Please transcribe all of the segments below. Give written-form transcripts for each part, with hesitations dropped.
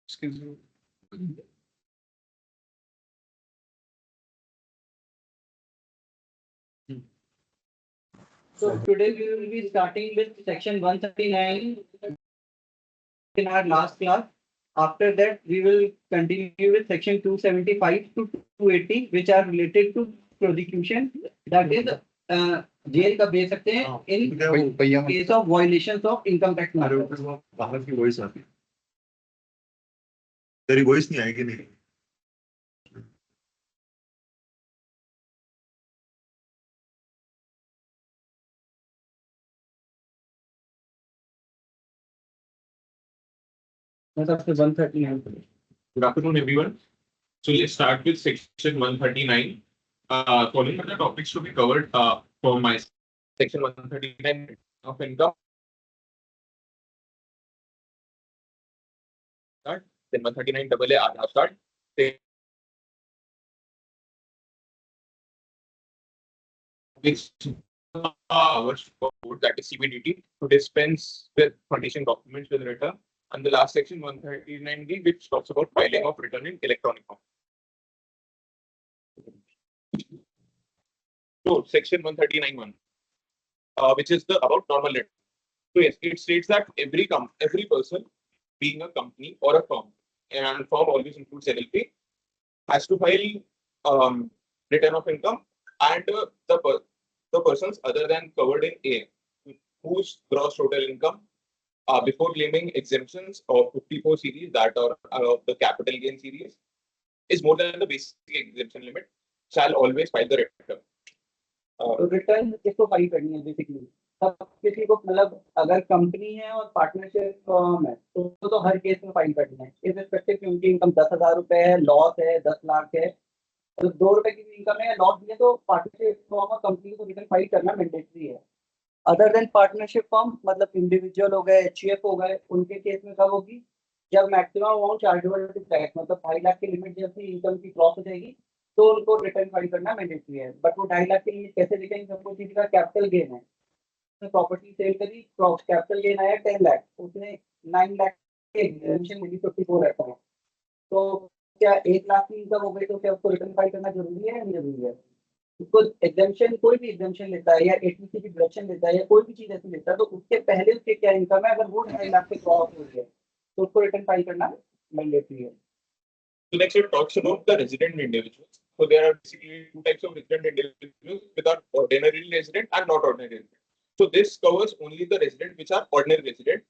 Excuse me. So today we will be starting with section 139 in our last class. After that, we will continue with section 275 to 280, which are related to prosecution. That is, jail कब दे सकते हैं in case of violations of income tax matters. बाहर की voice आती है, तेरी voice नहीं आएगी नहीं. Good afternoon, everyone. So let's start with section 139. Following are the topics to be covered for my section 139 of income. Start. Then 139 AA Aadhaar start. Then which our code, that is CBDT, to dispense with foundation documents with return. And the last section 139D, which talks about filing of return in electronic form. So section 139(1), which is about normal return. So yes, it states that every person, being a company or a firm, and firm always includes LLP, has to file return of income, and the persons other than covered in A, whose gross total income before claiming exemptions of 54 series, that are the capital gain series, is more than the basic exemption limit, shall always file the return. Return किसको file करनी है basically? सब किसी को, मतलब अगर company है और पार्टनरशिप फर्म है तो हर केस में फाइल करनी है, इररिस्पेक्टिव की उनकी इनकम 10,000 रुपए है, लॉस है 10 लाख है, तो 2 रुपए की इनकम है, लॉस भी है, तो पार्टनरशिप फर्म और कंपनी को रिटर्न फाइल करना मैंडेटरी है. अदर देन पार्टनरशिप फर्म, मतलब इंडिविजुअल हो गए, एचयूएफ हो गए, उनके केस में कब होगी? जब maximum amount chargeable to tax, मतलब 2.5 लाख की लिमिट जब इनकम की क्रॉस हो जाएगी तो उनको रिटर्न फाइल करना मैंडेटरी है. बट वो 2.5 लाख के लिए कैसे दिखेंगे? सबको किसी का कैपिटल गेन है, उसने प्रॉपर्टी सेल करी, कैपिटल गेन आया 10 लाख, उसने 9 लाख के एग्जेम्पशन मिली 54 रहता है, तो क्या 1 लाख की इनकम हो गई तो क्या उसको रिटर्न फाइल करना जरूरी है या नहीं जरूरी है? उसको एग्जेम्पशन, कोई भी एग्जेम्पशन लेता है या एटीसी की डिडक्शन लेता है या कोई भी चीज ऐसी लेता है, तो उसके पहले उसके क्या इनकम है, अगर वो 2.5 लाख से क्रॉस हो गया तो उसको रिटर्न फाइल करना मैंडेटरी है. So next it talks about the resident individuals. So there are basically two types of resident individuals, with are ordinary resident and not ordinary resident. So this covers only the resident which are ordinary resident,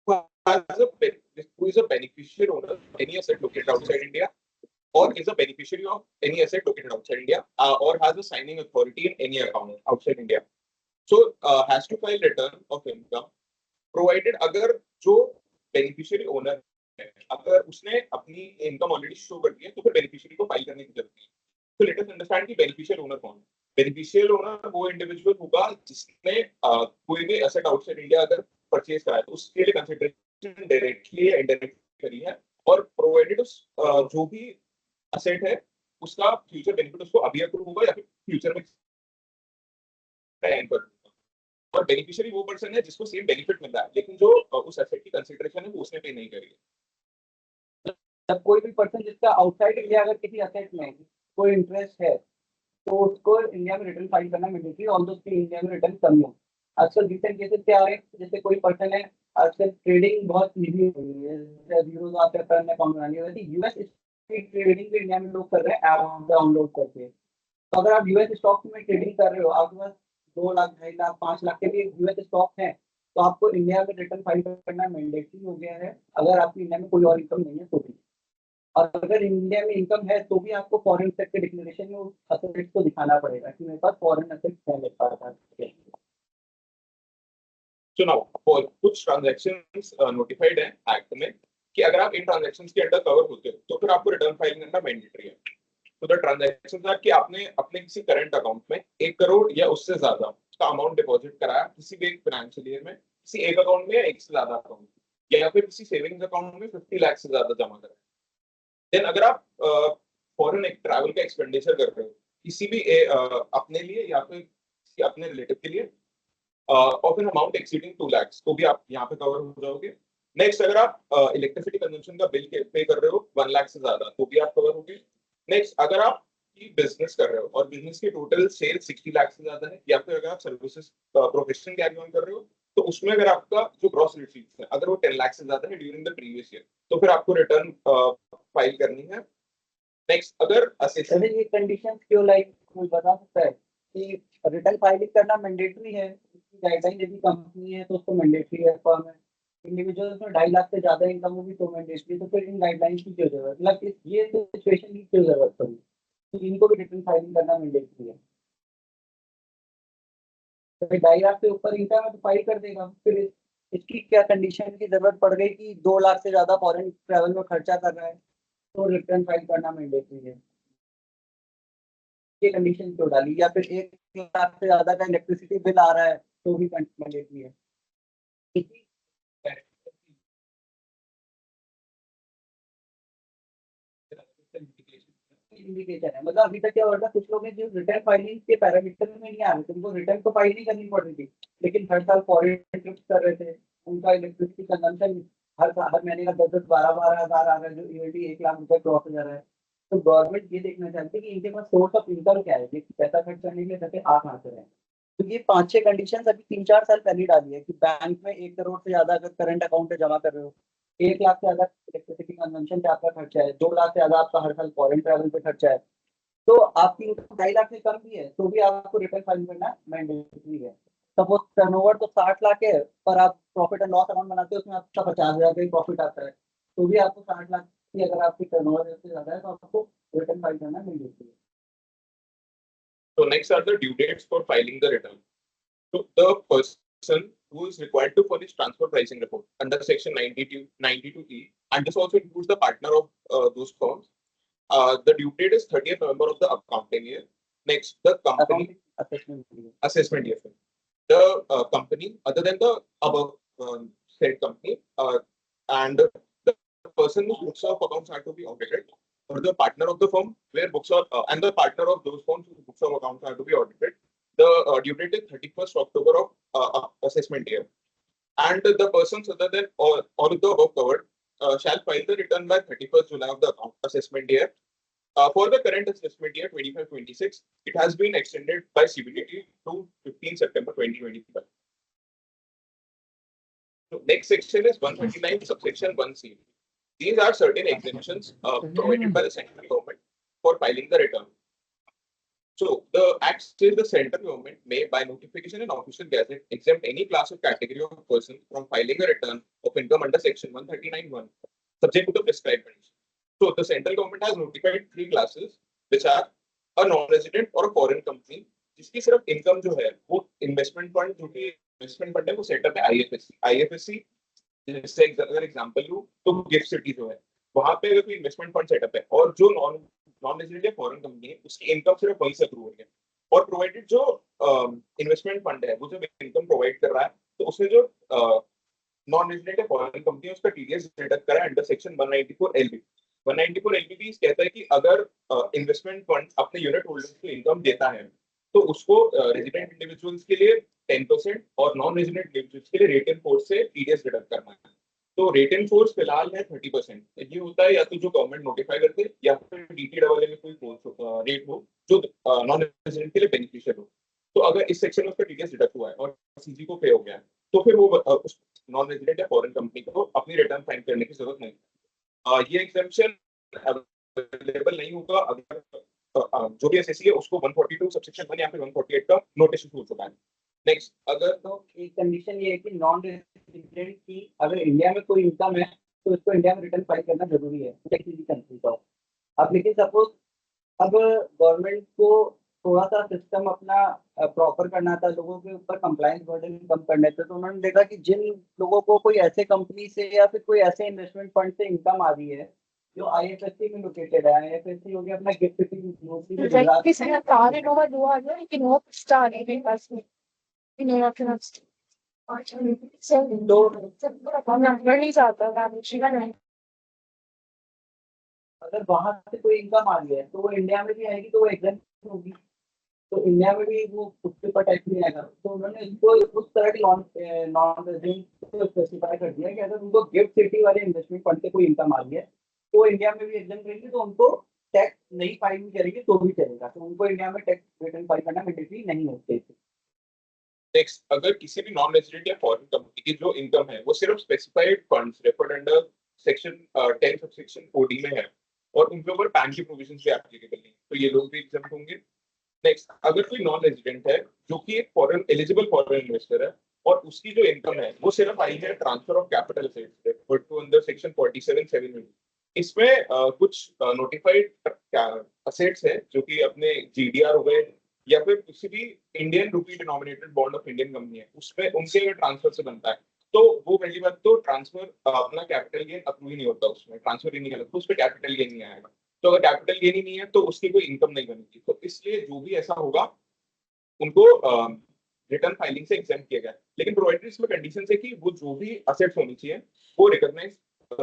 who is a beneficiary owner of any asset located outside India, or is a beneficiary of any asset located outside India, or has a signing authority in any account outside India. So has to file return of income, provided अगर जो beneficiary owner अगर उसने अपनी income already show कर दी है तो फिर बेनिफिशियरी को फाइल करने की जरूरत नहीं है। तो लेट अस अंडरस्टैंड कि बेनिफिशियल ओनर कौन है। बेनिफिशियल ओनर वो इंडिविजुअल होगा जिसने कोई भी एसेट आउटसाइड इंडिया अगर परचेज करा है तो उसके लिए कंसिडरेशन डायरेक्टली या इनडायरेक्टली करी है, और प्रोवाइडेड उस जो भी असेट है उसका फ्यूचर बेनिफिट उसको अभी अक्रू होगा या फिर फ्यूचर में टाइम पर। और बेनिफिशियरी वो पर्सन है जिसको सेम बेनिफिट मिल रहा है, लेकिन जो उस एसेट की कंसिडरेशन है वो उसने पे नहीं करी है। जब कोई भी पर्सन जिसका आउटसाइड इंडिया अगर किसी असेट में कोई इंटरेस्ट है तो उसको इंडिया में रिटर्न फाइल करना मैंडेटरी, ऑल्दो उसकी इंडिया में रिटर्न कम हो। आजकल रिसेंट केसेस क्या आ रहे हैं, जैसे कोई पर्सन है, आजकल ट्रेडिंग बहुत इजी हो गई है, जैसे यूरोज आते हैं करने अकाउंट बनानी है, वैसे यूएस ट्रेडिंग भी इंडिया में लोग कर रहे हैं ऐप डाउनलोड करके। तो अगर आप यूएस स्टॉक में ट्रेडिंग कर रहे हो, आपके पास 2 लाख 2.5 लाख 5 लाख के भी यूएस स्टॉक है, तो आपको इंडिया में रिटर्न फाइल करना मैंडेटरी हो गया है, अगर आपकी इंडिया में कोई और इनकम नहीं है तो भी। और अगर इंडिया में इनकम है तो भी आपको फॉरेन एसेट के डिक्लेरेशन में उस असेट को दिखाना पड़ेगा कि मेरे पास फॉरेन एसेट है मेरे पास। So now, for कुछ ट्रांजैक्शंस नोटिफाइड है एक्ट में कि अगर आप इन ट्रांजैक्शंस के अंडर कवर होते हो तो फिर आपको रिटर्न फाइल करना मैंडेटरी है। तो द ट्रांजैक्शंस आर कि आपने अपने किसी करंट अकाउंट में 1 करोड़ या उससे ज्यादा का अमाउंट डिपॉजिट कराया किसी भी एक फाइनेंशियल ईयर में, किसी एक अकाउंट में या एक से ज्यादा अकाउंट, या फिर किसी सेविंग्स अकाउंट में 50 लाख से ज्यादा जमा कराया। देन अगर आप फॉरेन एक ट्रैवल का एक्सपेंडिचर कर रहे हो किसी भी अपने लिए या फिर किसी अपने रिलेटिव के लिए of an amount exceeding 2 lakh, तो भी आप यहाँ पे कवर हो जाओगे। नेक्स्ट, अगर आप इलेक्ट्रिसिटी कंजम्पशन का बिल पे कर रहे हो 1 लाख से ज्यादा तो भी आप कवर होगे। नेक्स्ट, अगर आप बिजनेस कर रहे हो और बिजनेस की टोटल सेल 60 लाख से ज्यादा है, या फिर अगर आप सर्विसेज प्रोफेशन कैरी ऑन कर रहे हो तो उसमें अगर आपका जो ग्रॉस रिसीट्स है अगर वो 10 लाख से ज्यादा है ड्यूरिंग द प्रीवियस ईयर तो फिर आपको रिटर्न फाइल करनी है। नेक्स्ट, अगर सर ये कंडीशंस क्यों, लाइक कोई बता सकता है कि रिटर्न फाइलिंग करना मैंडेटरी है, इसकी गाइडलाइन यदि कंपनी है तो उसको मैंडेटरी है, फर्म है इंडिविजुअल में 2.5 लाख से ज्यादा इनकम होगी तो मैंडेटरी, तो फिर इन गाइडलाइंस की क्यों जरूरत, मतलब ये सिचुएशन की क्यों जरूरत पड़ी कि इनको भी रिटर्न फाइलिंग करना मैंडेटरी है। तो 2.5 लाख से ऊपर इनकम है तो फाइल कर देगा, फिर इसकी क्या कंडीशन की जरूरत पड़ गई कि 2 लाख से ज्यादा फॉरेन ट्रैवल में खर्चा कर रहा है तो रिटर्न फाइल करना मैंडेटरी है। ये कंडीशन क्यों डाली, या फिर 1 लाख से ज्यादा का इलेक्ट्रिसिटी बिल आ रहा है तो भी मैंडेटरी है। इंडिकेटर है, मतलब अभी तक क्या हो रहा था, कुछ लोग हैं जो रिटर्न फाइलिंग के पैरामीटर में नहीं आ रहे थे, उनको रिटर्न तो फाइल नहीं करनी पड़ रही थी, लेकिन हर साल फॉरेन ट्रिप्स कर रहे थे, उनका इलेक्ट्रिसिटी कंजम्पशन हर महीने का 10-10 12-12 हज़ार आ रहा है, जो ईयरली 1 लाख रुपए क्रॉस हो जा रहा है। तो गवर्नमेंट ये देखना चाहती है कि इनके पास सोर्स ऑफ इनकम क्या है, पैसा खर्च करने के लिए पैसे आ कहाँ से रहे हैं। तो ये 5-6 कंडीशन अभी 3-4 साल पहले ही डाली है कि बैंक में 1 करोड़ से ज्यादा अगर करंट अकाउंट में जमा कर रहे हो, 1 लाख से ज्यादा इलेक्ट्रिसिटी कंजम्पशन पे आपका खर्चा है, 2 लाख से ज्यादा आपका हर साल फॉरेन ट्रैवल पे खर्चा है, तो आपकी इनकम 2.5 लाख से कम भी है तो भी आपको रिटर्न फाइल करना मैंडेटरी है। सपोज टर्नओवर तो 60 लाख है पर आप प्रॉफिट एंड लॉस अकाउंट बनाते हो, उसमें आपका 50,000 का ही प्रॉफिट आता है, तो भी आपको 60 लाख की अगर आपकी टर्नओवर से ज्यादा है तो आपको रिटर्न फाइल करना मैंडेटरी है। So next are the due dates for filing the return. So the person who is required to furnish transfer pricing report under section 92E, and this also includes the partner of those firms. The due date is 30th November of the accounting year. Next, the company assessment year. The company other than the above said company and the person whose books of accounts are to be audited, or the partner of the firm where books are and the partner of those firms whose books of accounts are to be audited. The due date is 31st October of assessment year, and the persons other than all of the above covered shall file the return by 31st July of the account assessment year. For the current assessment year 25-26, it has been extended by CBDT to 15 September 2025. So next section is 139 subsection 1C. These are certain exemptions provided by the central government for filing the return. So the act says the central government may, by notification and official gazette, exempt any class or category of person from filing a return of income under section 139(1), subject to the prescribed conditions. So the central government has notified 3 classes, which are a non-resident or a foreign company, जिसकी सिर्फ income जो है वो investment fund, जो कि investment fund है वो setup है IFSC जैसे अगर एग्जांपल लूं तो गिफ्ट सिटी जो है वहां पे अगर कोई इन्वेस्टमेंट फंड सेटअप है और जो नॉन नॉन रेजिडेंट या फॉरेन कंपनी है उसकी इनकम सिर्फ वहीं से अप्रूव हो रही है और प्रोवाइडेड जो इन्वेस्टमेंट फंड है वो जब इनकम प्रोवाइड कर रहा है तो उसने जो नॉन रेजिडेंट या फॉरेन कंपनी है उसका टीडीएस डिडक्ट करा अंडर सेक्शन 194 एलबी 194 एलबी कहता है कि अगर इन्वेस्टमेंट फंड अपने यूनिट होल्डर्स को इनकम देता है तो उसको रेजिडेंट इंडिविजुअल्स के लिए 10% और नॉन रेजिडेंट इंडिविजुअल्स के लिए रेट एंड फोर्स से टीडीएस डिडक्ट करना है। तो रेट एंड फोर्स फिलहाल है 30%। ये होता है या तो जो गवर्नमेंट नोटिफाई करते हैं या फिर डीटीडब्ल्यू में कोई फोर्स रेट हो जो नॉन रेजिडेंट के लिए बेनिफिशियल हो। तो अगर इस सेक्शन में उसका टीडीएस डिडक्ट हुआ है और सीजी को पे हो गया है तो फिर वो उस नॉन रेजिडेंट या फॉरेन कंपनी को अपनी रिटर्न फाइल करने की जरूरत नहीं। ये एग्जेम्पशन अवेलेबल नहीं होगा अगर जो भी एसएससी है उसको 142 सबसेक्शन 1 या फिर 148 का नोटिस हो चुका है। नेक्स्ट, अगर तो एक कंडीशन ये है कि नॉन रेजिडेंट की अगर इंडिया में कोई इनकम है तो उसको इंडिया में रिटर्न फाइल करना जरूरी है किसी भी कंट्री का। अब लेकिन सपोज अब गवर्नमेंट को थोड़ा सा सिस्टम अपना प्रॉपर करना था, लोगों के ऊपर कंप्लायंस बर्डन कम करने थे, तो उन्होंने देखा कि जिन लोगों को कोई ऐसे कंपनी से या फिर कोई ऐसे इन्वेस्टमेंट फंड से इनकम आ रही है जो आईएफएससी में लोकेटेड है, आईएफएससी हो गया अपना gift city mostly Gujarat Exactly, saya tahu nomor 2 लेकिन वो स्टार है मेरे पास में इन्होंने अपना नंबर नहीं जाता था मुझे नहीं। अगर वहां से कोई इनकम आ रही है तो वो इंडिया में भी आएगी तो वो एग्जाम होगी, तो इंडिया में भी वो उसके ऊपर टैक्स नहीं आएगा। तो उन्होंने इसको उस तरह की नॉन रेजिडेंट को स्पेसिफाई कर दिया कि अगर उनको गिफ्ट सिटी वाले इन्वेस्टमेंट फंड से कोई इनकम आ रही है तो वो इंडिया में भी एग्जाम रहेंगे, तो उनको टैक्स नहीं फाइल भी करेंगे तो भी चलेगा, तो उनको इंडिया में टैक्स रिटर्न फाइल करना मैंडेटरी नहीं होते। नेक्स्ट, अगर किसी भी नॉन रेजिडेंट या फॉरेन कंपनी की जो इनकम है वो सिर्फ specified funds referred under section 10 subsection 4D में है और उनके ऊपर पैन की प्रोविजंस भी एप्लीकेबल नहीं तो ये लोग भी एग्जाम्प्ट होंगे। नेक्स्ट, अगर कोई नॉन रेजिडेंट है जो कि एक फॉरेन एलिजिबल फॉरेन इन्वेस्टर है और उसकी जो इनकम है वो सिर्फ आई है transfer of capital assets referred to under section 47(7) में। इसमें कुछ नोटिफाइड असेट्स है जो कि अपने जीडीआर हो गए या फिर किसी भी Indian rupee denominated bond of Indian company है उसमें उनसे अगर ट्रांसफर से बनता है तो वो पहली बात तो ट्रांसफर अपना कैपिटल गेन अप्रूव ही नहीं होता, उसमें ट्रांसफर ही नहीं होता तो उस पर कैपिटल गेन नहीं आएगा। तो अगर कैपिटल गेन ही नहीं है तो उसकी कोई इनकम नहीं बनेगी, तो इसलिए जो भी ऐसा होगा उनको रिटर्न फाइलिंग से एग्जाम किया गया। लेकिन प्रोवाइडेड इसमें कंडीशन है कि वो जो भी असेट्स होनी चाहिए वो रिकॉग्नाइज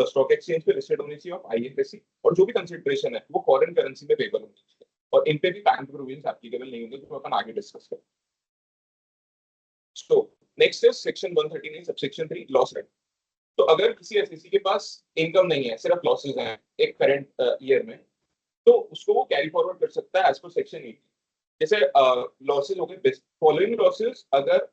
स्टॉक एक्सचेंज पे लिस्टेड होनी चाहिए ऑफ आईएफएससी और जो भी कंसिडरेशन है वो फॉरेन करेंसी में पेबल होनी चाहिए और इन पे भी पैन प्रोविजंस एप्लीकेबल नहीं होंगे जो अपन आगे डिस्कस करें। So next is section 139 subsection 3 loss rate. तो अगर किसी एसएससी के पास इनकम नहीं है सिर्फ लॉसेस हैं एक करंट ईयर में तो उसको वो कैरी फॉरवर्ड कर सकता है एज पर सेक्शन 8। जैसे लॉसेस हो गए फॉलोइंग लॉसेस, अगर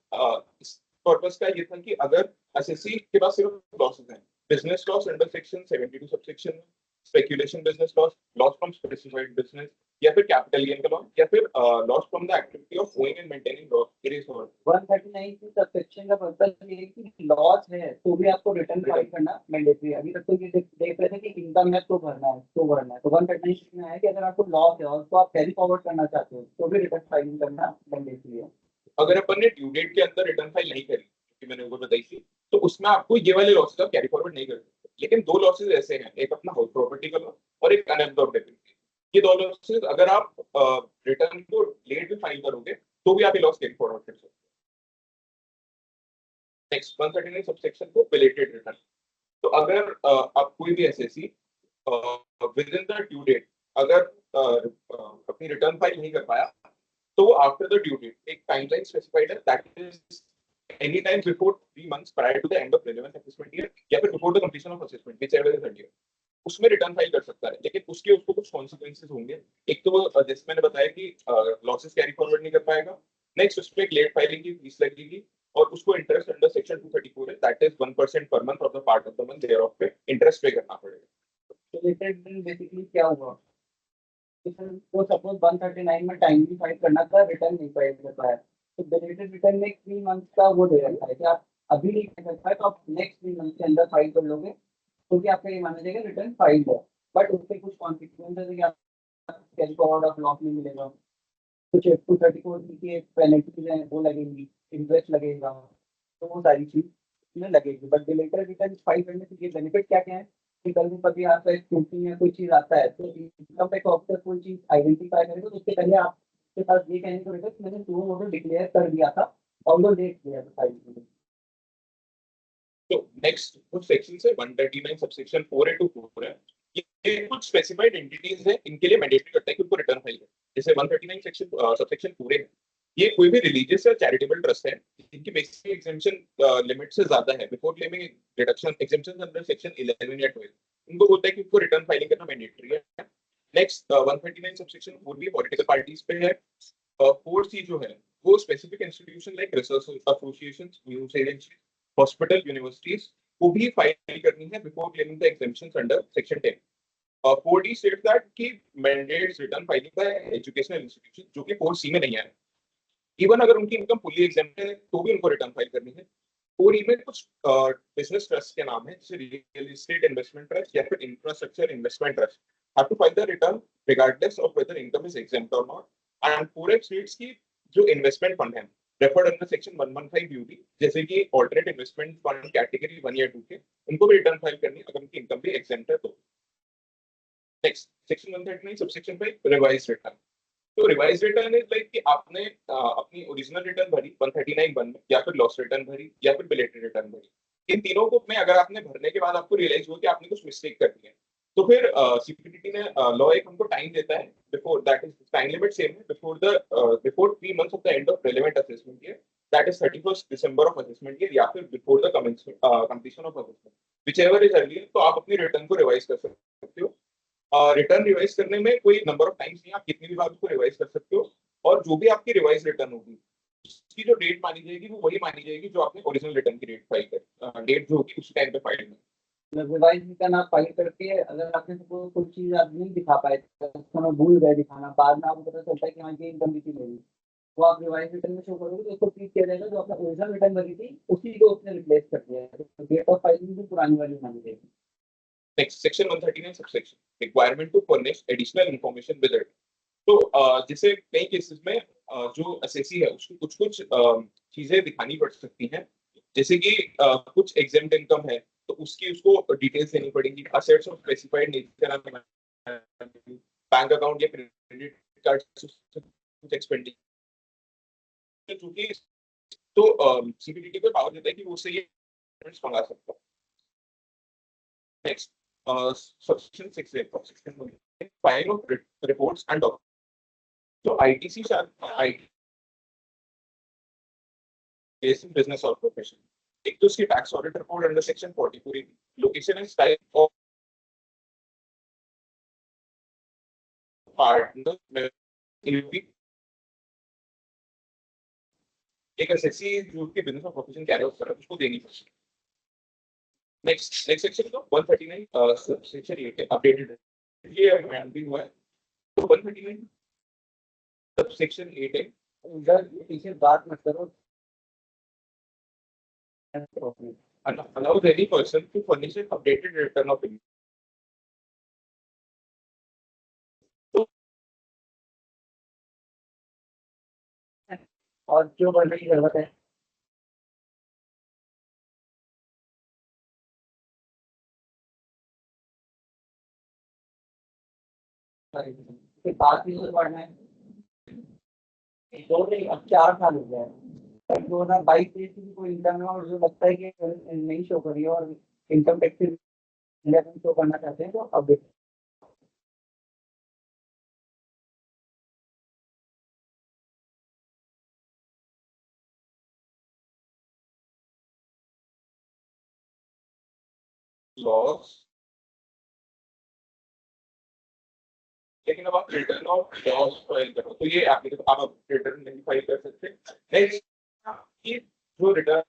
इस पर्पस का ये था कि अगर एसएससी के पास सिर्फ लॉसेस हैं, business loss under section 72 subsection, speculation business loss, loss from specified business या फिर कैपिटल गेन का लॉस या फिर loss from the activity of owing and maintaining loss, it is 139 की सबसेक्शन का पर्पस ये है कि लॉस है तो भी आपको रिटर्न फाइल करना मैंडेटरी है। अभी तक तो ये देख रहे थे कि इनकम है तो भरना है तो 139 में है कि अगर आपको लॉस है और उसको आप कैरी फॉरवर्ड करना चाहते हो तो भी रिटर्न फाइलिंग करना मैंडेटरी है। अगर अपन ने ड्यू डेट के अंदर रिटर्न फाइल नहीं करी कि मैंने ऊपर बताई थी तो उसमें आपको ये वाले लॉसेस आप कैरी फॉरवर्ड नहीं कर सकते। लेकिन दो लॉसेस ऐसे हैं, एक अपना हाउस प्रॉपर्टी का लॉस और एक अनएब्जॉर्ब्ड डेबिट। ये दो लॉसेस अगर आप रिटर्न को लेट में फाइल करोगे तो भी आप ये लॉस कैरी फॉरवर्ड कर सकते हो। नेक्स्ट 139 सबसेक्शन को बिलेटेड रिटर्न। तो अगर आप कोई भी SSC within the due date अगर अपनी रिटर्न फाइल नहीं कर पाया तो वो आफ्टर द ड्यू डेट एक टाइमलाइन स्पेसिफाइड है that is any time before 3 months prior to the end of relevant assessment year या फिर before the completion of assessment whichever is earlier, उसमें रिटर्न फाइल कर सकता है। लेकिन उसके उसको कुछ कॉन्सिक्वेंसेस होंगे। एक तो जैसे मैंने बताया कि लॉसेस कैरी फॉरवर्ड नहीं कर पाएगा। नेक्स्ट उस पर एक लेट फाइलिंग की फीस लगेगी और उसको इंटरेस्ट अंडर सेक्शन 234 है दैट इज 1% पर month of the part of the month thereof ऑफ पे इंटरेस्ट पे करना पड़ेगा। तो लेटेड बेसिकली क्या हुआ तो सपोज 139 में टाइमली फाइल करना था, रिटर्न नहीं फाइल कर पाया तो बिलेटेड रिटर्न में 3 months का वो दे रखा है कि आप अभी नहीं कर पाए तो आप नेक्स्ट 3 months के अंदर फाइल कर लोगे तो भी आपका ये माना जाएगा रिटर्न फाइल है। बट उसके कुछ कॉन्सिक्वेंसेस है कि आपको कैरी फॉरवर्ड ऑफ लॉस नहीं मिलेगा, कुछ 234 की पेनल्टी वो लगेगी, इंटरेस्ट लगेगा, तो वो सारी चीज में लगेगी, बट डिलेटर रिटर्न फाइल करने से ये बेनिफिट क्या क्या है कि कल को कभी आपका स्कूटी या कोई चीज आता है तो इनकम टैक्स ऑफिसर कोई चीज आइडेंटिफाई करेगा तो उससे पहले आपके पास ये कहने को रहेगा कि मैंने टू मॉडल डिक्लेयर कर दिया था और वो डेट दिया था फाइल में। तो नेक्स्ट कुछ सेक्शन है 139 सबसेक्शन 4A to 4 है। ये कुछ स्पेसिफाइड एंटिटीज है, इनके लिए मैंडेटरी करता है कि उनको रिटर्न फाइल करें। जैसे 139 सेक्शन सबसेक्शन 4A है, ये कोई भी रिलीजियस या चैरिटेबल ट्रस्ट है जिनकी बेसिक एग्जेम्पशन लिमिट से ज्यादा है before claiming reduction exemption under section 11 या 12, उनको बोलता है कि उनको रिटर्न फाइलिंग करना मैंडेटरी है। Next 139 subsection 4B political parties पे है। 4C जो है वो specific institution like research associations, news agency, hospital, universities को भी फाइल करनी है before claiming the exemptions under section 10। 4D states that कि mandates return filing by educational institution जो कि 4C में नहीं है। इवन अगर उनकी इनकम फुली एग्जेम्प्ट है तो भी उनको रिटर्न फाइल करनी है। 4E में कुछ बिजनेस ट्रस्ट के नाम है जैसे रियल एस्टेट इन्वेस्टमेंट ट्रस्ट या फिर infrastructure investment trust have to file the return regardless of whether income is exempt और नॉट। एंड 4F स्टेट्स की जो इन्वेस्टमेंट फंड है रेफर्ड अंडर सेक्शन 115 यूबी जैसे कि ऑल्टरनेट इन्वेस्टमेंट फंड कैटेगरी 1 या 2 के, उनको भी रिटर्न फाइल करनी अगर उनकी इनकम भी एग्जेम्प्ट है तो। Next section 139 subsection 5 revised return. तो रिवाइज रिटर्न इज लाइक कि आपने अपनी ओरिजिनल रिटर्न भरी 139(1) में, या फिर लॉस रिटर्न भरी, या फिर बिलेटेड रिटर्न भरी। इन तीनों को में अगर आपने भरने के बाद आपको रियलाइज हुआ कि आपने कुछ मिस्टेक कर दी है तो फिर सीपीटीटी ने लॉ एक हमको टाइम देता है before that is time limit same है before 3 months of the end of relevant assessment year that is 31st December of assessment year या फिर before the completion of assessment whichever is earlier. तो आप अपनी return को revise कर सकते हो। रिटर्न रिवाइज करने में कोई नंबर ऑफ टाइम्स नहीं, आप कितनी भी बार उसको रिवाइज कर सकते हो और जो भी आपकी रिवाइज रिटर्न होगी उसकी जो डेट मानी जाएगी वो वही मानी जाएगी जो आपने ओरिजिनल रिटर्न की डेट फाइल कर डेट जो होगी उस टाइम पे फाइल में। रिवाइज रिटर्न आप फाइल करके अगर आपने कोई चीज आप नहीं दिखा पाए तो भूल गए दिखाना, बाद में आपको पता चलता है कि हाँ ये इनकम थी मेरी, तो आप रिवाइज रिटर्न में शो करोगे तो उसको ट्रीट किया जाएगा जो आपने ओरिजिनल रिटर्न भरी थी उसी को उसने रिप्लेस कर दिया है, तो डेट ऑफ फाइलिंग भी पुरानी वाली मानी जाएगी। Next section 139 subsection requirement to furnish additional information with it. तो जैसे कई केसेस में जो असेसी है उसको कुछ कुछ चीजें दिखानी पड़ सकती हैं, जैसे कि कुछ एग्जेम्प्ट इनकम है तो उसकी उसको डिटेल्स देनी पड़ेगी, assets of specified nature, bank account या क्रेडिट कार्ड कुछ एक्सपेंडिचर जो कि तो सीपीटीटी को पावर देता है कि वो उससे ये मंगा सकता है। Next subsection 6A file of reports and documents. So ITC shall IT based in business or profession. एक तो उसकी tax audit report under section 44, location and type of partner एक एसएससी जो कि बिजनेस और प्रोफेशन कैरी आउट कर रहा है उसको देनी पड़ेगी। नेक्स्ट सेक्शन तो 139 सेक्शन 8 अपडेटेड ये मैन भी हुआ है तो 139 सब सेक्शन 8 है। उधर पीछे बात मत करो। allows any person to furnish an updated return of income. और जो बनने की जरूरत है बात भी तो पढ़ना है, दो नहीं अब 4 साल हो गया है 2022-23 की कोई इनकम है और जो लगता है कि नहीं शो करी है और इनकम टैक्स शो करना चाहते हैं तो अब लॉस, लेकिन अब आप रिटर्न ऑफ लॉस फाइल करो तो ये एप्लीकेशन आप रिटर्न नहीं फाइल कर सकते। नेक्स्ट ये जो रिटर्न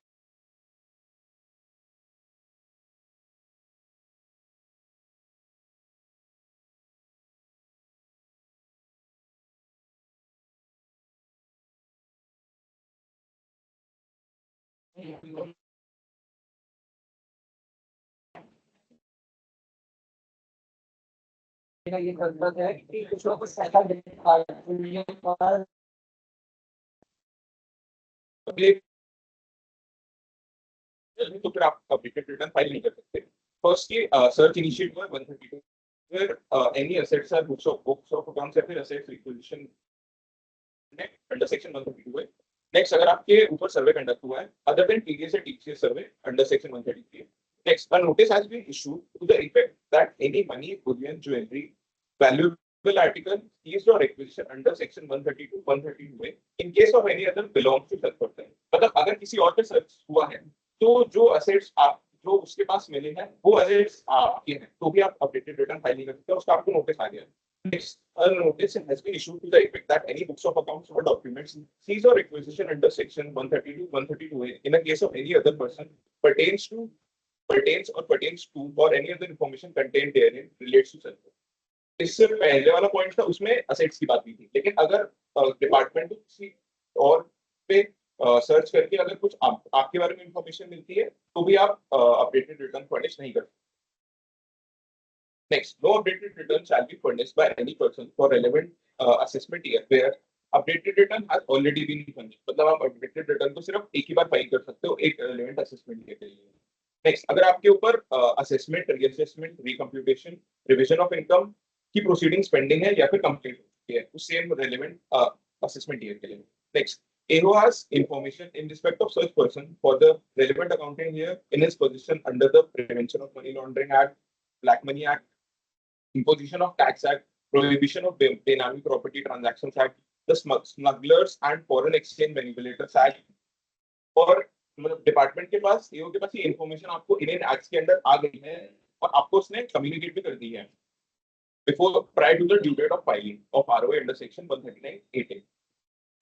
ये जरूरत है कि कुछ लोग कुछ पैसा देने तो फिर आप अपडेटेड रिटर्न फाइल नहीं कर सकते। फर्स्टली सर्च इनिशिएट हुआ 132, फिर any assets are books of accounts या फिर असेट्स रिक्विजिशन अंडर सेक्शन 132 है। नेक्स्ट, अगर आपके ऊपर सर्वे कंडक्ट हुआ है अदर देन टीडीएस या TCS survey under section 133। Next, a notice has been issued to the effect that any money, bullion, jewelry, valuable article seized or requisition under section 132, 132A in case of any other belongs to such person। मतलब अगर किसी और पे search हुआ है तो जो assets आप जो उसके पास मिले हैं वो असेट्स आपके हैं तो भी आप अपडेटेड रिटर्न फाइल नहीं कर सकते, उसका आपको नोटिस आ गया। Next, a notice has been issued to the effect that any books of accounts or documents seized or requisition under section 132, 132A in a case of any other person pertains to or any other information contained therein relates to such। इससे पहले वाला point था उसमें assets की बात हुई थी, लेकिन अगर डिपार्टमेंट किसी और पे सर्च करके अगर कुछ आपके बारे में इंफॉर्मेशन मिलती है तो भी आप अपडेटेड रिटर्न फर्निश नहीं कर सकते। Next, no updated return shall be furnished by any person for relevant assessment year where updated return has already been furnished। मतलब आप updated return को सिर्फ एक ही बार फाइल कर सकते हो एक relevant assessment year के लिए। नेक्स्ट, अगर आपके ऊपर assessment, reassessment, recomputation, revision of income की प्रोसीडिंग्स पेंडिंग है या फिर कंप्लीट हो चुकी है उस सेम रेलेवेंट असेसमेंट ईयर के लिए। Next, AO has information in respect of such person for the relevant accounting year in his position under the Prevention of Money Laundering Act, Black Money Act, Imposition of Tax Act, Prohibition of Benami Property Transactions Act, the Smugglers and Foreign Exchange Manipulators Act। और मतलब department के पास, EO के पास ये information आपको Indian acts के अंदर आ गई है और आपको उसने कम्युनिकेट भी कर दी है before prior to the due date of filing of ROA under section 139(8)।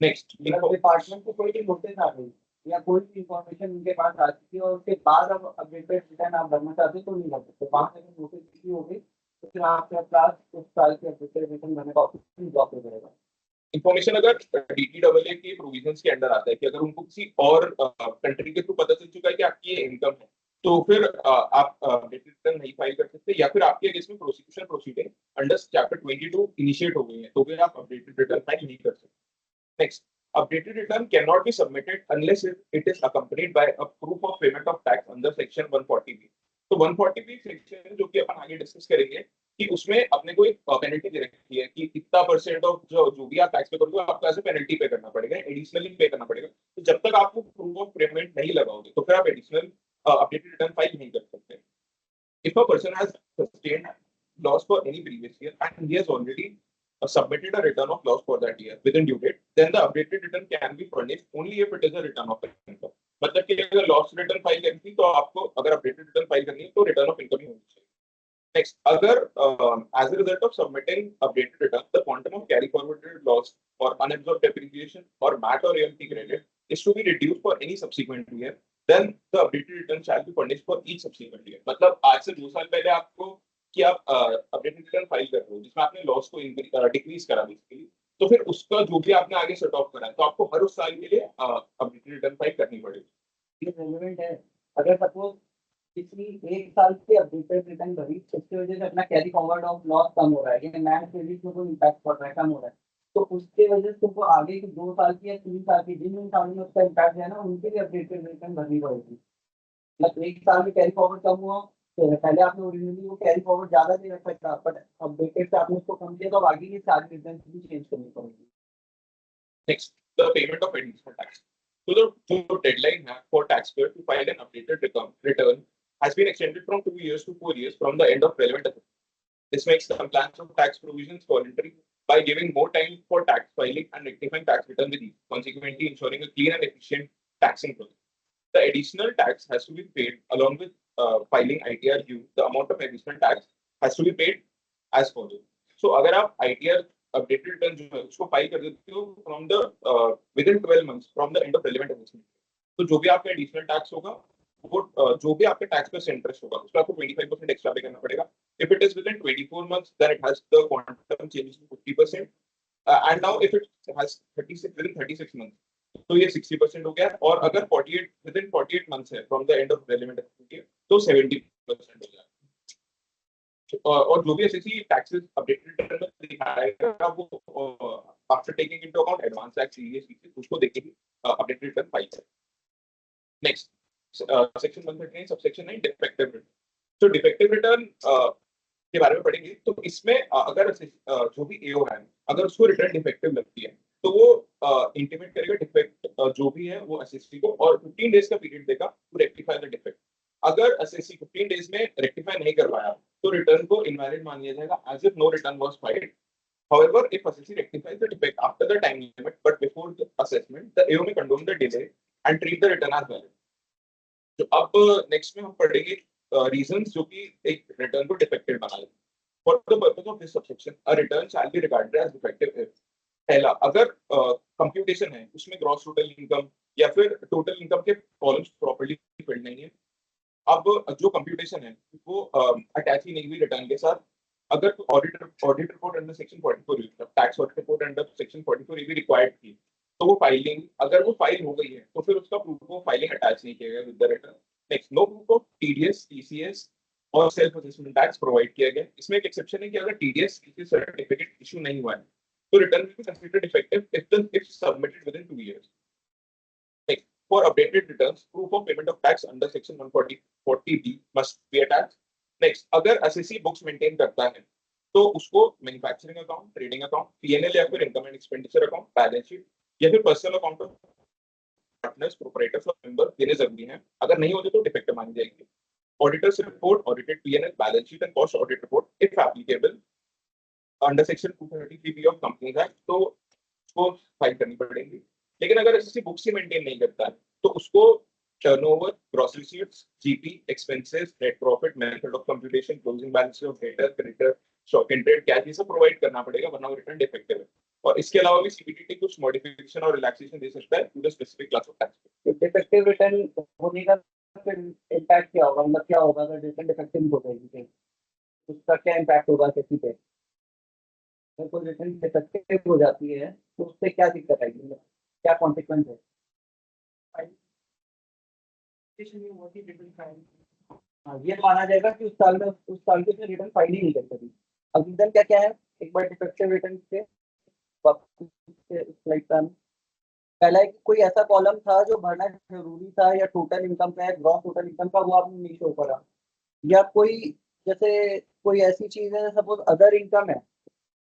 Next, department को कोई भी नोटिस आ गई या कोई भी इंफॉर्मेशन उनके पास आ चुकी है और उसके बाद अब अपडेटेड रिटर्न आप भरना चाहते हो तो नहीं कर सकते। वहां से नोटिस इश्यू हो गई तो फिर आपके पास उस साल के अपडेटेड रिटर्न भरने का ऑप्शन ड्रॉप हो जाएगा। इंफॉर्मेशन अगर डीटीडब्ल्यूए के प्रोविजंस के अंडर आता है कि अगर उनको किसी और कंट्री के थ्रू पता चल चुका है कि आपकी ये इनकम है तो फिर आप अपडेटेड रिटर्न नहीं फाइल कर सकते, या फिर आपके अगेंस्ट में prosecution proceeding under chapter 22 initiate हो गई है तो फिर आप अपडेटेड रिटर्न फाइल नहीं कर सकते। Next, updated return cannot be submitted unless it is accompanied by a proof of payment of tax under section 140B। तो 140B सेक्शन जो कि अपन आगे डिस्कस करेंगे कि उसमें अपने को एक पेनल्टी दे रखी है कि कितना परसेंट ऑफ जो भी आप टैक्स पे करोगे आपको ऐसे पेनल्टी पे करना पड़ेगा, एडिशनली पे करना पड़ेगा। तो जब तक आपको प्रूफ ऑफ पेमेंट नहीं लगाओगे तो फिर आप एडिशनल अपडेटेड रिटर्न फाइल नहीं कर सकते। If a person has sustained loss for any previous year and he has already submitted a return of loss for that year within due date, then the updated return can be furnished only if it is a return of income। मतलब कि अगर loss return file करनी थी तो आपको अगर updated return file करनी है तो रिटर्न ऑफ इनकम ही होनी चाहिए। नेक्स्ट, अगर as a result of submitting updated return the quantum of carry forwarded loss or unabsorbed depreciation or MAT or AMT credit is to be reduced for any subsequent year, then the updated return shall be furnished for each subsequent year। मतलब आज से 2 साल पहले आपको कि आप updated return file कर रहे हो जिसमें आपने लॉस को डिक्रीज करा बेसिकली, तो फिर उसका जो भी आपने आगे सेट ऑफ करा है तो आपको हर उस साल के लिए अपडेटेड रिटर्न फाइल करनी पड़ेगी। ये रेलेवेंट है। अगर सपोज पिछली 1 साल की अपडेटेड रिटर्न भरी उसकी वजह से अपना कैरी फॉरवर्ड ऑफ लॉस कम हो रहा है या मैट क्रेडिट में कोई इम्पैक्ट पड़ रहा है, कम हो रहा है, तो उसके वजह से तुमको आगे की 2 साल की या 3 साल की जिन साल में उसका इम्पैक्ट है ना उनके लिए अपडेटेड रिटर्न भरनी पड़ेगी। मतलब 1 साल में कैरी फॉरवर्ड कम हुआ तो पहले आपने ओरिजिनली वो कैरी फॉरवर्ड ज्यादा दे रखा था बट अपडेटेड से आपने उसको कम किया तो अब आगे की सारी रिटर्न भी चेंज करनी पड़ेगी। Next, the payment of additional tax. So the deadline for taxpayer to file an updated return has been extended from 2 years to 4 years from the end of relevant assessment. This makes the compliance of tax provisions voluntary by giving more time for tax filing and rectifying tax return with ease, consequently ensuring a clean and efficient taxing process. The additional tax has to be paid along with filing ITR due. The amount of additional tax has to be paid as follows. So अगर आप ITR updated return जो है उसको file कर देते हो from the within 12 months from the end of relevant assessment, तो जो भी आपका एडिशनल टैक्स होगा वो जो भी आपके टैक्स पे इंटरेस्ट होगा उसका आपको 25% एक्स्ट्रा पे करना पड़ेगा। If it is within 24 months then it has the quantum changes to 50%, and now if it has 36 within 36 months तो ये 60% हो गया, और अगर 48 विदिन 48 मंथ्स है from the end of relevant assessment तो 70% हो जाएगा। और जो भी एसएससी टैक्सेस अपडेटेड रिटर्न में दिखाएगा वो after taking into account advance tax series उसको देख के अपडेटेड रिटर्न फाइल करें। Next, section 139 subsection 9 defective return. तो डिफेक्टिव रिटर्न के बारे में पढ़ेंगे। तो इसमें अगर जो भी एओ है अगर उसको रिटर्न डिफेक्टिव लगती है तो वो इंटीमेट करेगा डिफेक्ट जो भी है वो एसएससी को, और 15 डेज का पीरियड देगा टू रेक्टिफाई द डिफेक्ट। अगर एसएससी 15 डेज में रेक्टिफाई नहीं कर पाया तो रिटर्न को इनवैलिड मान लिया जाएगा as if no return was filed. However, if SSC rectifies the defect after the time limit but before the assessment, the AO may condone the delay and treat the return as valid. तो अब next में हम पढ़ेंगे reasons जो कि एक return को defective बना दें। For the purpose of this subsection a return shall be regarded as defective if पहला, अगर कंप्यूटेशन है उसमें ग्रॉस टोटल इनकम या फिर टोटल इनकम के कॉलम्स प्रॉपर्ली फिल्ड नहीं है। अब जो कंप्यूटेशन है वो अटैच ही नहीं हुई रिटर्न के साथ। अगर audit report under section 44 tax audit report under section 44 भी रिक्वायर्ड थी तो वो फाइलिंग अगर वो फाइल हो गई है तो फिर उसका प्रूफ ऑफ फाइलिंग अटैच नहीं किया गया with the return. Next, no proof of TDS, TCS और सेल्फ असेसमेंट टैक्स प्रोवाइड किया गया। इसमें एक एक्सेप्शन है कि अगर टीडीएस सर्टिफिकेट इशू नहीं हुआ है तो return will be considered defective if submitted within 2 years. Next, for updated returns, proof of payment of tax under section 140B must be attached. Next, अगर एसएससी बुक्स मेंटेन करता है तो उसको manufacturing account, trading account, PNL या फिर income and expenditure account, balance sheet या फिर personal account of partners, proprietors और मेंबर्स देने जरूरी हैं। अगर नहीं होते तो डिफेक्टिव मानी जाएगी। Auditors report, audited PNL, balance sheet and cost audit report if applicable under section 233B of companies act तो उसको फाइल करनी पड़ेगी। लेकिन अगर एसएससी बुक्स ही मेंटेन नहीं करता है तो उसको turnover, gross receipts, GP, expenses, net profit, method of computation, closing balance of debtor, creditor, stock in trade, cash ये सब प्रोवाइड करना पड़ेगा वरना वो रिटर्न डिफेक्टिव है। और इसके अलावा भी सीबीडीटी कुछ मॉडिफिकेशन और रिलैक्सेशन दे सकता है to the specific class of tax. Defective return होने का फिर इम्पैक्ट क्या होगा, मतलब क्या होगा अगर रिटर्न डिफेक्टिव हो जाएगी उसका क्या इम्पैक्ट होगा किसी पे? अगर कोई रिटर्न डिफेक्टिव हो जाती है तो उससे क्या दिक्कत आएगी, मतलब क्या कॉन्सिक्वेंस है? हाँ, ये माना जाएगा कि उस साल के रिटर्न फाइल ही नहीं कर सकी। अब रीजन क्या क्या है, एक बार डिफेक्टिव रिटर्न से स्लाइड पर पहला है कि कोई ऐसा कॉलम था जो भरना जरूरी था या टोटल इनकम का है, ग्रॉस टोटल इनकम का, वो आपने नहीं शो करा। या कोई जैसे कोई ऐसी चीज है सपोज अदर इनकम है,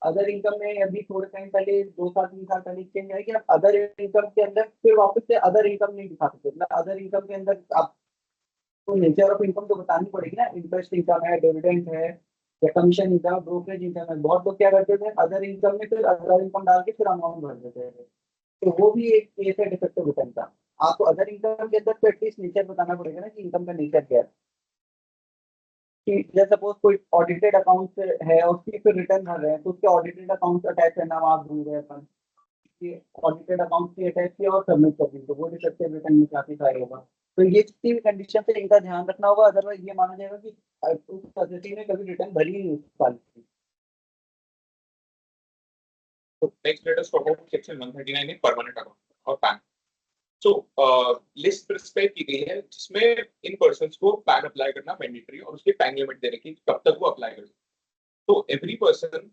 अदर इनकम में अभी थोड़े टाइम पहले 2 साल 3 साल पहले चेंज है कि आप अदर इनकम के अंदर फिर वापस से अदर इनकम नहीं दिखा सकते। मतलब अदर इनकम के अंदर आपको नेचर ऑफ इनकम तो बतानी पड़ेगी ना, इंटरेस्ट इनकम है, डिविडेंड है या कमीशन इनकम, ब्रोकरेज इनकम है। बहुत लोग क्या करते थे अदर इनकम में फिर अदर इनकम डाल के फिर अमाउंट भर देते थे, तो वो भी एक केस है डिफेक्टिव रिटर्न का। आपको अदर इनकम के अंदर तो एटलीस्ट नेचर बताना पड़ेगा ना कि इनकम का नेचर क्या है। कि जैसे सपोज कोई ऑडिटेड अकाउंट है उसकी फिर रिटर्न भर रहे हैं तो उसके ऑडिटेड अकाउंट अटैच है, नाम आप भूल गए अपन ऑडिटेड अकाउंट की अटैच किया और सबमिट कर दी तो वो डिफेक्टिव रिटर्न में क्लासिफाई होगा। तो ये किसी भी कंडीशन से इनका ध्यान रखना होगा, अदरवाइज ये माना जाएगा कि उस एसएससी ने कभी रिटर्न भरी नहीं उस साल की। Next let us talk about section 139 में परमानेंट अकाउंट और पैन। सो लिस्ट प्रिस्क्राइब की गई है जिसमें इन पर्संस को पैन अप्लाई करना मैंडेटरी और उसके टाइम लिमिट दे रखी है कब तक वो अप्लाई कर सकते। तो every person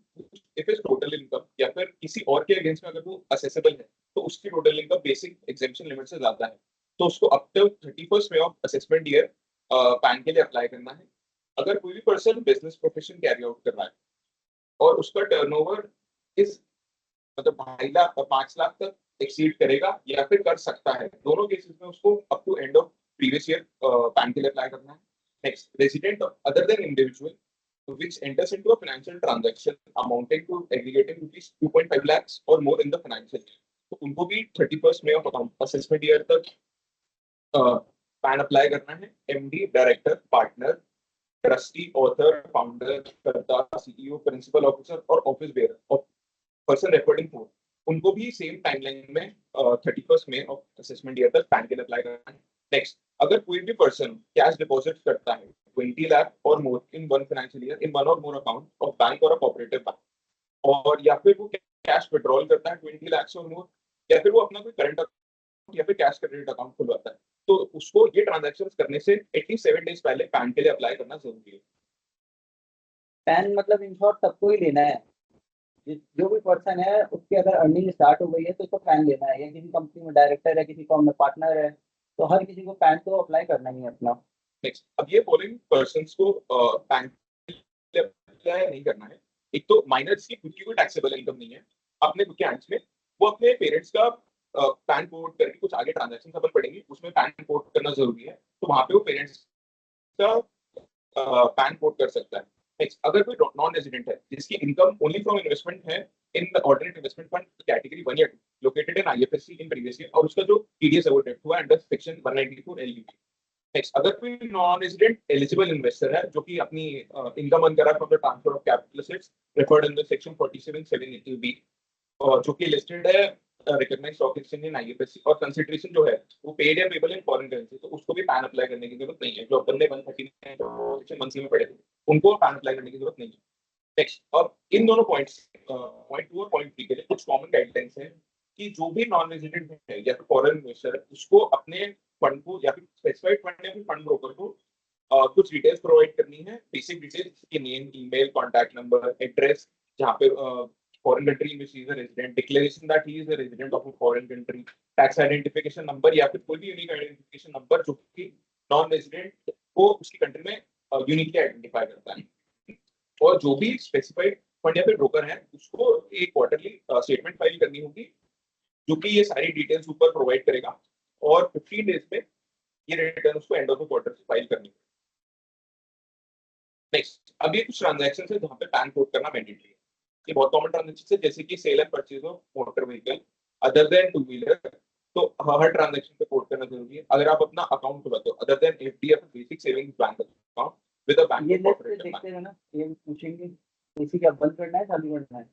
if is total income या फिर किसी और के अगेंस्ट में अगर वो असेसेबल है तो उसकी total income basic exemption limit से ज्यादा है तो उसको अप टू 31st में ऑफ असेसमेंट ईयर पैन के लिए अप्लाई करना है। अगर कोई भी person business profession carry out कर रहा है और उसका टर्नओवर इस मतलब 2.5 लाख और 5 लाख तक एक्सीड करेगा या फिर कर सकता है, दोनों केसेस में उसको up to end of previous year PAN के लिए अप्लाई करना है। Next, resident other than individual which enters into a financial transaction amounting to aggregating rupees 2.5 lakhs or more in the financial year, तो उनको भी 31st में of account assessment year तक PAN apply करना है। MD, director, partner, trustee, author, founder, karta, CEO, principal officer और office bearer of person referred in court उनको भी सेम टाइमलाइन में 31st में ऑफ असेसमेंट ईयर तक पैन के लिए अप्लाई करना है। नेक्स्ट, अगर कोई भी पर्सन कैश डिपॉजिट करता है 20 लाख और more in one financial year in one और मोर अकाउंट ऑफ बैंक और कोऑपरेटिव बैंक और या फिर वो कैश विड्रॉल करता है 20 लाख और मोर या फिर वो अपना कोई करंट अकाउंट या फिर कैश क्रेडिट अकाउंट खुलवाता है तो उसको ये ट्रांजैक्शंस करने से एटलीस्ट 7 डेज पहले पैन के लिए अप्लाई करना जरूरी है। पैन मतलब इन शॉर्ट सबको ही लेना है, जो भी पर्सन है उसकी अगर अर्निंग स्टार्ट हो गई है तो उसको पैन लेना है, या किसी कंपनी में डायरेक्टर है, किसी फॉर्म में पार्टनर है तो हर किसी को पैन तो अप्लाई करना ही है अपना। नेक्स्ट, अब ये फॉलोइंग पर्संस को पैन अप्लाई नहीं करना है। एक तो माइनर्स की खुद की कोई टैक्सेबल इनकम नहीं है अपने खुद के हैंड्स में, वो अपने पेरेंट्स का पैन कोड करके कुछ आगे ट्रांजैक्शन अपन पढ़ेंगे उसमें पैन कोड करना जरूरी है, तो वहां पे वो पेरेंट्स का पैन कोड कर सकता है। नेक्स्ट, अगर कोई नॉन रेजिडेंट है जिसकी इनकम ओनली फ्रॉम इन्वेस्टमेंट है in the ordinate investment fund category 1 या 2 located in IFSC in previous year, और उसका जो टीडीएस है वो डेप्ट हुआ अंडर सेक्शन 194 एलयूपी। नेक्स्ट, अगर कोई नॉन रेजिडेंट एलिजिबल इन्वेस्टर है जो कि अपनी इनकम अर्न करा from the transfer of capital assets referred in the section 47(7)(a)(b), जो कि लिस्टेड है recognised stock exchange in IFSC, और कंसीडरेशन जो है वो पेड या पेबल इन फॉरेन करेंसी, तो उसको भी पैन अप्लाई करने की जरूरत नहीं है। जो अपन ने 139 सेक्शन 1C में पढ़े थे उनको पैन अप्लाई करने की जरूरत नहीं है। नेक्स्ट, अब इन दोनों पॉइंट्स पॉइंट 2 और पॉइंट 3 के लिए कुछ कॉमन गाइडलाइंस हैं कि जो भी नॉन रेजिडेंट है या फिर फॉरेन इन्वेस्टर है उसको अपने फंड को या फिर स्पेसिफाइड फंड या फिर फंड ब्रोकर को कुछ डिटेल्स प्रोवाइड करनी है, बेसिक डिटेल्स की name, email, contact number, address, जहाँ पे foreign country in which he is a resident, declaration that he is a resident of a foreign country, tax identification number या फिर कोई भी यूनिक आइडेंटिफिकेशन नंबर जो कि non resident को उसकी कंट्री में यूनिकली आइडेंटिफाई करता है। और जो भी स्पेसिफाइड फंड या फिर ब्रोकर है उसको एक क्वार्टरली स्टेटमेंट फाइल करनी होगी जो कि ये सारी डिटेल्स ऊपर प्रोवाइड करेगा, और 15 डेज में ये रिटर्न उसको एंड ऑफ द क्वार्टर से फाइल करनी है। नेक्स्ट, अब ये कुछ ट्रांजैक्शन है जहाँ पे पैन कोड करना मैंडेटरी है। ये बहुत कॉमन ट्रांजैक्शन है जैसे कि sale and purchase of motor vehicle other than two wheeler, तो हर ट्रांजैक्शन पे कोड करना जरूरी है। अगर आप अपना अकाउंट खुलाते हो अदर देन एफडी या basic savings bank account with a bank ये लिस्ट कोऑपरेटिव बैंक। देखते हैं ना, ये पूछेंगे किसी का बंद करना है चालू करना है,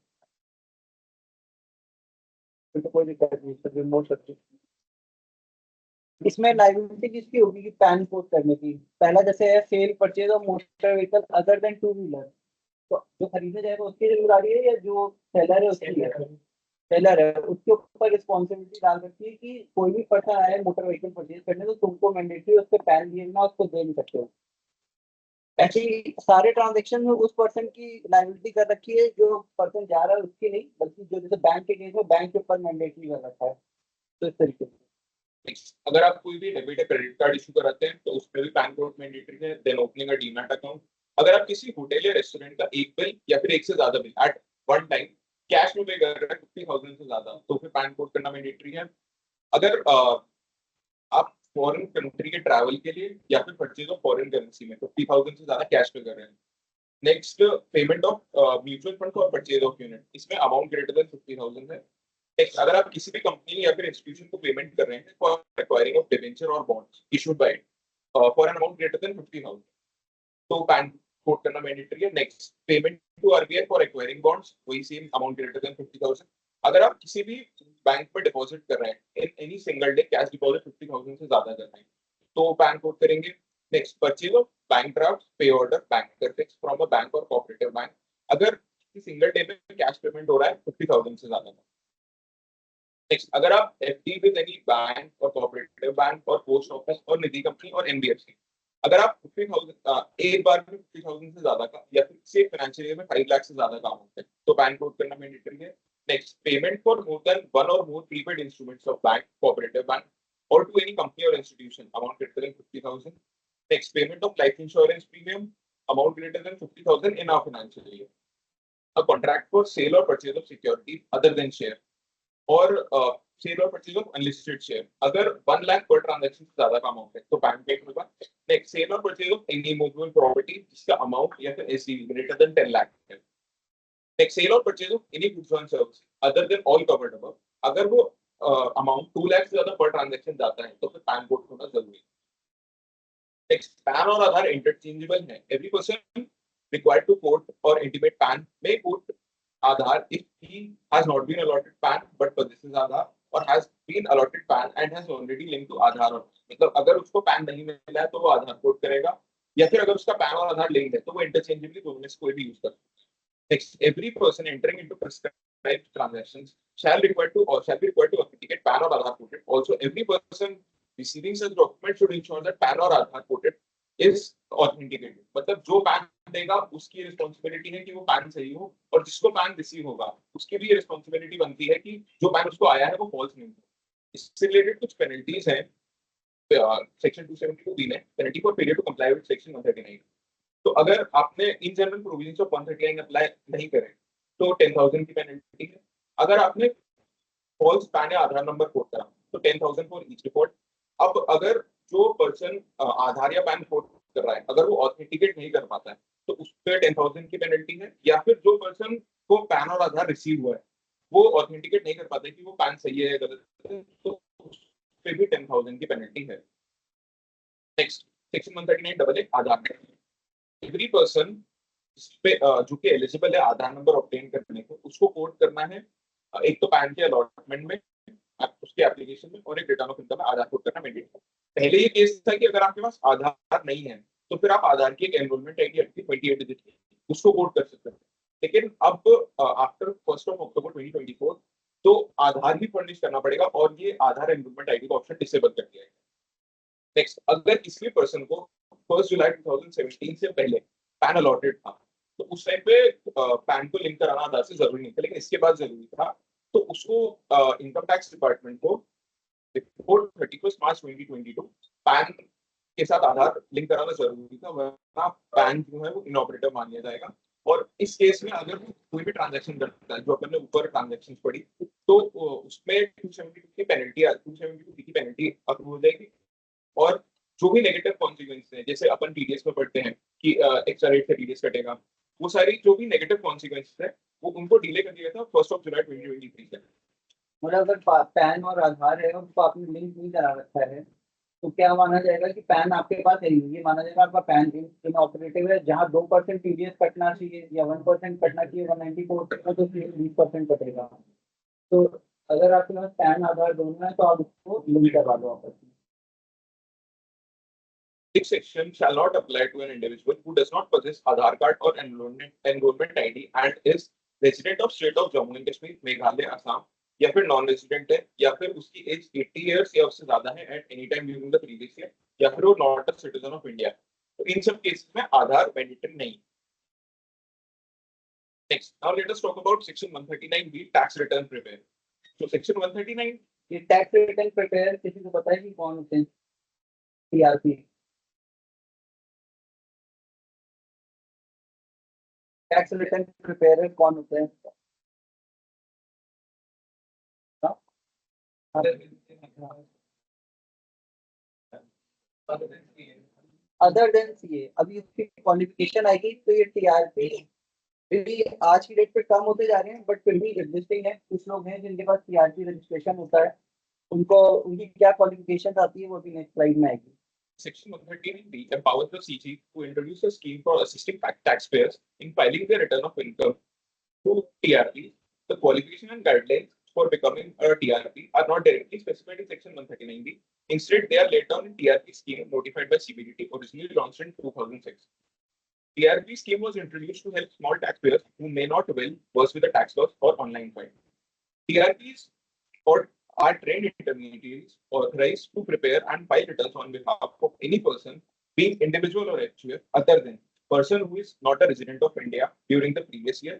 फिर तो कोई दिक्कत नहीं, सब रिमोट सकते। इसमें लायबिलिटी किसकी होगी कि पैन कोड करने की? पहला जैसे है cell purchase of motor vehicle other than two wheeler, तो जो खरीदने जाएगा उसकी जिम्मेदारी है या जो सेलर है उसकी है? सेलर है, उसके ऊपर रिस्पॉन्सिबिलिटी डाल सकती है कि कोई भी पर्सन आए मोटर व्हीकल परचेज करने तो तुमको मैंडेटरी उसके पैन भेजना, उसको दे नहीं सकते हो। ऐसे ही सारे ट्रांजेक्शन में उस पर्सन की लायबिलिटी कर रखी है, जो पर्सन जा रहा है उसकी नहीं, बल्कि जो जैसे बैंक के केस में बैंक के ऊपर मैंडेटरी कर रखा है, तो इस तरीके से। अगर आप कोई भी डेबिट या क्रेडिट कार्ड इशू कराते हैं तो उसमें भी पैन कोड मैंडेटरी है। Then opening a demat account, अगर आप किसी होटल या रेस्टोरेंट का एक बिल या फिर एक से ज्यादा bill eight one time cash में पे कर रहे हैं 50,000 से ज्यादा, तो फिर पैन कोड करना मैंडेटरी है। अगर आप फॉरेन कंट्री के ट्रैवल के लिए या फिर परचेज ऑफ फॉरेन करेंसी में 50,000 से ज्यादा कैश पे कर रहे हैं। Next, payment of mutual fund for purchase of unit, इसमें अमाउंट ग्रेटर देन 50,000 है। नेक्स्ट, अगर आप किसी भी कंपनी या फिर इंस्टीट्यूशन को पेमेंट कर रहे हैं फॉर एक्वायरिंग ऑफ डिबेंचर और bonds issued by for an amount greater than 50,000, तो पैन कोड करना मैंडेटरी है। Next, payment to RBI for acquiring bonds, वही सेम अमाउंट ग्रेटर देन 50,000। अगर आप किसी भी बैंक में डिपॉजिट कर रहे हैं in any single day cash deposit 50,000 से ज्यादा कर रहे हैं तो पैन कोड करेंगे। Next, purchase of bank draft, pay order, bank fix from a bank और कोऑपरेटिव बैंक, अगर किसी सिंगल डे में कैश पेमेंट हो रहा है 50,000 से ज्यादा। नेक्स्ट, अगर आप एफडी विद एनी बैंक और कोऑपरेटिव बैंक और पोस्ट ऑफिस और निधि कंपनी और एनबीएफसी, अगर आप 50,000 एक बार में 50,000 से ज्यादा का या फिर से फाइनेंशियल ईयर में 5 लाख से ज्यादा का अमाउंट है तो पैन कोड करना मैंडेटरी है। Next, payment for more than one और more prepaid instruments of bank, cooperative bank or to any company or institution amount greater than 50,000। Next, payment of life insurance premium amount greater than 50,000 in our financial year. A contract for sale or purchase of securities other than share और cell और purchase of unlisted share, अगर 1 लाख पर transaction से ज्यादा का amount है तो pan पे होगा। नेक्स्ट, सेल और purchase of any movable property जिसका अमाउंट या फिर एससीवी ग्रेटर देन 10 लाख है। नेक्स्ट, सेल और purchase of any goods and service other than all covered above, अगर वो अमाउंट 2 लाख से ज्यादा पर ट्रांजैक्शन जाता है तो फिर पैन कोड होना जरूरी है। नेक्स्ट, पैन और आधार इंटरचेंजेबल है। Every person required to quote or intimate PAN may quote Aadhaar if he has not been allotted PAN but possesses Aadhaar or has been allotted PAN and has already linked to Aadhaar। मतलब अगर उसको pan नहीं मिला है तो वो आधार code करेगा, या फिर अगर उसका पैन और आधार लिंक्ड है तो वो इंटरचेंजेबली दोनों में से कोई भी यूज कर सकता है। Next, every person entering into prescribed transactions shall be required to authenticate PAN or Aadhaar quoted. Also, every person receiving such document should ensure that PAN or Aadhaar quoted is authenticated। मतलब जो pan देगा उसकी responsibility है कि वो pan सही हो, और जिसको पैन रिसीव होगा उसकी भी रिस्पॉन्सिबिलिटी बनती है कि जो पैन उसको आया है वो फॉल्स नहीं हो। इससे रिलेटेड कुछ पेनल्टीज हैं सेक्शन 272 ने penalty for failure to comply with section 139। तो अगर आपने इन जनरल प्रोविजंस ऑफ 139 अप्लाई नहीं करे तो 10,000 की पेनल्टी है। अगर आपने फॉल्स पैन या आधार नंबर कोड करा तो 10,000 फॉर ईच रिपोर्ट। अब अगर जो पर्सन आधार या पैन कोड कर रहा है अगर वो ऑथेंटिकेट नहीं कर पाता है तो उस पर 10,000 की पेनल्टी है। या फिर जो पर्सन को पैन और आधार रिसीव हुआ है वो ऑथेंटिकेट नहीं कर पाता कि वो पैन सही है या गलत है तो उस पे भी 10,000 की पेनल्टी है। Next section 139 double A Aadhaar. Every person जो कि एलिजिबल है आधार नंबर ऑब्टेन करने को उसको कोड करना है। एक तो पैन के अलॉटमेंट में उसके एप्लीकेशन में और एक रिटर्न ऑफ इनकम में आधार कोड करना मैंडेटरी। पहले ये केस था कि अगर आपके पास आधार नहीं है तो फिर आप आधार की एक एनरोलमेंट आईडी आती है 28 डिजिट की उसको कोड कर सकते हैं। लेकिन अब आफ्टर 1 अक्टूबर 2024 तो आधार ही फर्निश करना पड़ेगा और ये आधार एनरोलमेंट आईडी का ऑप्शन डिसेबल कर दिया है। नेक्स्ट, अगर किसी पर्सन को 1 जुलाई 2017 से पहले पैन अलॉटेड था तो उस टाइम पे पैन को लिंक कराना आधार से जरूरी नहीं था, लेकिन इसके बाद जरूरी था तो उसको इनकम टैक्स डिपार्टमेंट को बिफोर 31 मार्च 2022 पैन के साथ आधार लिंक कराना जरूरी था, वरना पैन जो है वो इनऑपरेटिव मान लिया जाएगा। और इस केस में अगर कोई भी ट्रांजैक्शन करता है जो अपन ने ऊपर ट्रांजैक्शन पढ़ी तो उसमें 272 की पेनल्टी अप्रूव हो जाएगी। और जो भी नेगेटिव कॉन्सिक्वेंस है जैसे अपन टीडीएस में पढ़ते हैं कि एक्स्ट्रा रेट से टीडीएस कटेगा, वो सारी जो भी नेगेटिव कॉन्सिक्वेंस है वो उनको डिले कर दिया था 1 जुलाई 2023 तक। मतलब अगर पैन और आधार है उनको आपने लिंक नहीं करा रखा है तो क्या माना जाएगा कि पैन आपके पास है, ये माना जाएगा आपका पैन इनऑपरेटिव है। जहाँ 2% टीडीएस कटना चाहिए या 1% कटना चाहिए 194 तो 20% कटेगा। तो अगर आपके पास पैन आधार दोनों है तो आप उसको लिंक करवा दो आपस में। This section shall not apply to an individual who does not possess Aadhaar card or enrollment ID and is resident of state of Jammu and Kashmir, Meghalaya, Assam, या फिर नॉन रेजिडेंट है या फिर उसकी एज 80 इयर्स या उससे ज्यादा है at any time during the previous year, या फिर वो not a citizen of India. तो इन सब केसेस में आधार मैंडेटरी नहीं। Next, now let us talk about section 139B tax return preparer. तो सेक्शन 139 ये टैक्स रिटर्न प्रिपेयर किसी को पता है कि कौन होते हैं? टीआरपी टैक्स रिटर्न प्रिपेयर कौन होते हैं? Other than CA. अभी उसकी क्वालिफिकेशन आएगी तो ये टीआरपी भी आज की डेट पे कम होते जा रहे हैं बट फिर भी एग्जिस्टिंग है। कुछ लोग हैं जिनके पास टीआरपी रजिस्ट्रेशन होता है, उनको उनकी क्या क्वालिफिकेशन आती है वो भी नेक्स्ट स्लाइड में आएगी। Section 139B empowers the CG to introduce a scheme for assisting taxpayers in filing their return of income to TRP. The qualification and guidelines for becoming a TRP are not directly specified in Section 139B. Instead, they are laid down in TRP scheme notified by CBDT, originally launched in 2006. TRP scheme was introduced to help small taxpayers who may not well versed with the tax laws or online filing. TRPs are trained intermediaries authorized to prepare and file returns on behalf of any person, being individual or HUF, other than person who is not a resident of India during the previous year,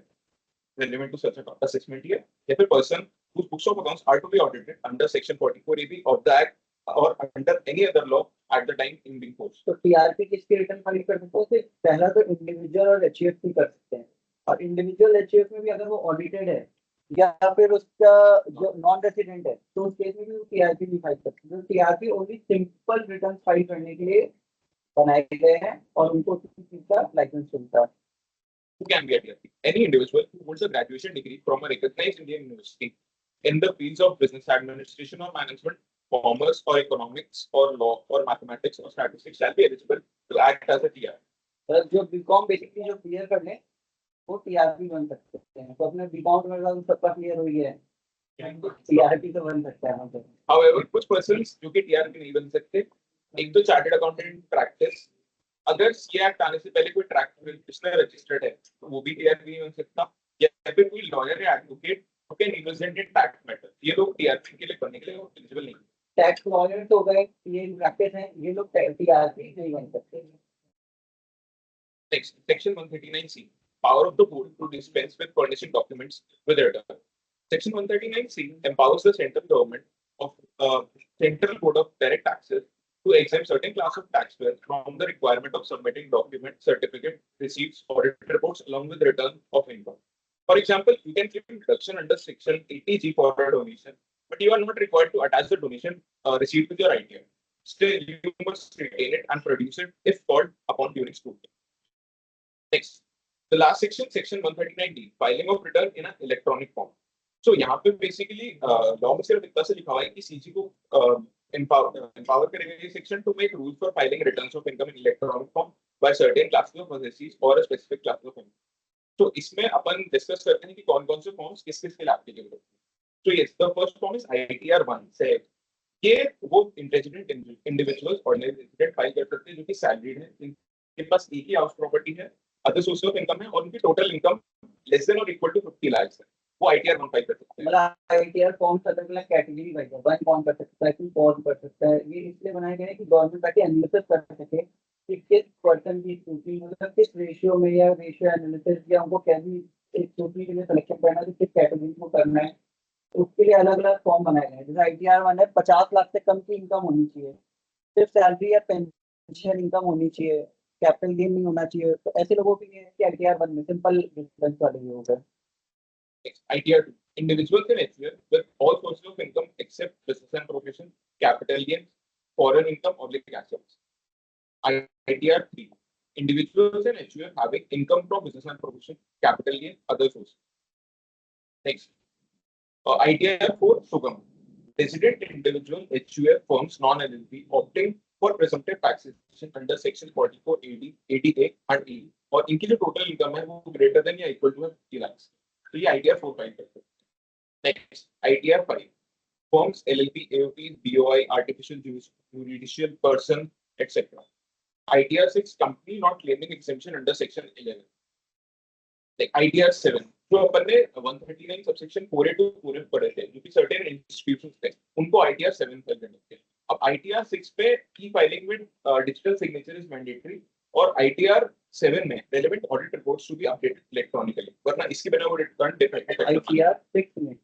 relevant to such assessment year, या फिर person whose books of accounts are to be audited under Section 44AB of the Act or under any other law at the time in being force. तो TRP किसकी return file कर सकते हैं? सिर्फ पहला तो इंडिविजुअल और एचयूएफ की कर सकते हैं, और इंडिविजुअल एचयूएफ में भी अगर वो ऑडिटेड है या फिर उसका जो नॉन रेसिडेंट है तो उस केस में भी टीआरपी भी फाइल करते हैं। TRP only simple return file करने के लिए बनाए गए हैं और उनको किसी चीज का लाइसेंस मिलता है। Who can be a TRP? Any individual who holds a graduation degree from a recognized Indian university in the fields of business administration or management, commerce or economics or law or mathematics or statistics shall be eligible to act as a TRP. जो BCom basically जो clear कर लें वो TRP बन सकते हैं। तो अपने बीकॉम में सबका क्लियर हो गया है, टीआरपी तो बन सकता है मतलब। However, कुछ पर्सन्स जो कि टीआरपी नहीं बन सकते, एक तो चार्टर्ड अकाउंटेंट प्रैक्टिस, अगर सीए एक्ट आने से पहले कोई प्रैक्टिशनर रजिस्टर्ड है तो वो भी टीआरपी नहीं बन सकता, या फिर कोई लॉयर या advocate who can represent in tax matter, ये लोग टीआरपी के लिए बनने के लिए एलिजिबल नहीं। टैक्स लॉयर तो गए, ये प्रैक्टिस है, ये लोग टीआरपी नहीं बन सकते। Next, Section 139C, power of the board to dispense with furnishing documents with return. Section 139C empowers the central government of Central Board of Direct Taxes to exempt certain class of taxpayers from the requirement of submitting document, certificate, receipts, audit reports along with return of income. For example, you can claim deduction under Section 80G for a donation, but you are not required to attach the donation receipt with your ITR. Still, you must retain it and produce it if called upon during scrutiny. Next, the last section, Section 139D, filing of return in an electronic form. So यहाँ पे basically law में सिर्फ इतना से लिखा हुआ है कि CG को empower करेगा ये section to make rules for filing returns of income in electronic form by certain classes of assessees or a specific class of income. तो इसमें अपन डिस्कस करते हैं कि कौन-कौन से फॉर्म्स किस-किस के लिए एप्लीकेबल होते हैं. So yes, the first form is ITR 1 से ये वो intelligent individuals ordinary resident file कर सकते हैं जो कि सैलरीड है, जिनके पास एक ही हाउस प्रॉपर्टी है, अदर सोर्स ऑफ इनकम है और उनकी टोटल इनकम लेस देन और इक्वल टू 50 लाख है, वो ITR 1 फाइल कर सकते हैं. मतलब ITR फॉर्म अलग अलग कैटेगरी वाइज है. वन कौन कर सकता है, टू कौन कर सकता है. ये इसलिए बनाए गए हैं कि गवर्नमेंट ताकि एनालिसिस कर सके कि किस पर्सन की स्कूटी मतलब किस रेशियो में या रेशियो एनालिसिस या उनको कैसे एक स्कूटी के लिए सिलेक्शन करना है, किस कैटेगरी को करना है, उसके लिए अलग अलग फॉर्म बनाए गए हैं. जैसे ITR 1 है 50 लाख से कम की इनकम होनी चाहिए, सिर्फ सैलरी या पेंशन इनकम होनी चाहिए, कैपिटल गेन नहीं होना चाहिए. तो ऐसे लोगों के लिए ITR 1 में सिंपल डिफरेंस वाले हो गए. ITR 2, individuals in HUF with all sources of income except business and profession, capital gains, foreign income, oblique assets. ITR 3, individuals in HUF having income from business and profession, capital gain, other sources. Next, ITR 4, Sugam, resident individual HUF firms non-LLP opting for presumptive taxation under Section 44 AD, 80A and E और इनकी जो total income है वो greater than या equal to 50 lakh. तो ये ITR 4 file करते हैं. Next, ITR 5, firms LLP, AOP, BOI, artificial judicial person, etc. ITR 6, company not claiming exemption under Section 11. Like ITR 7, जो अपन ने 139 सबसेक्शन 4A पूरे पढ़े थे, जो कि सर्टेन इंस्टीट्यूशंस थे, उनको ITR 7 फाइल करने थे. अब ITR 6 पे की filing with digital signature is mandatory और ITR 7 में relevant audit reports to be updated electronically, वरना इसके बिना वो रिटर्न डिफेक्टिव है. ITR 6 में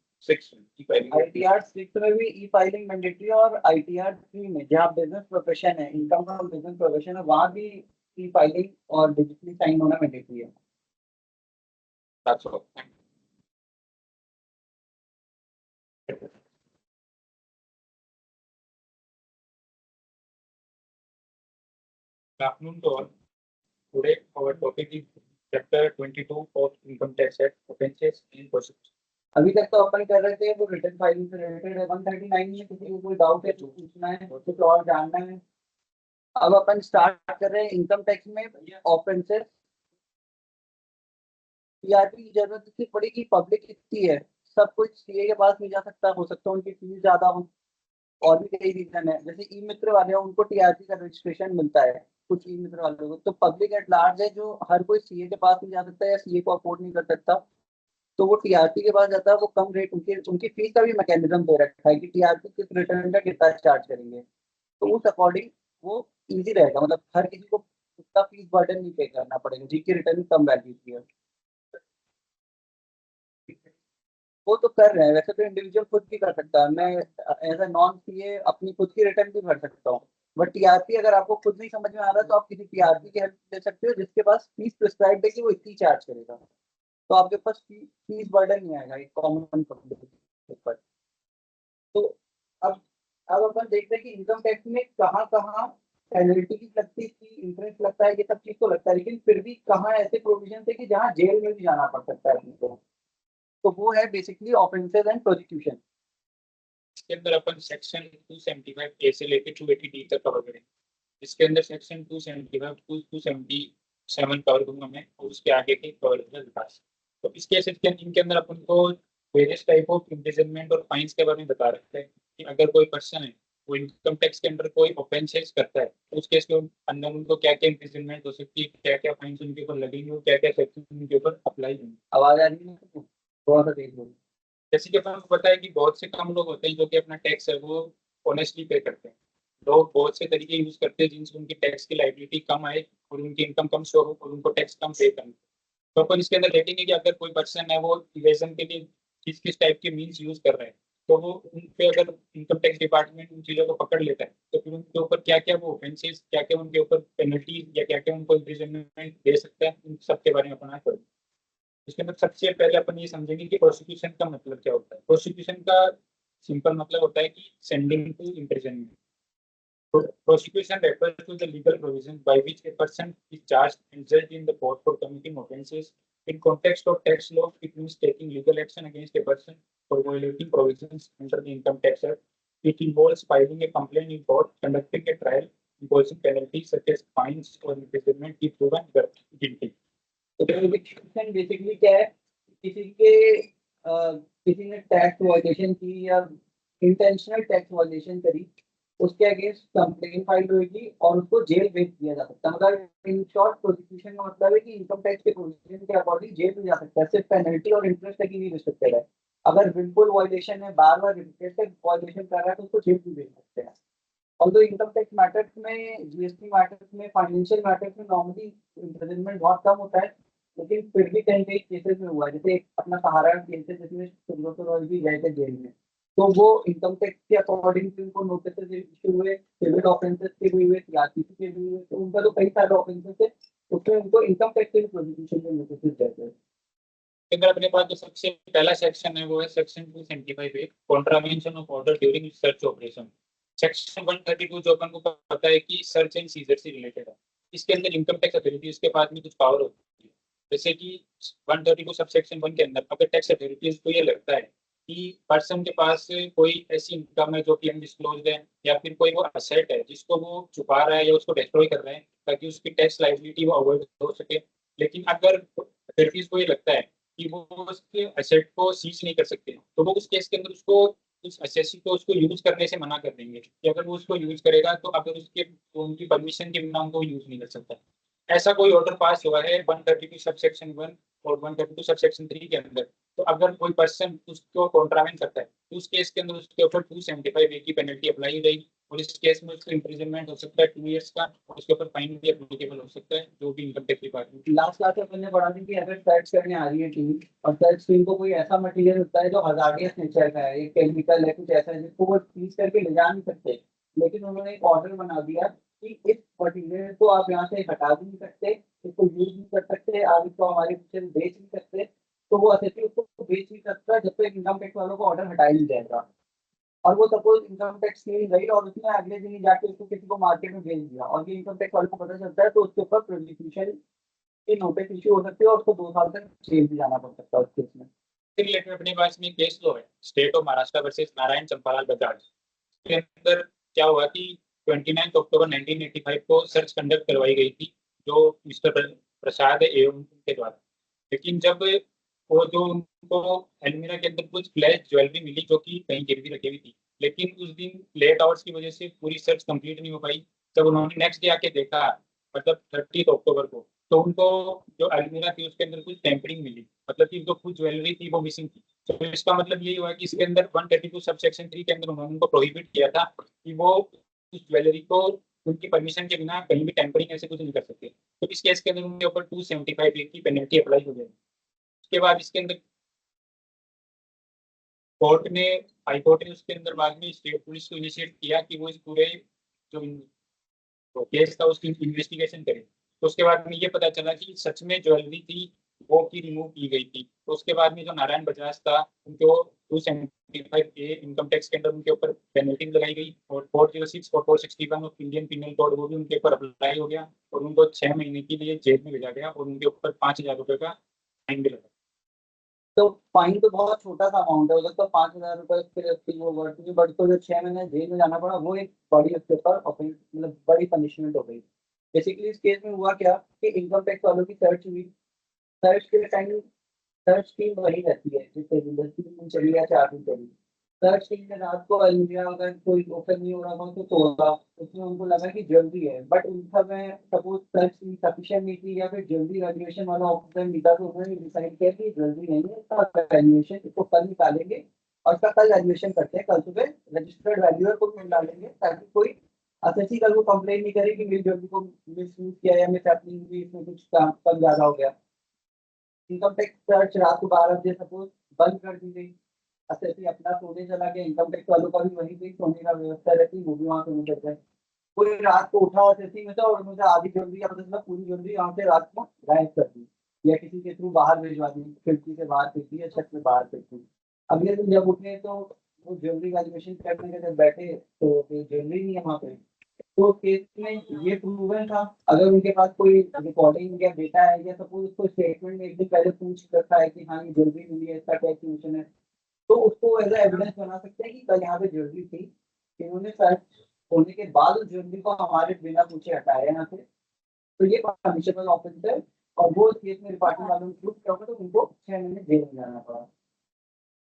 की फाइलिंग, ITR 6 में भी ई फाइलिंग मैंडेटरी और ITR 3 में जहाँ बिजनेस प्रोफेशन है, इनकम फ्रॉम बिजनेस प्रोफेशन है, वहाँ भी ई फाइलिंग और डिजिटली साइन होना मैंडेटरी है. that's all. Good afternoon to all. Today our topic is chapter 22 of Income Tax Act, offences and procedures. अभी तक तो अपन कर रहे थे वो रिटर्न फाइलिंग से रिलेटेड है. 139 में किसी को कोई डाउट है तो पूछना है, कुछ और जानना है. अब अपन स्टार्ट कर रहे हैं इनकम टैक्स में ऑफेंसेस. पीआरपी की जरूरत इसलिए पड़ेगी, पब्लिक इतनी है, सब कुछ सीए के पास नहीं जा सकता, हो सकता है उनकी फीस ज्यादा हो, और भी कई रीजन है. जैसे ई मित्र वाले हैं उनको टीआरपी का रजिस्ट्रेशन मिलता है, कुछ ई मित्र वालों को. तो पब्लिक एट लार्ज है जो हर कोई सीए के पास नहीं जा सकता या सीए को अफोर्ड नहीं कर सकता, तो वो टीआरपी के पास जाता है. वो कम रेट, उनकी फीस का भी मैकेनिज्म दे रखा है कि टीआरपी किस रिटर्न का कितना चार्ज करेंगे. तो उस अकॉर्डिंग वो इजी रहेगा, मतलब हर किसी को उसका फीस बर्डन नहीं पे करना पड़ेगा जिनकी रिटर्न कम वैल्यू की है. वो तो कर रहे हैं. वैसे तो इंडिविजुअल खुद भी कर सकता है, मैं एज अ नॉन सीए अपनी खुद की रिटर्न भी भर सकता हूँ. बट टीआरपी अगर आपको खुद नहीं समझ में आ रहा तो आप किसी टीआरपी की हेल्प ले सकते हो जिसके पास फीस प्रिस्क्राइब है कि वो इतनी चार्ज करेगा, तो आपके पास फीस बर्डन नहीं आएगा एक कॉमन पब्लिक के ऊपर. तो अब अपन देखते हैं कि इनकम टैक्स में कहाँ कहाँ पेनल्टी लगती थी, इंटरेस्ट लगता है, ये सब चीज तो लगता है, लेकिन फिर भी कहाँ ऐसे प्रोविजन थे कि जहाँ जेल में भी जाना पड़ सकता है आपको. तो वो है बेसिकली ऑफेंसेस एंड प्रोसिक्यूशन. इसके अंदर अपन सेक्शन 275 ए से लेकर 280 डी तक कवर करेंगे. इसके अंदर सेक्शन 275 टू 277 कवर करूंगा मैं, और उसके आगे के कवर करूंगा विकास. तो इस केसेस के इनके अंदर अपन को वेरियस टाइप ऑफ इम्प्रिजनमेंट और फाइन्स के बारे में बता रखते हैं कि अगर कोई पर्सन है वो इनकम टैक्स के अंदर कोई ऑफेंसेस करता है तो उस केस के अंदर उनको क्या क्या इम्प्रिजनमेंट हो सकती है, क्या क्या फाइन्स उनके ऊपर लगेंगे और क्या क्या सेक्शन उनके ऊपर अप्लाई होंगे. आवाज आ रही है? थोड़ा सा देख लो. जैसे कि अपन को पता है कि बहुत से कम लोग होते हैं जो कि अपना टैक्स है वो ऑनेस्टली पे करते हैं. लोग बहुत से तरीके यूज करते हैं जिनसे उनकी टैक्स की लाइबिलिटी कम आए और उनकी इनकम कम शो हो और उनको टैक्स कम पे करना. तो अपन इसके अंदर देखेंगे कि अगर कोई पर्सन है वो इवेजन के लिए किस किस टाइप के मीन्स यूज कर रहे हैं. तो वो उन पे अगर इनकम टैक्स डिपार्टमेंट उन चीज़ों को पकड़ लेता है तो फिर उनके ऊपर क्या क्या वो ऑफेंसेस, क्या क्या उनके ऊपर पेनल्टी या क्या क्या उनको इम्प्रिजनमेंट दे सकता है, उन सब के बारे में अपना करें। इसके अंदर सबसे पहले अपन ये समझेंगे कि प्रोसिक्यूशन का मतलब क्या होता है। प्रोसिक्यूशन का सिंपल मतलब होता है कि sending to imprisonment. Prosecution refers to the legal provision by which a person is charged and judged in the court for committing offences. In context of tax law, it means taking legal action against a person for violating provisions under the Income Tax Act. It involves filing a complaint in court, conducting a trial, imposing penalties such as fines or imprisonment if proven guilty. तो prosecution basically क्या है, किसी के किसी ने tax violation की या intentional tax violation करी, उसके अगेंस्ट कंप्लेन फाइल होगी और उसको जेल भेज दिया जा सकता है। मतलब इन शॉर्ट प्रोसिक्यूशन का मतलब है कि इनकम टैक्स के प्रोविजन के अकॉर्डिंग जेल में जा सकता है, सिर्फ पेनल्टी और इंटरेस्ट तक ही नहीं रिस्ट्रिक्टेड है। अगर बिल्कुल वायलेशन है, बार बार रिपीटेड वायलेशन कर रहा है तो उसको जेल भी भेज सकते हैं। ऑल्दो इनकम टैक्स मैटर्स में, जीएसटी मैटर्स में, फाइनेंशियल मैटर्स में नॉर्मली इम्प्रिजनमेंट बहुत कम होता है, लेकिन फिर भी कई कई केसेस में हुआ है। जैसे अपना सहारा केस है जिसमें सुब्रत रॉय भी गए थे जेल में, तो वो इनकम टैक्स के अकॉर्डिंग से उनको नोटिस इशू हुए, सिविल ऑफेंसेस के भी हुए, सीआरपीसी के भी हुए, तो उनका तो कई सारे ऑफेंसेस है, उसमें उनको इनकम टैक्स के प्रोसिक्यूशन में नोटिस देते हैं। अगर अपने पास जो सबसे पहला सेक्शन है वो है section 275 contravention of order during search operation. Section 132 जो अपन को पता है कि सर्च एंड सीजर से रिलेटेड है। इसके अंदर इनकम टैक्स अथॉरिटीज के पास में कुछ पावर होती है, जैसे कि 132 सब सेक्शन 1 के अंदर अगर टैक्स अथॉरिटीज को ये लगता है कि पर्सन के पास कोई ऐसी इनकम है जो कि अनडिस्क्लोज्ड है, या फिर कोई वो असेट है जिसको वो छुपा रहा है या उसको डिस्ट्रॉय कर रहे हैं ताकि उसकी टैक्स लायबिलिटी वो अवॉइड हो सके, लेकिन अगर अथॉरिटीज को ये लगता है कि वो उसके एसेट को सीज नहीं कर सकते, तो वो उस केस के अंदर उसको उस एसेट को उसको यूज करने से मना कर देंगे कि अगर वो उसको यूज करेगा तो अगर उसके उनकी परमिशन के बिना उनको यूज नहीं कर सकता। ऐसा कोई ऑर्डर पास हुआ है 132 सब सेक्शन 1 और 132 सब सेक्शन 3 के अंदर, तो अगर कोई पर्सन उसको कॉन्ट्रावेंट करता है तो उस केस के अंदर उसके ऊपर 275 की पेनल्टी अप्लाई हो जाएगी, और इस केस में उसको इम्प्रिजनमेंट हो सकता है 2 ईयर्स का, और उसके ऊपर फाइन भी एप्लीकेबल हो सकता है जो भी income tax department. Last class में अपन ने पढ़ा था कि अगर सर्च करने आ रही है टीम और सर्च टीम को कोई ऐसा मटेरियल होता है जो हजार्डियस नेचर का है, एक केमिकल है, कुछ ऐसा है जिसको वो सीज करके ले जा नहीं सकते, लेकिन उन्होंने एक ऑर्डर बना दिया कि इस मटेरियल को आप यहाँ से हटा भी नहीं सकते, इसको यूज नहीं कर सकते, आप इसको हमारे पीछे बेच नहीं सकते, तो वो असेसी उसको बेच नहीं सकता जब तक इनकम टैक्स वालों को ऑर्डर हटाया नहीं जाएगा। और वो सपोज इनकम टैक्स क्लेम गई और उसने अगले दिन ही जाके उसको किसी को मार्केट में भेज दिया और ये इनकम टैक्स वालों को पता चलता है, तो उसके ऊपर प्रोसिक्यूशन की नोटिस इशू हो सकती है और उसको 2 साल तक जेल भी जाना पड़ सकता है उस केस में। रिलेटेड अपने पास में केस लो है state of Maharashtra versus Narayan Champalal Bajaj. के अंदर क्या हुआ कि 29 अक्टूबर 1985 को सर्च कंडक्ट करवाई गई थी जो मिस्टर प्रसाद एवं के द्वारा, लेकिन जब वो जो उनको अलमीरा के अंदर कुछ फ्लैश ज्वेलरी मिली जो कि कहीं गिरवी रखी हुई थी, लेकिन उस दिन लेट आवर्स की वजह से पूरी सर्च कंप्लीट नहीं हो पाई। जब उन्होंने नेक्स्ट डे आके देखा, मतलब 30 अक्टूबर को, तो उनको जो अलमीरा थी उसके अंदर कुछ टेम्परिंग मिली, मतलब कि जो कुछ ज्वेलरी थी वो मिसिंग थी। तो इसका मतलब यही हुआ कि इसके अंदर 132 सब सेक्शन 3 के अंदर उन्होंने उनको प्रोहिबिट किया था कि वो उस ज्वेलरी को उनकी परमिशन के बिना कहीं भी टेम्परिंग ऐसे कुछ नहीं कर सकते। तो इस केस के अंदर उनके ऊपर 275 की पेनल्टी अप्लाई हो जाएगी। उसके बाद इसके अंदर कोर्ट ने, हाई कोर्ट ने उसके अंदर बाद में स्टेट पुलिस को इनिशिएट किया कि वो इस पूरे जो केस था उसकी इन्वेस्टिगेशन करे। तो उसके बाद में ये पता चला कि सच में ज्वेलरी थी वो की रिमूव की गई थी। तो उसके बाद में जो नारायण बजाज था उनको 275 ए इनकम टैक्स के अंदर उनके ऊपर पेनल्टी लगाई गई, और 406 और 461 ऑफ इंडियन पिनल कोड वो भी उनके ऊपर अप्लाई हो गया, और उनको 6 महीने के लिए जेल में भेजा गया, और उनके ऊपर 5,000 रुपये का फाइन भी लगा। तो फाइन तो बहुत छोटा सा अमाउंट है, उधर तो 5,000 रुपए फिर वो वर्ड की, बट तो जो 6 महीने जेल में जाना पड़ा वो एक बड़ी उसके ऊपर मतलब बड़ी पनिशमेंट हो गई। बेसिकली इस केस में हुआ क्या कि इनकम टैक्स वालों की सर्च हुई, सर्च के टाइम सर्च टीम वही रहती है जिससे 10 दिन चली या 4 दिन चली। सर्च टीम ने रात को अलमीरा अगर कोई ओपन नहीं हो रहा था तो तोड़ा, उसमें उनको लगा कि जल्दी है, बट उन सब में सपोज सर्च टीम सफिशिएंट नहीं थी या फिर जल्दी वैल्यूएशन वाला ऑप्शन मिला, तो उन्होंने डिसाइड किया कि जल्दी नहीं है, इसका वैल्यूएशन इसको कल निकालेंगे और इसका कल वैल्यूएशन करते हैं, कल सुबह रजिस्टर्ड वैल्यूअर को मिल डालेंगे ताकि कोई असेसी कल को कंप्लेन नहीं करे कि मेरी जल्दी को मिस यूज किया या मिस हैपनिंग हुई, इसमें कुछ काम कम ज्यादा हो गया। इनकम टैक्स सर्च रात को 12 बजे सपोज बंद कर दी गई, असेसी अपना सोने चला गया, इनकम टैक्स वालों का भी वहीं पे सोने का व्यवस्था रहती है, वो भी वहाँ सोने चलता है। कोई रात को उठा असेसी में था और मुझे आधी ज्वेलरी या पता चला पूरी ज्वेलरी यहाँ से रात को गायब कर दी, या किसी के थ्रू बाहर भिजवा दी, खिड़की से बाहर फेंक दी या छत से बाहर फेंक दी। अगले दिन जब उठे तो वो ज्वेलरी वैल्यूएशन करने के जब बैठे तो कोई ज्वेलरी नहीं है वहाँ पे। तो केस में ये प्रूवन था, अगर उनके पास कोई रिकॉर्डिंग या डेटा है या सपोज उसको स्टेटमेंट में एक दिन पहले पूछ रखा है कि हाँ ये ज्वेलरी मिली है, इसका क्या एक्सप्लेनेशन है, तो उसको एज एविडेंस बना सकते हैं कि कल यहाँ पे ज्वेलरी थी, इन्होंने सर्च होने के बाद उस ज्वेलरी को हमारे बिना पूछे हटाया यहाँ से, तो ये पनिशेबल ऑफेंस है। और वो केस में डिपार्टमेंट वालों ने प्रूव किया होगा तो उनको 6 महीने जेल में जाना पड़ा।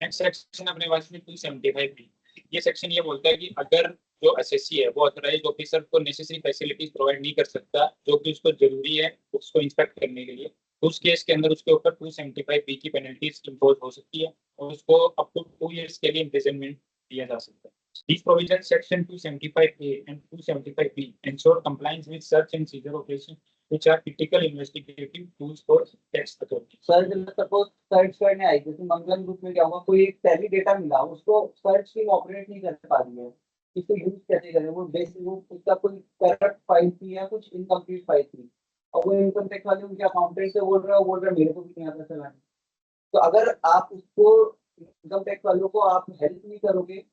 नेक्स्ट सेक्शन अपने पास में 275 बी। ये सेक्शन ये बोलता है कि अगर जो एसएससी है वो ऑथराइज्ड ऑफिसर को नेसेसरी फैसिलिटीज प्रोवाइड नहीं कर सकता जो कि उसको जरूरी है उसको इंस्पेक्ट करने के लिए, तो उस केस के अंदर उसके ऊपर 275 बी की पेनल्टीज इम्पोज हो सकती है और उसको अप टू 2 years के लिए इम्प्रिजनमेंट दिया जा सकता है। These provisions, section 275A and 275B, ensure compliance with search and seizure operations, which are critical investigative tools for tax authorities. Sir जब सपोज सर्च करने आई, जैसे मंगलम ग्रुप में क्या हुआ, कोई एक टैली डेटा मिला, उसको सर्च टीम ऑपरेट नहीं कर पा रही है, इसको यूज कैसे करें, वो बेसिक वो उसका कोई करप्ट फाइल थी या कुछ इनकम्प्लीट फाइल थी, और वो इनकम टैक्स वाले उनके अकाउंटेंट से बोल रहा है मेरे को भी नहीं आता चलाने। तो अगर आप उसको इनकम टैक्स वालों को आप हेल्प नहीं करोगे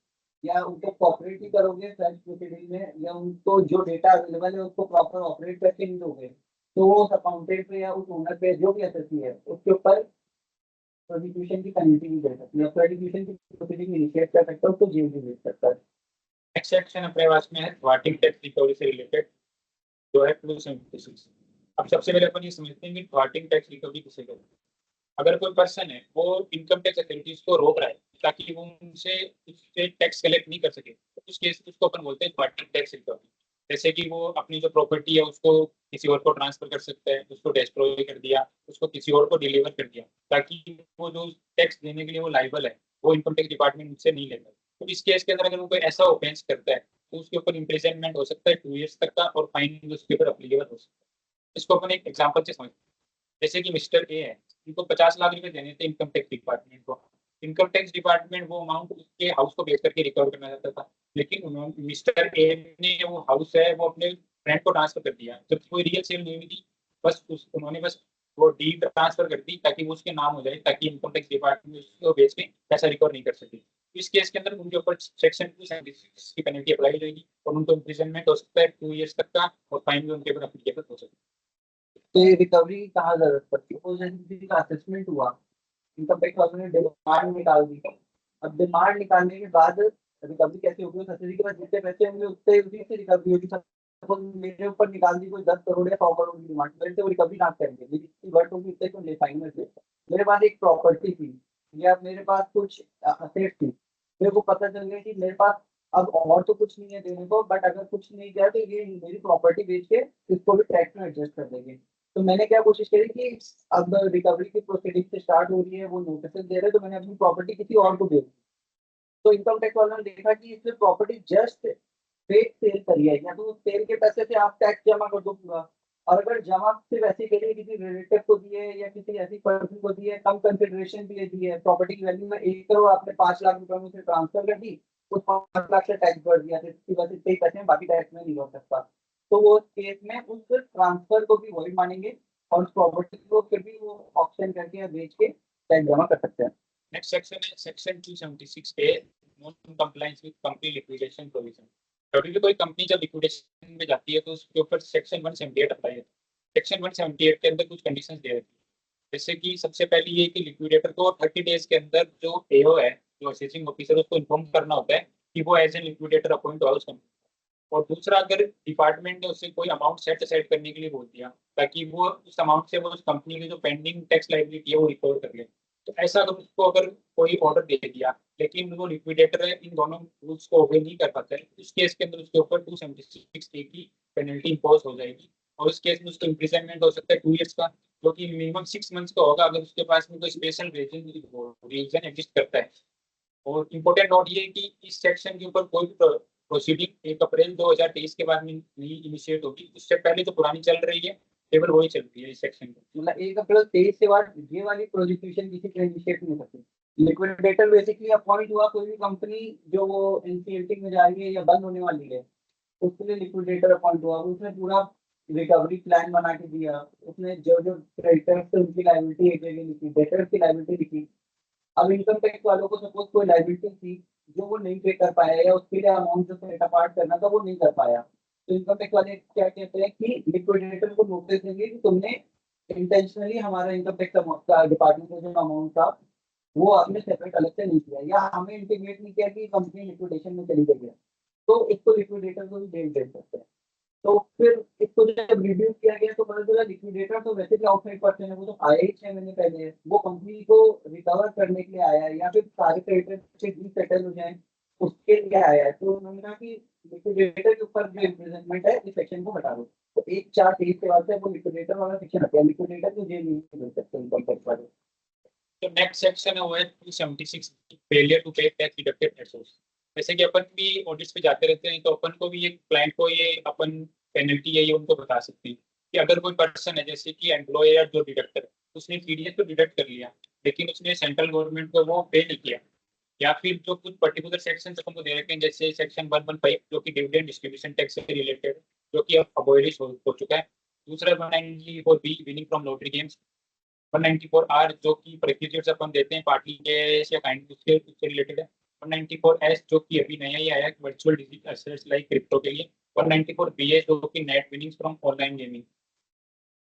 या उनको कॉपरेट नहीं करोगे सर्च प्रोसीडिंग में, या उनको जो डेटा अवेलेबल है उसको प्रॉपर ऑपरेट करके नहीं दोगे, तो वो उस अकाउंटेंट पे या उस ओनर पे जो भी एसएससी है उसके ऊपर प्रोसिक्यूशन की पेनल्टी भी दे सकती है, प्रोसिक्यूशन की प्रोसीडिंग इनिशिएट कर सकता है, उसको जेल भी भेज सकता है। नेक्स्ट सेक्शन अपने पास में है थ्वार्टिंग टैक्स रिकवरी से रिलेटेड, जो है 276। अब सबसे पहले अपन ये समझते हैं कि थ्वार्टिंग टैक्स रिकवरी किसे कहते हैं। अगर कोई पर्सन है वो इनकम टैक्स अथॉरिटीज को रोक रहा है ताकि वो उनसे उससे टैक्स कलेक्ट नहीं कर सके, तो उस केस उसको अपन बोलते हैं थ्वार्टिंग टैक्स रिकवरी। जैसे कि वो अपनी जो प्रॉपर्टी है उसको किसी और को ट्रांसफर कर सकता है, उसको डिस्ट्रॉय कर दिया, उसको किसी और को डिलीवर कर दिया, ताकि वो जो टैक्स देने के लिए वो लाइबल है वो इनकम टैक्स डिपार्टमेंट उससे नहीं लेता। तो इस केस के अंदर अगर वो कोई ऐसा ऑफेंस करता है तो उसके ऊपर इम्प्रिजनमेंट हो सकता है 2 years तक का, और फाइन उसके ऊपर अप्लीकेबल हो सकता है। इसको अपन एक एग्जाम्पल से समझते हैं। जैसे कि मिस्टर ए है, उनको 50 लाख रुपए देने थे इनकम टैक्स डिपार्टमेंट को। इनकम टैक्स डिपार्टमेंट वो अमाउंट उसके हाउस को बेच करके रिकवर करना चाहता था, लेकिन उन्होंने मिस्टर ए ने वो हाउस है वो अपने फ्रेंड को ट्रांसफर कर दिया, जब कोई रियल सेल नहीं हुई थी। उन्होंने बस वो डीड ट्रांसफर कर दी ताकि वो उसके नाम हो जाए, ताकि इनकम टैक्स डिपार्टमेंट उसको बेच के पैसा रिकवर नहीं कर सके। इस केस के अंदर उनके ऊपर सेक्शन 276 की पेनल्टी अप्लाई हो जाएगी और उनको इम्प्रिजनमेंट हो सकता है 2 years तक का, और फाइन भी उनके ऊपर अप्लीकेबल हो सकता है। तो ये रिकवरी की कहाँ जरूरत पड़ती है, किसी का असेसमेंट हुआ, इनकम टैक्स वालों ने डिमांड निकाल दी, अब डिमांड निकालने के बाद रिकवरी कैसे होगी, सब्सिडी के बाद जितने पैसे होंगे उतने उसी से रिकवरी होगी। सपोज मेरे ऊपर निकाल दी कोई 10 करोड़ या 100 करोड़ की डिमांड, मेरे से वो रिकवरी ना करेंगे, मेरी जितनी वर्थ होगी उतने को ले पाएंगे से। मेरे पास एक प्रॉपर्टी थी या मेरे पास कुछ असेट थी, मेरे को पता चल गया कि मेरे पास अब और तो कुछ नहीं है देने को, बट अगर कुछ नहीं गया तो ये मेरी प्रॉपर्टी बेच के इसको भी टैक्स में एडजस्ट कर देंगे। तो मैंने क्या कोशिश करी कि अब रिकवरी की प्रोसीडिंग से स्टार्ट हो रही है, वो नोटिस दे रहे हैं, तो मैंने अपनी प्रॉपर्टी किसी और को दे दी। तो इनकम टैक्स वालों ने देखा कि इसने प्रॉपर्टी जस्ट फेक सेल करी है, या तो उस सेल के पैसे से आप टैक्स जमा कर दो पूरा, और अगर जमा सिर्फ ऐसे करिए किसी रिलेटिव को दिए या किसी ऐसी पर्सन को दिए, कम कंसिडरेशन भी दी है, प्रॉपर्टी की वैल्यू में 1 करोड़ आपने 5 लाख रुपए में से ट्रांसफर कर दी, उस 5 लाख से टैक्स भर दिया, इसकी वजह से इतने पैसे में बाकी टैक्स में नहीं हो सकता। तो वो केस में उस ट्रांसफर को भी वही मानेंगे और उस प्रॉपर्टी को फिर भी वो ऑप्शन करके या बेच के टैक्स जमा कर सकते हैं। नेक्स्ट सेक्शन है section 276 A, non compliance with company liquidation provision. कभी भी कोई कंपनी जब लिक्विडेशन में जाती है तो उसके ऊपर सेक्शन 178 अप्लाई होता है। सेक्शन 178 के अंदर कुछ कंडीशंस दे रखी है, जैसे कि सबसे पहले ये कि लिक्विडेटर को 30 डेज के अंदर जो एओ है, जो असेसिंग ऑफिसर, उसको इन्फॉर्म करना होता है कि वो एज एन लिक्विडेटर अपॉइंट हुआ उस कंपनी। और दूसरा, अगर डिपार्टमेंट ने उसे कोई अमाउंट सेट असाइड करने के लिए बोल दिया ताकि वो उस अमाउंट से वो उस कंपनी की जो पेंडिंग टैक्स लायबिलिटी है वो रिकवर कर ले, तो ऐसा अगर उसको अगर कोई ऑर्डर दे दिया लेकिन वो लिक्विडेटर है इन दोनों रूल्स को ओबे नहीं कर पाता है, उस केस के अंदर उसके ऊपर 276 ए की पेनल्टी इम्पोज हो जाएगी, और उस केस में उसको इम्प्रिजनमेंट हो सकता है 2 years का, जो कि मिनिमम 6 months का होगा अगर उसके पास में कोई स्पेशल रीजन एग्जिस्ट करता है। और इम्पोर्टेंट नोट ये है कि इस सेक्शन के ऊपर कोई भी प्रोसीडिंग 1 अप्रैल 2023 के बाद में नहीं इनिशिएट होगी, उससे पहले जो पुरानी चल रही है केवल वही चल रही है इस सेक्शन में। मतलब 1 अप्रैल 23 के बाद ये वाली प्रोसिक्यूशन किसी के इनिशिएट नहीं हो सकती। लिक्विडेटर बेसिकली अपॉइंट हुआ कोई भी कंपनी जो वो एनसीएलटी में जा रही है या बंद होने वाली है, उसके लिए लिक्विडेटर अपॉइंट हुआ। उसने पूरा रिकवरी प्लान बना के दिया, उसने जो जो क्रेडिटर्स थे उनकी लायबिलिटी एक जगह लिखी, डेटर्स की लायबिलिटी लिखी। अब इनकम टैक्स वालों को सपोज कोई लायबिलिटी थी जो वो नहीं पे कर पाया या उसके लिए अमाउंट जो सेट अपार्ट करना था वो नहीं कर पाया, तो इनकम टैक्स वाले क्या कहते हैं कि लिक्विडेटर को नोटिस देंगे कि तुमने इंटेंशनली हमारा इनकम टैक्स का डिपार्टमेंट में जो अमाउंट था वो आपने सेपरेट अलग से नहीं किया या हमें इंटीमेट नहीं किया कि कंपनी लिक्विडेशन में चली गई है, तो इसको लिक्विडेटर को भी जेल दे सकते हैं। तो फिर इसको जब रिव्यू किया गया तो पता चला लिक्विडेटर तो वैसे भी आउटसाइड पर्सन है, वो तो आया ही 6 महीने पहले है, वो कंपनी को रिकवर करने के लिए आया है या फिर सारे क्रेडिटर से सेटल हो जाए उसके लिए आया है। तो उन्होंने कहा कि लिक्विडेटर के ऊपर जो इम्प्रिजनमेंट है इस सेक्शन को हटा दो। तो 1-4-23 के बाद से वो लिक्विडेटर वाला सेक्शन हटा, लिक्विडेटर को जेल नहीं मिल सकते इनकम टैक्स वाले। तो नेक्स्ट सेक्शन है वो है 276 फेलियर टू पे टैक्स डिडक्टेड एसोस। जैसे कि अपन भी ऑडिट्स पे जाते रहते हैं तो अपन को भी एक क्लाइंट को ये अपन पेनल्टी है ये उनको बता सकते हैं कि अगर कोई पर्सन है जैसे कि एम्प्लॉयर जो डिडक्टर उसने टीडीएस तो डिडक्ट कर लिया लेकिन उसने सेंट्रल गवर्नमेंट को वो पे नहीं किया, या फिर जो कुछ पर्टिकुलर सेक्शन अपन को दे रखे हैं जैसे सेक्शन 115 जो कि डिविडेंड डिस्ट्रीब्यूशन टैक्स से रिलेटेड जो कि अब अबॉलिश हो चुका है। दूसरा 194 B winning from lottery games, 194 R जो कि प्रेक्विजिट्स अपन देते हैं पार्टी के या काइंड उससे रिलेटेड है। 194 एस जो कि अभी नया ही आया है virtual digital assets like crypto के लिए। 194 बी एस जो कि net winnings from online gaming.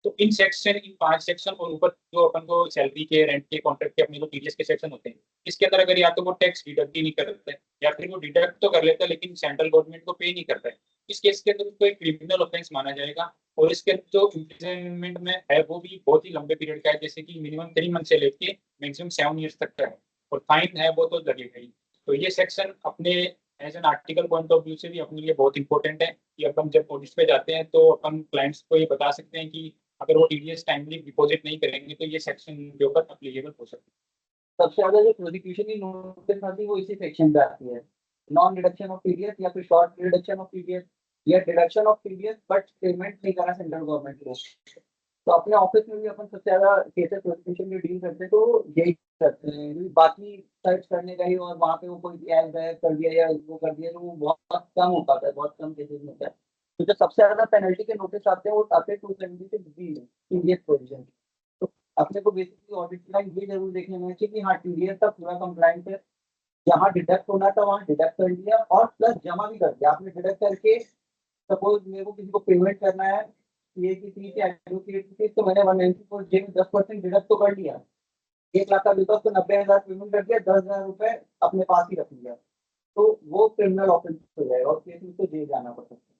तो इन सेक्शन इन 5 सेक्शन और ऊपर जो अपन को सैलरी के रेंट के कॉन्ट्रैक्ट के अपने जो टीडीएस के सेक्शन होते हैं इसके अंदर अगर या तो वो टैक्स डिडक्ट ही नहीं करता है या फिर वो डिडक्ट तो कर लेता है लेकिन सेंट्रल गवर्नमेंट को पे नहीं करता है, इस केस के अंदर उसको एक क्रिमिनल ऑफेंस माना जाएगा। और इसके जो इम्प्रिजनमेंट में है वो भी बहुत ही लंबे पीरियड का है जैसे कि मिनिमम 3 मंथ से लेके मैक्सिमम 7 ईयर्स तक का है और फाइन है वो तो लगेगा ही। तो ये सेक्शन अपने as an article point of view से भी अपने लिए बहुत इंपॉर्टेंट है कि अपन जब ऑडिट पे जाते हैं तो अपन क्लाइंट्स को ये बता सकते हैं कि अगर वो टीडीएस टाइमली डिपॉजिट नहीं करेंगे तो ये सेक्शन के ऊपर अप्लीकेबल हो सकता है। सबसे ज्यादा जो प्रोसिक्यूशन की नोटिस आती है वो इसी सेक्शन पे आती है, नॉन डिडक्शन ऑफ टीडीएस या फिर शॉर्ट डिडक्शन ऑफ टीडीएस या deduction of TDS but payment नहीं करा सेंट्रल गवर्नमेंट को। तो अपने ऑफिस में भी अपन सबसे ज्यादा केसेस प्रोसिक्यूशन की डील करते हैं तो यही करते हैं, क्योंकि बाकी सर्च करने का ही और वहाँ पे वो कोई ऐड कर दिया या वो कर दिया तो वो बहुत कम हो पाता है, बहुत कम केसेस में होता है। तो जो सबसे ज्यादा पेनल्टी के नोटिस आते हैं वो आते हैं 276 बी में टीडीएस प्रोविजन। तो अपने को बेसिकली ऑडिट लाइन ये जरूर देखने में चाहिए कि हाँ टीडीएस का पूरा कंप्लाइंट है, जहाँ डिडक्ट होना था वहाँ डिडक्ट कर दिया और प्लस जमा भी कर दिया आपने डिडक्ट करके। सपोज मेरे को किसी को पेमेंट करना है ये की फीस या एडवोकेट की फीस, तो मैंने 194 जे में 10% डिडक्ट तो कर लिया, 1 लाख का बिल था उसको 90,000 पेमेंट कर दिया, 10,000 रुपए अपने पास ही रख लिया, तो वो क्रिमिनल ऑफेंस हो जाएगा और केस में उसको जेल जाना पड़ सकता है।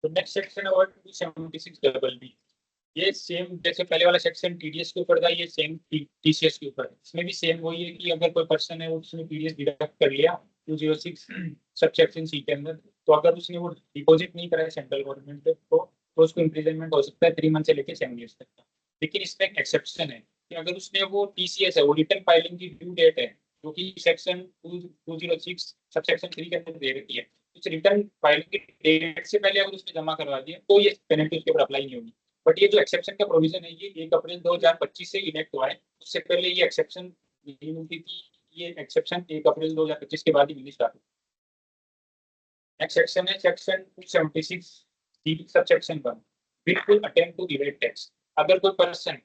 तो नेक्स्ट सेक्शन है और 276 डबल बी। ये सेम जैसे पहले वाला सेक्शन टीडीएस के ऊपर था ये सेम टीसीएस के ऊपर है। इसमें भी सेम वही है कि अगर कोई पर्सन है उसने टीडीएस डिडक्ट कर लिया 206 सब सेक्शन सी के अंदर, तो अगर उसने वो डिपॉजिट नहीं करा है सेंट्रल गवर्नमेंट पे तो उसको इम्प्रिजनमेंट हो सकता है 3 मंथ से लेकर 7 ईयर्स तक का। लेकिन इसमें एक एक्सेप्शन है कि अगर उसने वो टीसीएस है वो रिटर्न फाइलिंग की ड्यू डेट है जो कि सेक्शन 206 सब सेक्शन 3 के अंदर दे रखी है, उस रिटर्न फाइलिंग की डेट से पहले अगर उसने जमा करवा दिया तो ये पेनल्टी उसके ऊपर अप्लाई नहीं होगी। बट ये जो एक्सेप्शन का प्रोविजन है ये 1 अप्रैल 2025 से इनेक्ट हुआ है, उससे पहले ये एक्सेप्शन नहीं मिलती थी, ये एक्सेप्शन 1 अप्रैल 2025 के बाद ही मिलनी स्टार्ट हुई। नेक्स्ट सेक्शन है सेक्शन 276 डी सब सेक्शन 1 बिल्कुल अटेम्प्ट टू इवेड टैक्स। अगर कोई पर्सन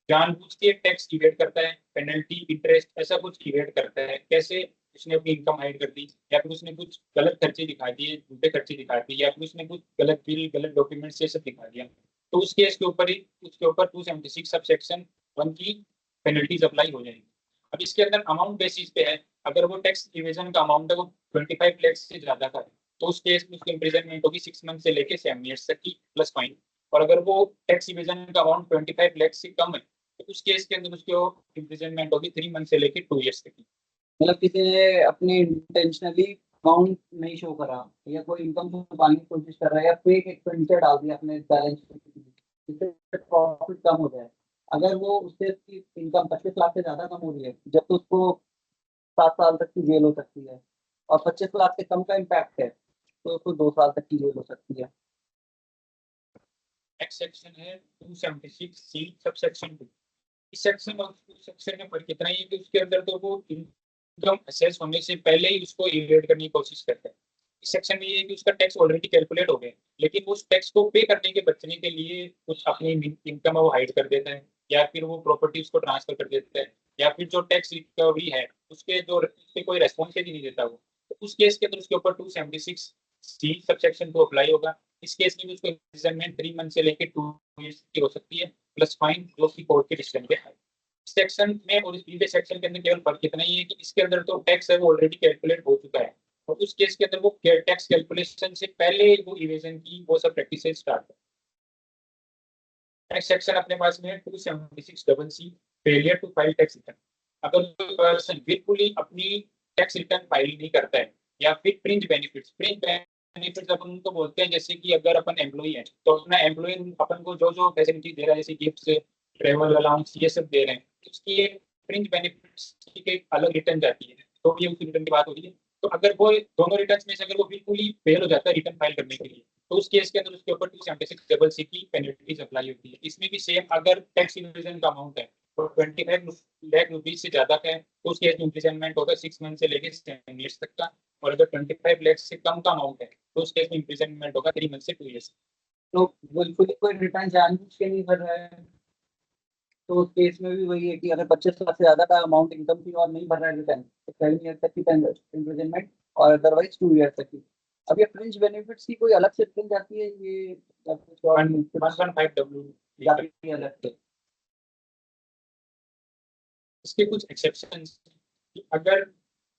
जानबूझ के टैक्स इवेड करता है पेनल्टी इंटरेस्ट ऐसा कुछ इवेड करता है, कैसे उसने अपनी इनकम हाइड कर दी या फिर उसने कुछ गलत खर्चे दिखा दिए झूठे खर्चे दिखा दिए या फिर उसने कुछ गलत बिल गलत डॉक्यूमेंट्स ये सब दिखा दिया, तो उस केस के ऊपर ही उसके ऊपर 276 सब सेक्शन 1 की पेनल्टीज अप्लाई हो जाएगी। अब इसके अंदर अमाउंट बेसिस पे है, अगर वो टैक्स इवेजन का अमाउंट है वो 25 लाख से ज्यादा का है तो उस केस में उसकी इम्प्रिजनमेंट होगी 6 मंथ से लेके 7 ईयर्स तक की प्लस फाइन। और अगर वो टैक्स इवेजन का अमाउंट 25 लाख से कम है तो उस केस के अंदर उसकी इम्प्रिजनमेंट होगी 3 मंथ से लेके 2 ईयर्स तक की। मतलब किसी ने अपनी इंटेंशनली अमाउंट नहीं शो करा या कोई इनकम छुपाने की कोशिश कर रहा है या फेक एक्सपेंडिचर डाल दिया अपने बैलेंस शीट में जिससे प्रॉफिट कम हो जाए, अगर वो उससे उसकी इनकम 25 लाख से ज्यादा कम हो रही है जब तो उसको 7 साल तक की जेल हो सकती है, और 25 लाख से कम का इम्पैक्ट है तो उसको 2 साल तक की जेल हो सकती है। नेक्स्ट सेक्शन है 276 सी सब सेक्शन 2 इस सेक्शन और उस सेक्शन में फर्क कितना ही है कि उसके अंदर तो वो इनकम असेस होने से पहले ही उसको इवेट करने की कोशिश करता है। इस सेक्शन में ये है कि उसका टैक्स ऑलरेडी कैलकुलेट हो गया, लेकिन उस टैक्स को पे करने के बचने के लिए कुछ अपनी इनकम है वो हाइड कर देता है, या फिर वो प्रॉपर्टी उसको ट्रांसफर कर देता है, या फिर जो टैक्स रिकवरी है उसके जो उसके कोई रेस्पॉन्स ही नहीं देता वो, तो उस केस के अंदर उसके ऊपर 276C सबसेक्शन 2 अप्लाई होगा। इस केस में भी उसको इम्प्रिजनमेंट 3 मंथ से लेकर 2 ईयर्स की हो सकती है, प्लस फाइन जो कि कोर्ट के डिसीजन पे है। सेक्शन में और इस प्रीवियस सेक्शन के अंदर केवल फर्क इतना ही है कि इसके अंदर तो टैक्स है वो ऑलरेडी कैलकुलेट हो चुका है, और उस केस के अंदर वो टैक्स कैलकुलेशन से पहले वो इवेजन की वो सब प्रैक्टिसेस स्टार्ट है। नेक्स्ट सेक्शन अपने पास में 276 failure to file tax return. अगर पर्सन बिल्कुल ही अपनी टैक्स रिटर्न फाइल नहीं करता है, या फिर फ्रिंज बेनिफिट्स अपन उनको बोलते हैं, जैसे कि अगर अपन एम्प्लॉई है तो अपना एम्प्लॉय अपन को जो जो फैसिलिटी दे रहा है, जैसे गिफ्ट, ट्रेवल अलाउंस, ये सब दे रहे हैं, उसकी एक फ्रिंज बेनिफिट्स की एक अलग रिटर्न जाती है, तो ये उस रिटर्न की बात होती है। तो अगर वो दोनों रिटर्न में से अगर वो बिल्कुल ही फेल हो जाता है रिटर्न फाइल करने के लिए, तो उस केस के अंदर उसके ऊपर 276 की पेनल्टीज अप्लाई होती है। इसमें भी सेम, अगर टैक्स इन्वेजन का अमाउंट है तो 25 लाख रुपीज से ज्यादा का है तो उस केस में इम्प्रिजनमेंट होगा 6 मंथ से लेकर 7 ईयर्स तक का, और अगर 25 लाख से कम का अमाउंट है तो उस केस में इम्प्रिजनमेंट होगा 3 मंथ से 2 ईयर्स। तो बिल्कुल ही कोई रिटर्न जानबूझ के नहीं भर रहा है तो उस केस में भी वही है कि अगर 25 लाख से ज्यादा का अमाउंट इनकम थी और नहीं भर रहा है रिटर्न, तो 7 ईयर तक की इम्प्रिजनमेंट, और अदरवाइज 2 ईयर तक की। अब ये फ्रिंज बेनिफिट्स की कोई अलग से फ्रिंज आती है, ये या कुछ और 115W जाती है अलग से? इसके कुछ एक्सेप्शंस, अगर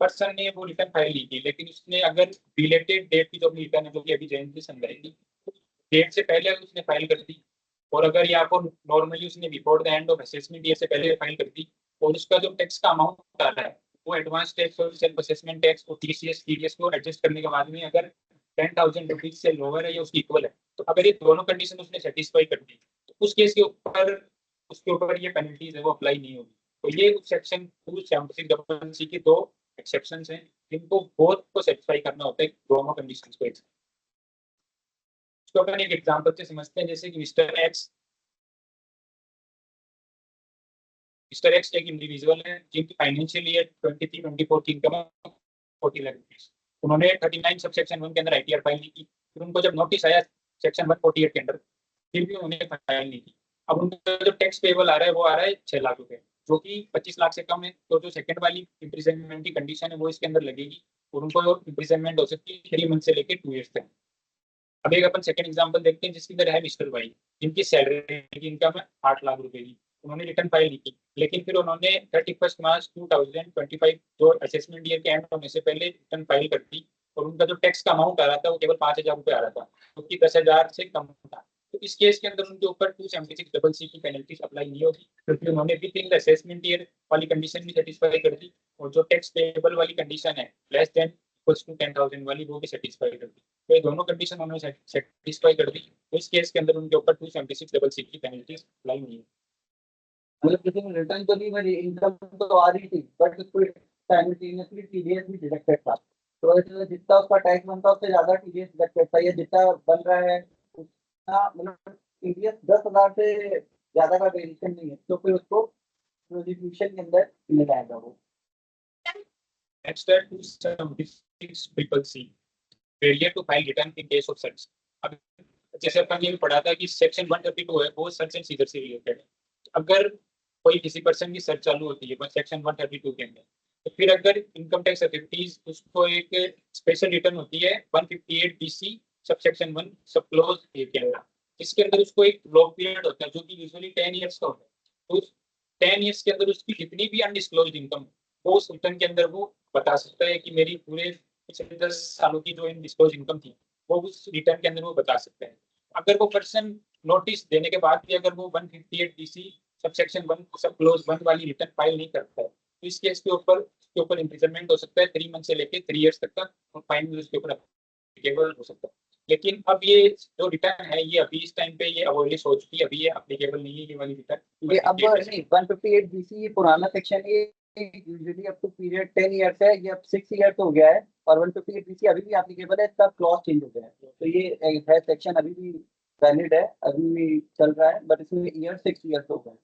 पर्सन ने वो रिटर्न फाइल ली थी लेकिन उसने अगर रिलेटेड डेट की जो अपनी रिटर्न है जो कि अभी जयंत जी समझाएगी, डेट से पहले अगर उसने फाइल कर दी, और अगर यहाँ पर नॉर्मली उसने before the end of assessment year से पहले फाइल कर दी, और उसका जो टैक्स का अमाउंट आ रहा है वो एडवांस टैक्स और सेल्फ असेसमेंट टैक्स और टीसीएस टीडीएस को एडजस्ट करने के बाद में अगर 10,000 रुपीज से लोअर है या उसकी इक्वल है, तो अगर ये दोनों कंडीशन उसने सेटिस्फाई कर दी तो उस केस के ऊपर उसके ऊपर ये पेनल्टीज है वो अप्लाई नहीं होगी। तो ये सेक्शन 276 की दो एक्सेप्शंस हैं जिनको बोथ को सेटिस्फाई करना होता है दोनों कंडीशंस को। इसको अपन एक एग्जांपल से समझते हैं, जैसे कि मिस्टर एक्स एक इंडिविजुअल है जिनकी फाइनेंशियल ईयर 23-24 की इनकम 40 लाख रुपीज। उन्होंने 39 सब सेक्शन 1 के अंदर आईटीआर फाइल नहीं की, फिर उनको जब नोटिस आया सेक्शन 148 के अंदर, फिर भी उन्होंने फाइल नहीं की। अब उनका जो टैक्स पेबल आ रहा है वो आ रहा है 6 लाख रुपए, जो कि 25 लाख से कम है, तो जो सेकंड वाली इम्प्रिजनमेंट की कंडीशन है वो इसके अंदर लगेगी, और उनको इम्प्रिजनमेंट हो सकती है 3 मंथ से लेकर 2 ईयर्स तक। अब एक अपन सेकंड एग्जांपल देखते हैं जिसके अंदर है मिस्टर वाई, जिनकी सैलरी की इनकम है 8 लाख रुपए की। उन्होंने रिटर्न फाइल नहीं की, लेकिन फिर उन्होंने 31 मार्च 2025 जो असेसमेंट ईयर के एंड होने से पहले रिटर्न फाइल कर दी, और उनका जो टैक्स का अमाउंट आ रहा था वो केवल 5,000 रुपये आ रहा था, जो कि 10,000 से कम था। तो इस केस के अंदर उनके ऊपर 276 की पेनल्टी अप्लाई नहीं होगी, क्योंकि उन्होंने भी इन असेसमेंट ईयर वाली कंडीशन भी सेटिस्फाई कर दी, और जो टैक्स पेबल वाली कंडीशन है लेस देन इक्वल्स टू 10,000 वाली वो भी सेटिस्फाई कर दी। तो ये दोनों कंडीशन उन्होंने सेटिस्फाई कर दी, तो इस केस के अंदर उनके ऊपर 276 की पेनल्टी अप्लाई नहीं है। मतलब किसी ने रिटर्न तो नहीं भरी, इनकम तो आ रही थी, बट उसको साइमल्टेनियसली टीडीएस भी डिडक्टेड था, तो इसलिए जितना उसका टैक्स बनता है उससे ज्यादा टीडीएस डिडक्टेड था। ये जितना बन रहा है उतना, मतलब टीडीएस 10,000 से ज्यादा का वेरिएशन नहीं है, तो फिर उसको प्रोसिक्यूशन के अंदर मिल जाएगा वो। Next है 276CCC failure to file return in case of search. अब जैसे अपन ये पढ़ा था कि सेक्शन 132 है वो सर्च एंड सीजर से रिलेटेड है। अगर कोई किसी पर्सन की सर्च चालू होती है सेक्शन 132 के अंदर, तो फिर अगर इनकम टैक्स अथॉरिटीज उसको एक स्पेशल रिटर्न होती है 158BC सबसेक्शन 1 सब क्लोज ए के अंदर, इसके अंदर उसको एक लॉक पीरियड होता है जो कि यूजुअली 10 ईयर्स का होता है। तो उस 10 ईयर्स के अंदर उसकी जितनी भी अनडिस्क्लोज्ड इनकम वो उस रिटर्न के अंदर वो बता सकता है कि मेरी पूरे पिछले 10 सालों की जो इनडिस्क्लोज इनकम थी वो उस रिटर्न के अंदर वो बता सकते हैं। अगर वो पर्सन नोटिस देने के बाद भी अगर वो 158BC सबसेक्शन 1 सब क्लोज 1 वाली रिटर्न फाइल नहीं करता है, तो इस केस के ऊपर इम्प्रिजनमेंट हो सकता है 3 मंथ से लेकर 3 ईयर्स तक का, और फाइन भी उसके ऊपर एप्लीकेबल हो सकता है। लेकिन अब ये जो रिटर्न है ये अभी इस टाइम पे ये अबॉलिश हो चुकी है, अभी ये एप्लीकेबल नहीं है ये वाली रिटर्न। ये अब नहीं, 158BC ये पुराना सेक्शन, ये usually up to period 10 years है, ये अब 6 ईयर्स हो गया है, और 158BC अभी भी एप्लीकेबल है, इसका क्लॉज चेंज हो गया है, तो ये है सेक्शन अभी भी वैलिड है, अभी भी चल रहा है, बट इसमें ईयर 6 ईयर्स हो गए।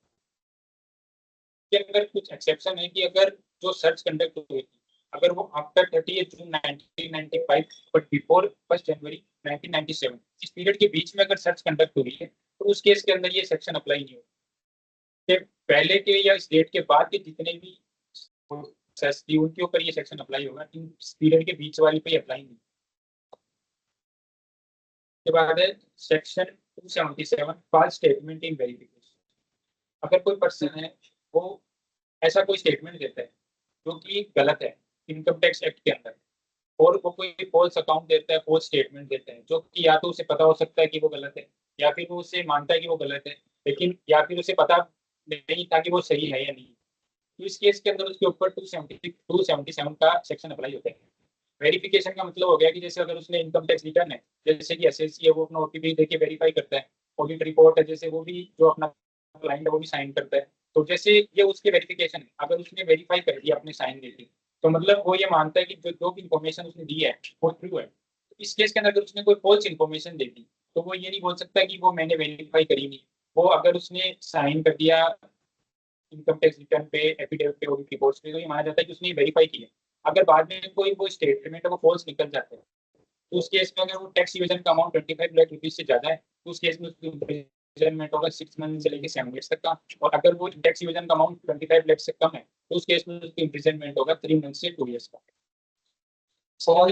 कि अगर कुछ एक्सेप्शन है कि अगर जो सर्च कंडक्ट हुई थी अगर वो आफ्टर 30 जून 1995 बट बिफोर 1 जनवरी 1997 इस पीरियड के बीच में अगर सर्च कंडक्ट हुई है तो उस केस के अंदर ये सेक्शन अप्लाई नहीं होगा। कि पहले के या इस डेट के बाद के जितने भी सर्च थी उनके ऊपर ये सेक्शन अप्लाई होगा, इस पीरियड के बीच वाली पे अप्लाई नहीं। के बाद है section 277 false statement in verification. अगर कोई पर्सन है वो ऐसा कोई स्टेटमेंट देता है जो कि गलत है इनकम टैक्स एक्ट के अंदर और वो कोई फॉल्स अकाउंट देता है, फॉल्स स्टेटमेंट देता है जो कि या तो उसे पता हो सकता है कि वो गलत है या फिर वो उसे मानता है कि वो गलत है लेकिन या फिर उसे पता नहीं था कि वो सही है या नहीं, तो इस केस के अंदर उसके ऊपर 277 का सेक्शन अप्लाई होता है। वेरिफिकेशन का मतलब हो गया कि जैसे अगर उसने इनकम टैक्स रिटर्न है जैसे कि एसएससी है वो अपना ओटीपी देके वेरीफाई करता है, ऑडिट रिपोर्ट है जैसे वो भी जो अपना क्लाइंट है वो भी साइन करता है, तो जैसे ये उसके वेरिफिकेशन है अगर उसने वेरीफाई कर दिया अपने साइन देके तो मतलब वो ये मानता है कि जो भी इन्फॉर्मेशन उसने दी है वो ट्रू है। तो इस केस के अंदर अगर उसने कोई फॉल्स इन्फॉर्मेशन दे दी तो वो ये नहीं बोल सकता कि वो मैंने वेरीफाई करी नहीं, वो अगर उसने साइन कर दिया इनकम टैक्स रिटर्न पे एफिडेविट पे ऑडिट रिपोर्ट्स पे तो ये माना जाता है कि उसने वेरीफाई किया। अगर बाद में कोई वो स्टेटमेंट है वो फॉल्स निकल जाता है तो उस केस में अगर वो टैक्स इवेजन का अमाउंट 25 लाख रुपीज से ज्यादा है तो उस केस में उसकी इम्प्रिजनमेंट होगा 6 मंथ से लेकर 7 ईयर्स तक का, और अगर वो टैक्स इवेजन का अमाउंट 25 लाख से कम है तो उस केस में उसकी इम्प्रिजनमेंट होगा 3 मंथ से 2 ईयर्स का। और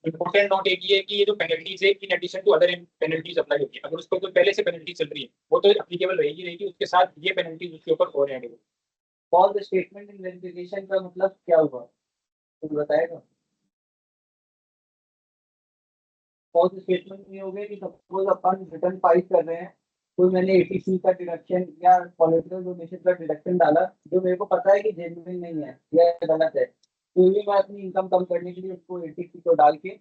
इम्पोर्टेंट नोट एक ये है कि ये जो पेनल्टीज है in addition to other penalties apply होती है, अगर उस पर कोई पहले से पेनल्टी चल रही है वो तो एप्लीकेबल रहेगी उसके साथ ये पेनल्टीज उसके ऊपर और ऐड होगी। फॉल्स स्टेटमेंट इन वेरिफिकेशन का मतलब क्या हुआ कुछ बताएगा? फॉल्स स्टेटमेंट ये हो गया कि सपोज अपन रिटर्न फाइल कर रहे हैं कोई मैंने एटीसी का डिडक्शन या पॉलिटिकल डोनेशन का डिडक्शन डाला जो मेरे को पता है कि जेन्युइन नहीं है या गलत है, तो भी मैं अपनी इनकम कम करने के लिए उसको एटीसी को डाल के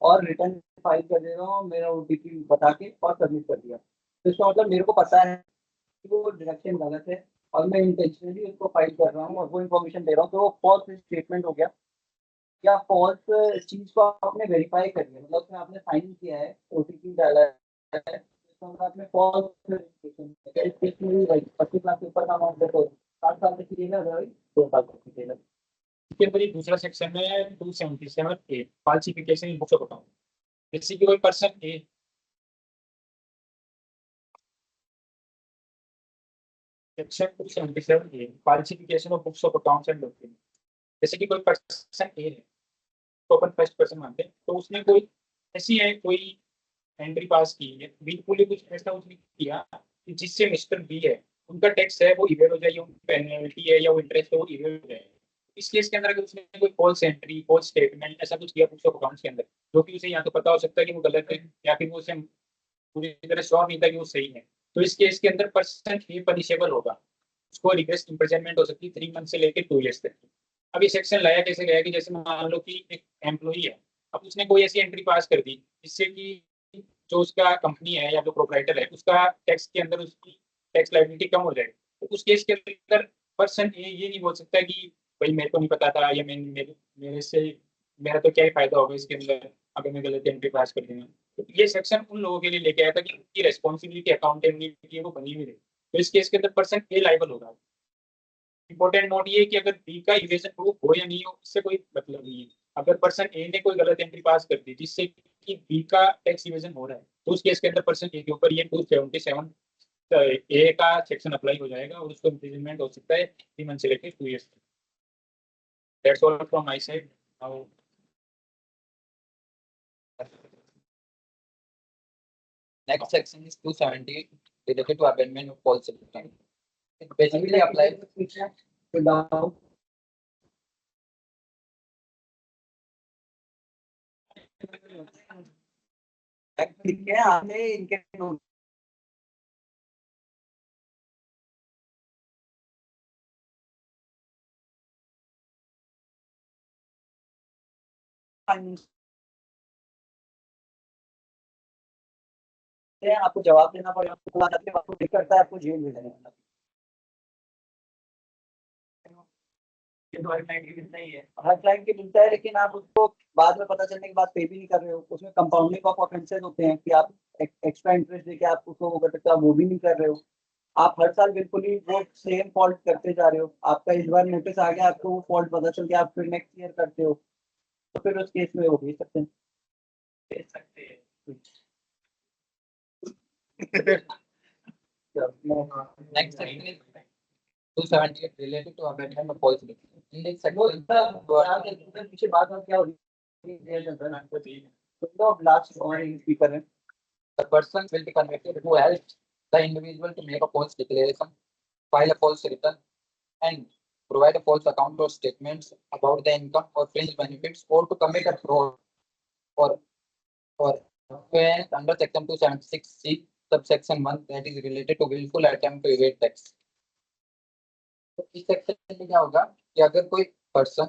और रिटर्न फाइल कर दे रहा हूँ मेरा ओटीपी बता के और सबमिट कर दिया, तो इसका मतलब मेरे को पता है कि वो डिडक्शन गलत है और मैं इंटेंशनली उसको फाइल कर रहा हूँ और वो इन्फॉर्मेशन दे रहा हूँ, तो वो फॉल्स स्टेटमेंट हो गया। या फॉल्स चीज को आपने वेरीफाई कर लिया मतलब उसमें आपने साइन किया है ओटीपी डाला है तो मतलब आपने फॉल्स वेरिफिकेशन 25 लाख के ऊपर का अमाउंट है तो 7 साल तक कीजिएगा, अदरवाइज 2 साल तक कीजिएगा। इसके अंदर एक दूसरा सेक्शन है 277 A falsification in books of account. जैसे कि कोई person a section 277 A falsification of books of accounts and document. जैसे कि कोई पर्सन ए है तो अपन फर्स्ट पर्सन मानते हैं तो उसने कोई ऐसी है कोई एंट्री पास की है बिल्कुल ही कुछ ऐसा उसने किया कि जिससे मिस्टर बी है उनका टैक्स है वो इवेड हो जाए, पेनल्टी है या वो इंटरेस्ट है वो इवेड हो जाए। इस केस के अंदर अगर उसने कोई फॉल्स एंट्री फॉल्स स्टेटमेंट ऐसा कुछ किया बुक्स ऑफ अकाउंट्स के अंदर जो कि उसे या तो पता हो सकता है कि वो गलत है या फिर वो उसे पूरी तरह श्योर नहीं था कि वो सही है, तो इस केस के अंदर पर्सन ए पनिशेबल होगा, उसको रिग्रेस इम्प्रिजनमेंट हो सकती है 3 मंथ से लेकर 2 ईयर्स तक। अब ये सेक्शन लाया कैसे गया कि जैसे मान लो कि एक एम्प्लॉई है अब उसने कोई ऐसी एंट्री पास कर दी जिससे कि जो उसका कंपनी है या जो प्रोपराइटर है उसका टैक्स के अंदर उसकी टैक्स लायबिलिटी कम हो जाए, तो उस केस के अंदर पर्सन ये नहीं बोल सकता कि भाई मेरे को नहीं पता था या मेरे से मेरा तो क्या ही फायदा होगा इसके अंदर अगर मैं गलत एंट्री पास कर दूंगा। तो ये सेक्शन उन लोगों के लिए लेके आया था कि उनकी रेस्पॉन्सिबिलिटी अकाउंटेबिलिटी वो बनी हुई रही, तो इस केस के अंदर पर्सन ए लाइबल होगा। इंपॉर्टेंट नोट ये कि अगर बी का इवेजन प्रूफ हो या नहीं हो इससे कोई मतलब नहीं है। अगर पर्सन ए ने कोई गलत एंट्री पास कर दी जिससे कि बी का टैक्स इवेजन हो रहा है तो उस केस के अंदर पर्सन ए के ऊपर ये 277 ए का सेक्शन अप्लाई हो जाएगा और उसको इम्प्रिजनमेंट हो सकता है 3 मंथ से लेकर 2 ईयर्स तक। That's all from my side now. Next section is 270 related to amendment of policy. It basically applies to the ठीक है आपने इनके आपको जवाब देना पड़ेगा, आपको ठीक करता है आपको जेल में जाना हर क्लाइंट की मिलता है, लेकिन आप उसको बाद में पता चलने के बाद पे भी नहीं कर रहे हो, उसमें कंपाउंडिंग ऑफ ऑफेंसेस होते हैं कि आप एक्स्ट्रा इंटरेस्ट देके आप उसको वो कर सकते हो, आप वो भी नहीं कर रहे हो, आप हर साल बिल्कुल ही वो सेम फॉल्ट करते जा रहे हो, आपका इस बार नोटिस आ गया, आपको वो फॉल्ट पता चल गया, आप फिर नेक्स्ट ईयर करते हो, तो फिर उस केस में वो भेज सकते हैं। Next section is 278 related to abatement of false statement. In this वो section, पीछे बात और क्या हो रही है, तो लास्ट और स्पीकर है। the person will be convicted who helped the individual to make a false declaration, file a false return, and provide a false account or statements about the income or fringe benefits, or to commit a fraud or offense under section 276C subsection 1 that is related to willful attempt to evade tax. तो इस section में क्या होगा कि अगर कोई person,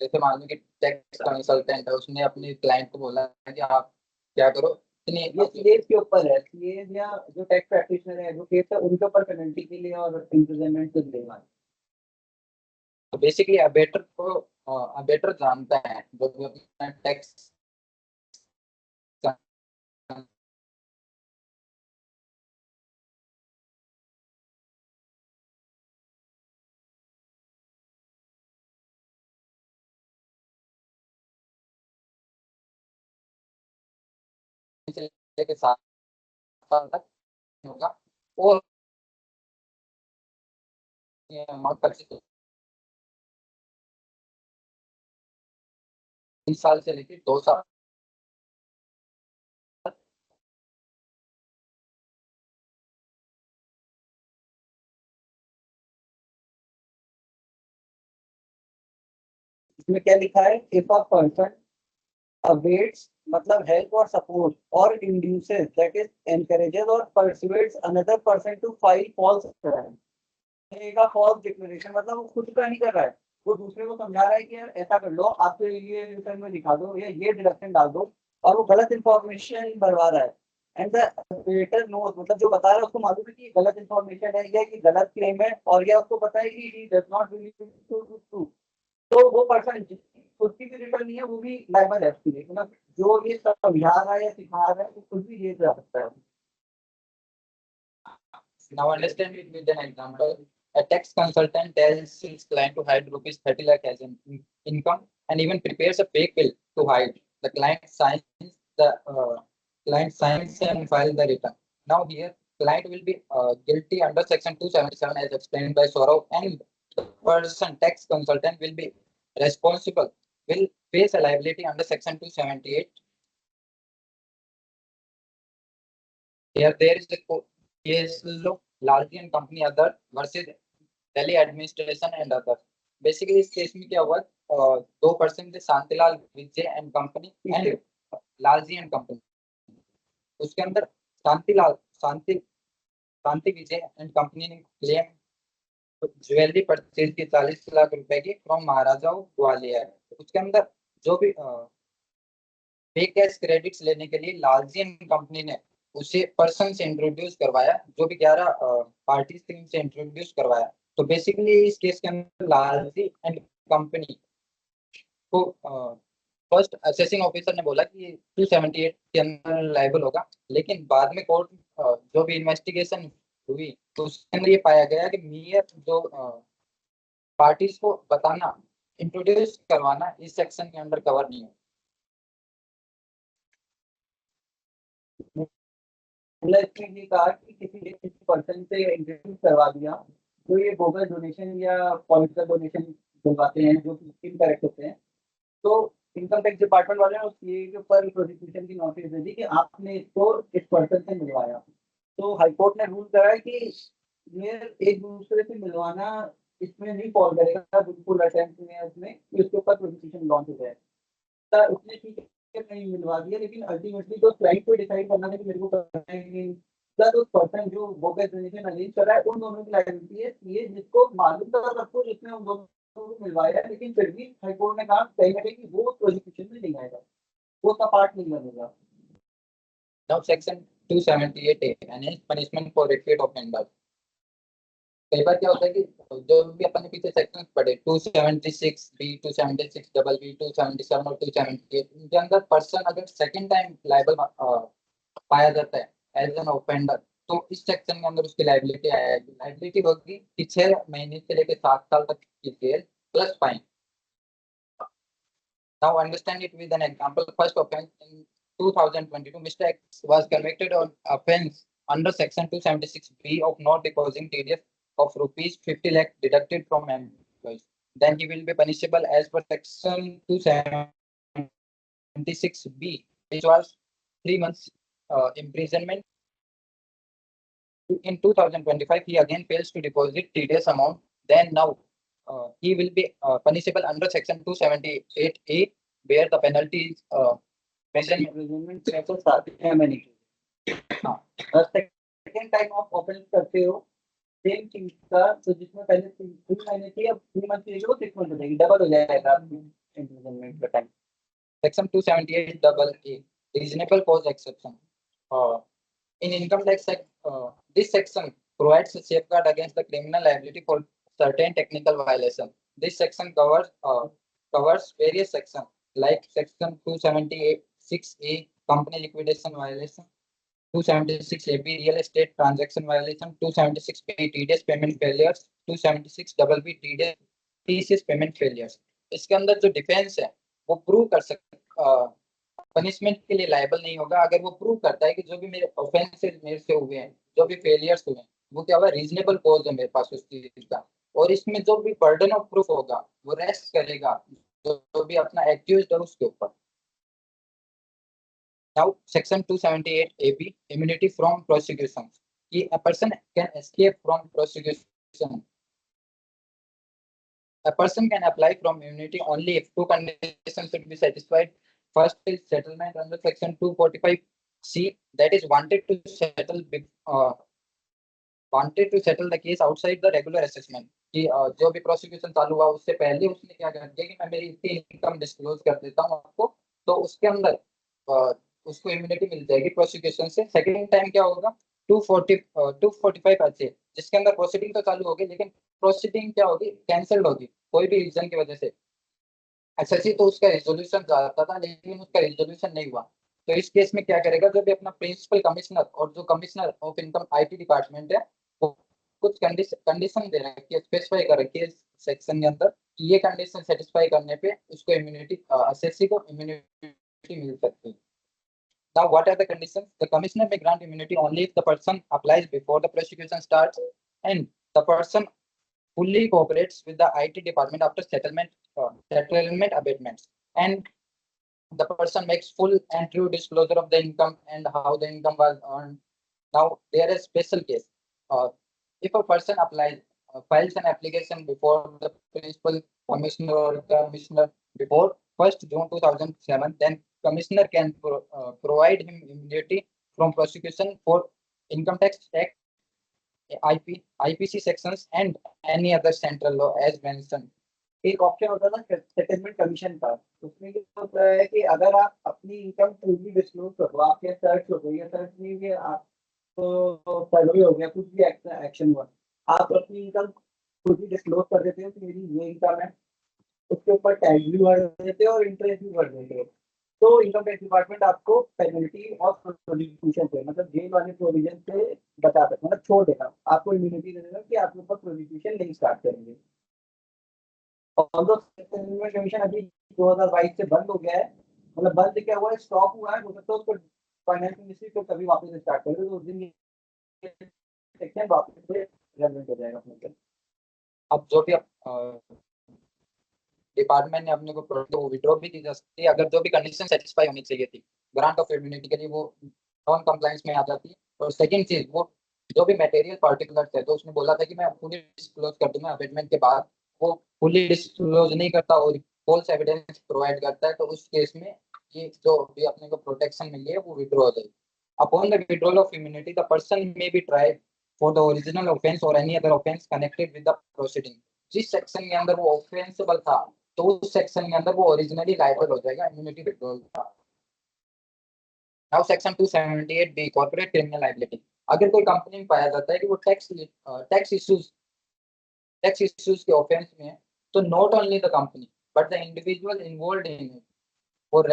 जैसे मान लो कि टैक्स कंसल्टेंट है, उसने अपने क्लाइंट को बोला कि आप क्या करो, इतनी ये के ऊपर है, ये या जो टैक्स प्रैक्टिशनर है, जो केस है, उनके ऊपर पेनल्टी के लिए और इम्प्रिजनमेंट के लिए। तो बेसिकली अबेटर को अबेटर जानता है जो भी अपना टैक्स के साथ साल तक होगा और अमाउंट 3 साल से लेकर 2 साल इसमें क्या लिखा है, इफ अ पर्सन अवेट्स मतलब हेल्प और support or induces that is encourages or persuades another person to file false return. False declaration मतलब वो खुद का नहीं कर रहा है, वो दूसरे को समझा रहा है कि यार ऐसा कर लो, आप ये रिटर्न में दिखा दो या ये डिडक्शन डाल दो, और वो गलत इंफॉर्मेशन भरवा रहा है। एंड द वेटर नोज मतलब जो बता रहा है उसको मालूम है कि ये गलत इंफॉर्मेशन है या कि गलत क्लेम है, और या उसको पता है कि he does not believe to, तो वो पर्सन उसकी भी रिटर्न नहीं है, वो भी लायबल है उसके लिए, मतलब जो ये समझा रहा है या सिखा रहा है वो कुछ भी ये जा सकता है। Now understand it with an example. A tax consultant tells his client to hide rupees 30 lakh as an income and even prepares a fake bill to hide. The client signs and files the return. Now here, client will be guilty under section 277 as explained by Saurav, and the person tax consultant will be responsible, will face a liability under section 278. Here there is a case law, Lalji and Company Other versus Delhi Administration and Other. Basically इस case में क्या हुआ, 2% थे, Shantilal Vijay and company and Lalji and company. उसके अंदर Shanti Vijay and company ने claim jewellery purchase की 40 लाख रुपए की फ्रॉम महाराजा ग्वालियर। उसके अंदर जो भी पे कैश क्रेडिट्स लेने के लिए लालजी एंड कंपनी ने उसे पर्सन से इंट्रोड्यूस करवाया, जो भी 11 पार्टी टीम से इंट्रोड्यूस करवाया। तो बेसिकली इस केस के अंदर लालजी एंड कंपनी को फर्स्ट असेसिंग ऑफिसर ने बोला कि 278 के अंदर लायबल होगा, लेकिन बाद में कोर्ट जो भी इन्वेस्टिगेशन हुई तो उसके अंदर ये पाया गया कि मेयर जो पार्टीज को बताना, इंट्रोड्यूस करवाना इस सेक्शन के अंदर कवर नहीं है। मतलब ये कहा कि किसी पर्सन से इंट्रोड्यूस करवा दिया, तो ये बोगस डोनेशन या पॉलिटिकल डोनेशन दिलवाते हैं जो कि इनकरेक्ट होते हैं, तो इनकम टैक्स डिपार्टमेंट वाले ने उस ये के ऊपर प्रोसिक्यूशन की नोटिस दे दी कि आपने इसको इस पर्सन से मिलवाया। तो हाईकोर्ट ने रूल करा कि ये एक दूसरे से मिलवाना इसमें नहीं फॉल करेगा, बिल्कुल अटेम्प्ट में उसमें उसके ऊपर प्रोसिक्यूशन लॉन्च हो जाए। उसने ठीक है नहीं मिलवा दिया, लेकिन अल्टीमेटली तो क्लाइंट को डिसाइड करना है कि मेरे को करना है कि नहीं। प्लस उस पर्सन जो बोगस डोनेशन अरेंज कर रहा है उन दोनों की लायबिलिटी है, ये जिसको मालूम था सबको जिसने उन दोनों को मिलवाया, लेकिन फिर भी हाईकोर्ट ने कहा कहीं ना कहीं कि वो प्रोसिक्यूशन में नहीं आएगा, वो उसका पार्ट नहीं बनेगा। Now section 278A, enhanced punishment for repeat offender. कई बार क्या होता है कि जो भी अपन ने पीछे सेक्शन पढ़े 276B, 276BB, 277 और 278, इनके अंदर पर्सन अगर सेकंड टाइम लायबल पाया जाता है एज एन ऑफेंडर, तो इस सेक्शन के अंदर उसकी लाइबिलिटी आएगी, लाइबिलिटी होगी कि 6 महीने से लेकर 7 साल तक की jail plus fine. Now understand it with an example. First offense in 2022, Mr. X was convicted on offense under Section 276B of not depositing TDS of rupees 50 lakh deducted from employees. Then he will be punishable as per Section 276B, which was 3 months imprisonment. In 2025, he again fails to deposit TDS amount. Then now he will be punishable under Section 278A, where the penalty is present. imprisonment 6 से 7 महीने की। हाँ, और second time आप offence करते हो same चीज का, तो जिसमें पहले 3 महीने थी अब 3 मंथ की जगह वो 6 मंथ हो जाएगी, डबल हो जाएगा आपकी imprisonment का time. Section 278AA, reasonable cause exception. In income tax, this section provides a safeguard against the criminal liability for certain technical violations. This section covers various sections like Section 276A, company liquidation violation, 276AB, real estate transaction violation, 276B, TDS payment failures, 276BB, TCS payment failures. इसके अंदर जो defence है वो prove कर punishment के लिए liable नहीं होगा अगर वो प्रूव करता है कि जो भी मेरे ऑफेंसेस मेरे से हुए हैं, जो भी फेलियर्स हुए हैं, वो क्या हुआ, रीजनेबल कॉज है मेरे पास उस चीज का, और इसमें जो भी बर्डन ऑफ प्रूफ होगा वो रेस्ट करेगा जो भी अपना एक्यूज्ड है उसके ऊपर। Now, Section 278AB, immunity from prosecution. A person can escape from prosecution. A person can apply from immunity only if 2 conditions should be satisfied. First is settlement under Section 245C, that is wanted to settle the case outside the regular assessment. कि जो भी prosecution चालू हुआ उससे पहले उसने क्या कर दिया कि मैं मेरी इतनी इनकम डिस्क्लोज कर देता हूँ आपको, तो उसके अंदर उसको इम्यूनिटी मिल जाएगी प्रोसिक्यूशन से। सेकेंड टाइम क्या होगा, 245 अच्छे, जिसके अंदर प्रोसीडिंग तो चालू होगी लेकिन प्रोसीडिंग क्या होगी, कैंसल्ड होगी कोई भी रीजन की वजह से। एसएससी तो उसका रिजोल्यूशन चाहता था लेकिन उसका रिजोल्यूशन नहीं हुआ, तो इस केस में क्या करेगा, जो भी अपना प्रिंसिपल कमिश्नर और जो commissioner of income IT department है वो कुछ कंडीशन दे रखी है, स्पेसिफाई कर रखी है सेक्शन के अंदर कि ये कंडीशन सेटिस्फाई करने पे उसको इम्यूनिटी, एसएससी को इम्यूनिटी मिल सकती है। Now, what are the conditions? The commissioner may grant immunity only if the person applies before the prosecution starts and the person fully cooperates with the IT department after settlement abatements, and the person makes full and true disclosure of the income and how the income was earned. Now, there is special case. If a person files an application before the principal commissioner or commissioner before 1st June 2007, then commissioner can provide him immunity from prosecution for income tax act, IPC sections and any other central law as mentioned. एक option होता है ना settlement commission का, उसमें क्या होता है कि अगर आप अपनी इनकम पूरी डिस्क्लोज करो, आपके सर्च हो गई या सर्च नहीं कि आपको सर्वे हो गया, कुछ भी एक्शन हुआ, आप अपनी इनकम खुद ही डिस्क्लोज कर देते हो कि मेरी ये इनकम है, उसके ऊपर टैक्स भी भर देते हो और इंटरेस्ट भी भर देते हो, तो इनकम टैक्स डिपार्टमेंट आपको पेनल्टी और प्रोविजन से, मतलब जेल वाले प्रोविजन से बचा सकते, मतलब छोड़ देगा, आपको इम्यूनिटी दे देगा कि आपके ऊपर प्रोसिक्यूशन नहीं स्टार्ट करेंगे। सेटलमेंट कमीशन अभी 2022 से बंद हो गया है, मतलब बंद क्या हुआ है, स्टॉप हुआ है, हो सकता है उसको फाइनेंस मिनिस्ट्री को कभी वापस स्टार्ट कर दे तो उस दिन सेक्शन वापस से रेलेवेंट हो जाएगा अपने। अब जो भी डिपार्टमेंट ने अपने को विड्रॉ भी की जा सकती है अगर जो भी कंडीशन सेटिस्फाई होनी चाहिए थी ग्रांट ऑफ इम्यूनिटी के लिए, वो नॉन कंप्लायंस में आ जाती है। और सेकंड चीज, वो जो भी मटेरियल पार्टिकुलर्स है तो उसने बोला था कि मैं फुली डिस्क्लोज कर दूंगा अबेटमेंट के बाद, वो फुली डिस्क्लोज नहीं करता और फॉल्स एविडेंस प्रोवाइड करता है, तो उस केस में ये जो भी अपने को प्रोटेक्शन मिली है वो विड्रॉ हो जाएगी। Upon the withdrawal of immunity the person may be tried for the original offence or any other offence connected with the proceeding. जिस सेक्शन के अंदर वो ऑफेंसेबल था तो उस सेक्शन के अंदर वो ओरिजिनली लायबल हो जाएगा इम्यूनिटी विड्रॉल का। Now section 278B corporate criminal liability. अगर कोई कंपनी में पाया जाता है कि वो टैक्स इश्यूज के ऑफेंस में है, तो not only the company but the individual involved in it for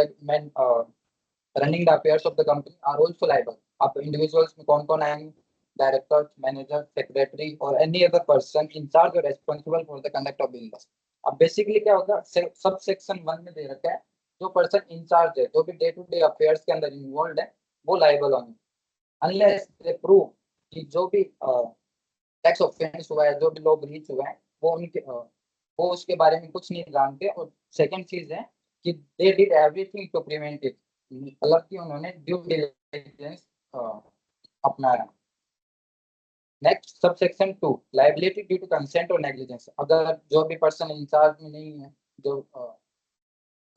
running the affairs of the company are also liable. अब इंडिविजुअल्स में कौन कौन आएंगे, director, manager, secretary, or any other person in charge or responsible for the conduct of business. अब basically क्या होगा, sub section 1 में दे रखा है जो पर्सन इंचार्ज है, जो भी डे टू डे अफेयर्स के अंदर इन्वॉल्व है, वो लायबल होंगे अनलेस दे प्रूव कि जो भी टैक्स ऑफेंस हुआ है, जो भी लॉ ब्रीच हुआ है, वो उनके वो उसके बारे में कुछ नहीं जानते। और सेकंड चीज है कि they did everything to prevent it, मतलब कि उन्होंने ड्यू डिलिजेंस अपनाया। Next sub section 2, liability due to consent और नेग्लिजेंस। अगर जो भी पर्सन इंचार्ज में नहीं है जो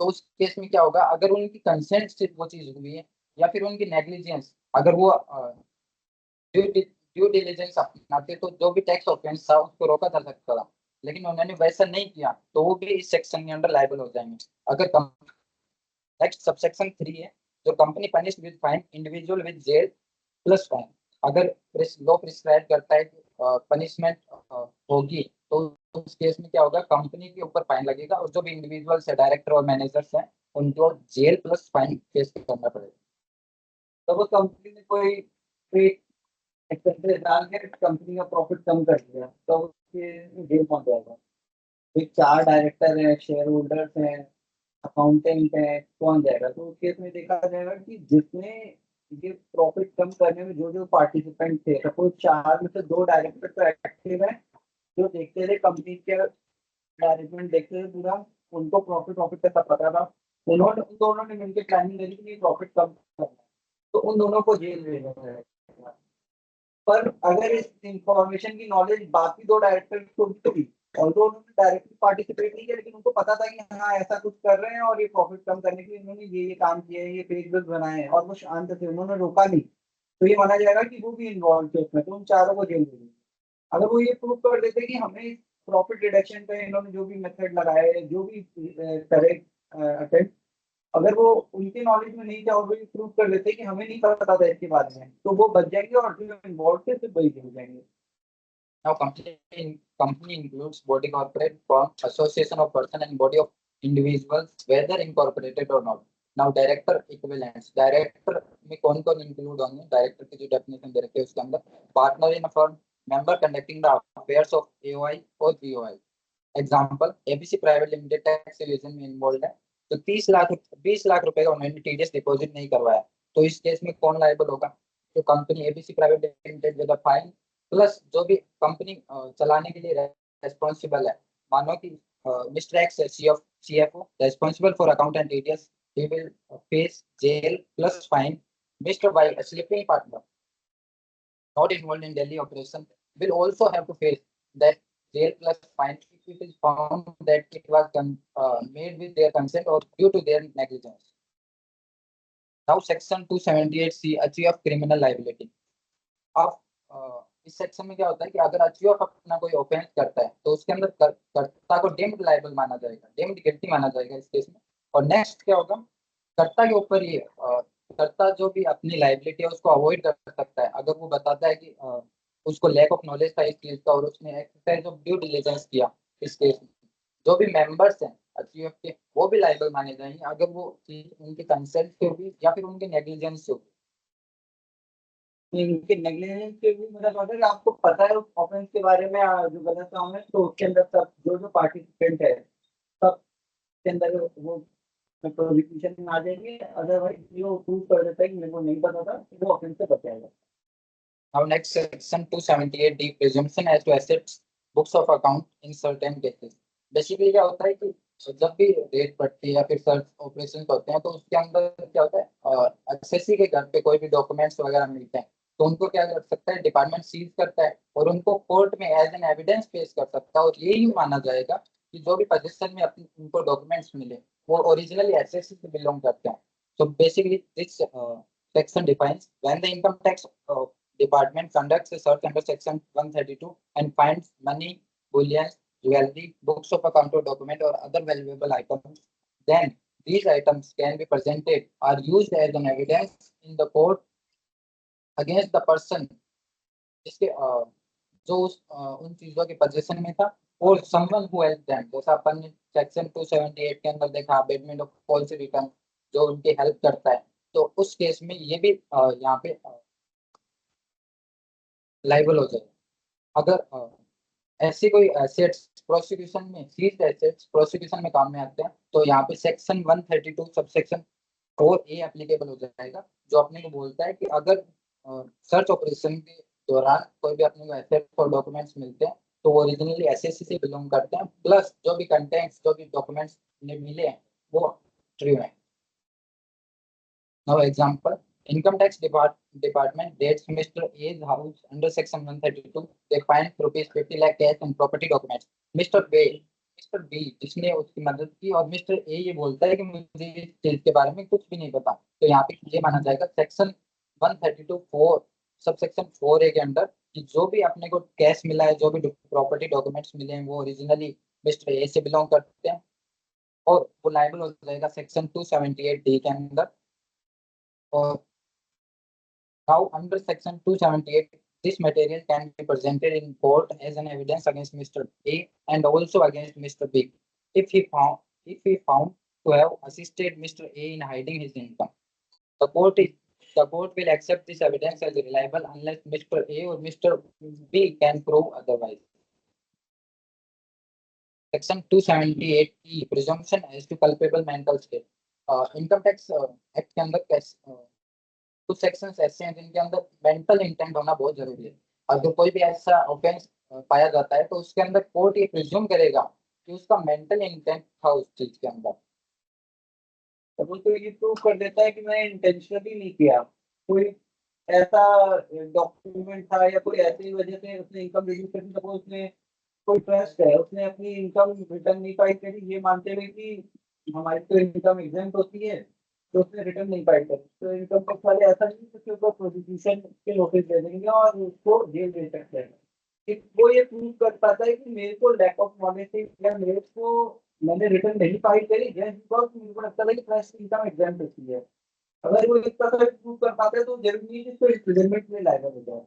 तो उस केस में क्या होगा, अगर उनकी कंसेंट से वो चीज हुई है या फिर उनकी नेग्लिजेंस, अगर वो ड्यू डिलिजेंस अपनाते तो जो भी टैक्स ऑफेंस था उसको रोका जा सकता था, लेकिन उन्होंने वैसा नहीं किया तो वो भी इस सेक्शन के अंदर लायबल हो जाएंगे। अगर नेक्स्ट सबसेक्शन 3 है जो company punish with fine individual with jail plus fine. अगर लॉ प्रिस्क्राइब करता है कि पनिशमेंट होगी तो उस केस में क्या होगा, कंपनी के ऊपर फाइन लगेगा और जो भी इंडिविजुअल्स है, डायरेक्टर और मैनेजर्स हैं, उनको जेल प्लस फाइन फेस करना पड़ेगा। तो वो कंपनी ने कोई एक्सपेंसेस डाल के कंपनी का प्रॉफिट कम कर दिया तो उसके जेल पहुंच जाएगा। एक 4 डायरेक्टर है, शेयर होल्डर्स हैं, अकाउंटेंट है, कौन जाएगा? तो उस केस में देखा जाएगा कि जिसने ये प्रॉफिट कम करने में जो जो पार्टिसिपेंट थे, सपोज 4 में से 2 डायरेक्टर तो एक्टिव है जो देखते थे कंपनी के मैनेजमेंट देखते थे पूरा, उनको प्रॉफिट प्रॉफिट का सब पता था, उन दोनों ने मिलकर प्लानिंग करी कि प्रॉफिट कम करना है, तो उन दोनों को जेल भेजा जाएगा। पर अगर इस इंफॉर्मेशन की नॉलेज बाकी 2 डायरेक्टर को भी थी और तो उन्होंने डायरेक्टली पार्टिसिपेट नहीं किया, लेकिन उनको पता था कि हाँ ऐसा कुछ कर रहे हैं और ये प्रॉफिट कम करने के लिए इन्होंने ये काम किया है, ये पेज बिल्स बनाए हैं, और वो शांत थे, उन्होंने रोका नहीं, तो ये माना जाएगा कि वो भी इन्वॉल्व थे उसमें, तो उन चारों को जेल भेजेंगे। अगर वो ये प्रूव कर देते कि हमें प्रॉफिट डिडक्शन पे इन्होंने जो भी मेथड लगाए, जो भी करे अटेम्प्ट, अगर वो उनके नॉलेज में नहीं था और वो ये प्रूव कर देते कि हमें नहीं पता था इसके बारे में, तो वो बच जाएंगे और जो इन्वॉल्व थे सिर्फ वही जेल जाएंगे। Now, company includes body corporate, firm, association of person and body of individuals, whether incorporated or not. Now, director equivalents. Director में कौन कौन include होंगे? Director की जो definition दे रखी है उसके अंदर partner in a firm, member conducting the affairs of AOI or BOI. Example, ABC Private Limited tax evasion में involved है, तो 20 लाख रुपए का उन्होंने TDS डिपॉजिट नहीं करवाया, तो इस केस में कौन लायबल होगा? तो company ABC private limited with fine plus जो भी कंपनी चलाने के लिए रेस्पॉन्सिबल है, मानो कि mister x CFO responsible for account and TDS, he will face jail plus fine. Mr. Y, a sleeping partner not involved in daily operation, will also have to face that jail plus fine if it is found that it was made with their consent or due to their negligence. Now section 278C, achieve of criminal liability. अब इस section में क्या होता है कि अगर achieve अपना कोई ऑफेंस करता है तो उसके अंदर कर्ता को डीम्ड लायबल माना जाएगा, डीम्ड गिल्टी माना जाएगा इस केस में। और नेक्स्ट क्या होगा, कर्ता के ऊपर ये कर्ता जो भी अपनी लायबिलिटी है उसको अवॉइड कर सकता है अगर वो बताता है कि उसको लैक ऑफ नॉलेज था इस चीज का और उसने एक्सरसाइज ऑफ ड्यू डिलिजेंस किया। इस केस में जो भी मेंबर्स हैं अचीव के वो भी लायबल माने जाएंगे अगर वो चीज उनके कंसेंट से होगी या फिर उनके नेग्लिजेंस से होगी। इनके नेग्लिजेंस के भी मतलब अगर आपको पता है उस ऑफेंस के बारे में जो गलत काम है, तो उसके अंदर सब जो जो पार्टिसिपेंट है सब के अंदर वो प्रोसिक्यूशन में आ जाएंगे। अदरवाइज जो प्रूव कर देता है कि मेरे को नहीं पता था, तो वो ऑफेंस से बच जाएगा। Now next section 278D, presumption as to assets books of account in certain cases. Basically क्या होता है कि जब भी रेड पड़ती है या फिर सर्च ऑपरेशन होते हैं तो उसके अंदर क्या होता है, एसएससी के घर पे कोई भी डॉक्यूमेंट्स वगैरह मिलते हैं तो उनको क्या कर सकता है, डिपार्टमेंट सीज करता है और उनको कोर्ट में एज एन एविडेंस पेश कर सकता है और यही माना जाएगा कि जो भी पोजीशन में अपने उनको डॉक्यूमेंट्स मिले वो ओरिजिनली एसएससी से बिलोंग करते हैं। So basically this section defines when the income tax department conducts a search under section 132 and finds money, bullion, jewelry, books of account or document or other valuable items, then these items can be presented or used as an evidence in the court against the person जिसके जो उन चीजों के position में था और someone who helped them, जैसा अपन ने सेक्शन 278 के अंदर देखा अबेटमेंट ऑफ पॉलिसी रिटर्न जो उनकी हेल्प करता है, तो उस केस में ये भी यहाँ पे लाइबल हो जाए। अगर ऐसी कोई एसेट्स प्रोसिक्यूशन में, सीज्ड एसेट्स प्रोसिक्यूशन में काम में आते हैं, तो यहाँ पे सेक्शन 132 सबसेक्शन 4A एप्लीकेबल हो जाएगा, जो अपने को बोलता है कि अगर सर्च ऑपरेशन के दौरान कोई भी अपने को एसेट्स और डॉक्यूमेंट्स मिलते हैं, तो वो ओरिजिनली एसएससी से बिलोंग करते हैं, प्लस जो भी कंटेंट्स, जो भी डॉक्यूमेंट्स मिले हैं वो ट्रू है। Now example, income tax department dates Mr. A's house under section 132. They find rupees 50 lakh cash and property documents. Mr. B जिसने उसकी मदद की, और मिस्टर ए ये बोलता है कि मुझे इस चीज के बारे में कुछ भी नहीं पता, तो यहाँ पे ये माना जाएगा सेक्शन 132 4 सबसेक्शन 4A के अंदर कि जो भी अपने को कैश मिला है, जो भी प्रॉपर्टी डॉक्यूमेंट्स मिले हैं, वो ओरिजिनली मिस्टर ए से बिलोंग करते हैं, और वो लाइबल हो जाएगा सेक्शन 278D के अंदर। और now under section 278, this material can be presented in court as an evidence against Mr. A and also against Mr. B if he found to have assisted Mr. A in hiding his income. The court will accept this evidence as reliable unless Mr. A or Mr. B can prove otherwise. Section 278E, presumption as to culpable mental state. Income tax act के अंदर कुछ sections ऐसे हैं जिनके अंदर mental intent होना बहुत जरूरी है। अगर कोई भी ऐसा ऑफेंस पाया जाता है, तो उसके अंदर कोर्ट ये प्रिज्यूम करेगा कि उसका मेंटल इंटेंट था उस चीज के अंदर। तो तो ये प्रूव कर देता है कि मैंने इंटेंशनली नहीं किया, कोई ऐसा डॉक्यूमेंट था या कोई ऐसी वजह से उसने इनकम रिड्यूस कर दी, सपोज उसने कोई ट्रस्ट है, उसने अपनी इनकम रिटर्न नहीं फाइल करी ये मानते हुए कि हमारी तो इनकम एग्जेम्प्ट होती है, तो उसने रिटर्न नहीं फाइल करी, तो इनकम टैक्स वाले ऐसा नहीं उसके ऊपर प्रोसिक्यूशन के नोटिस दे देंगे और उसको जेल दे सकते हैं। कि वो ये प्रूव कर पाता है कि मेरे को लैक ऑफ नॉलेज थी या मेरे को मैंने रिटर्न नहीं फाइल करी जस्ट बिकॉज मेरे को लगता था कि ट्रस्ट इनकम एग्जाम्प्ट होती है। अगर वो इस तरह से प्रूव कर पाते हैं तो जरूरी नहीं है कि इसको इम्प्रिजनमेंट में लायबल हो जाए।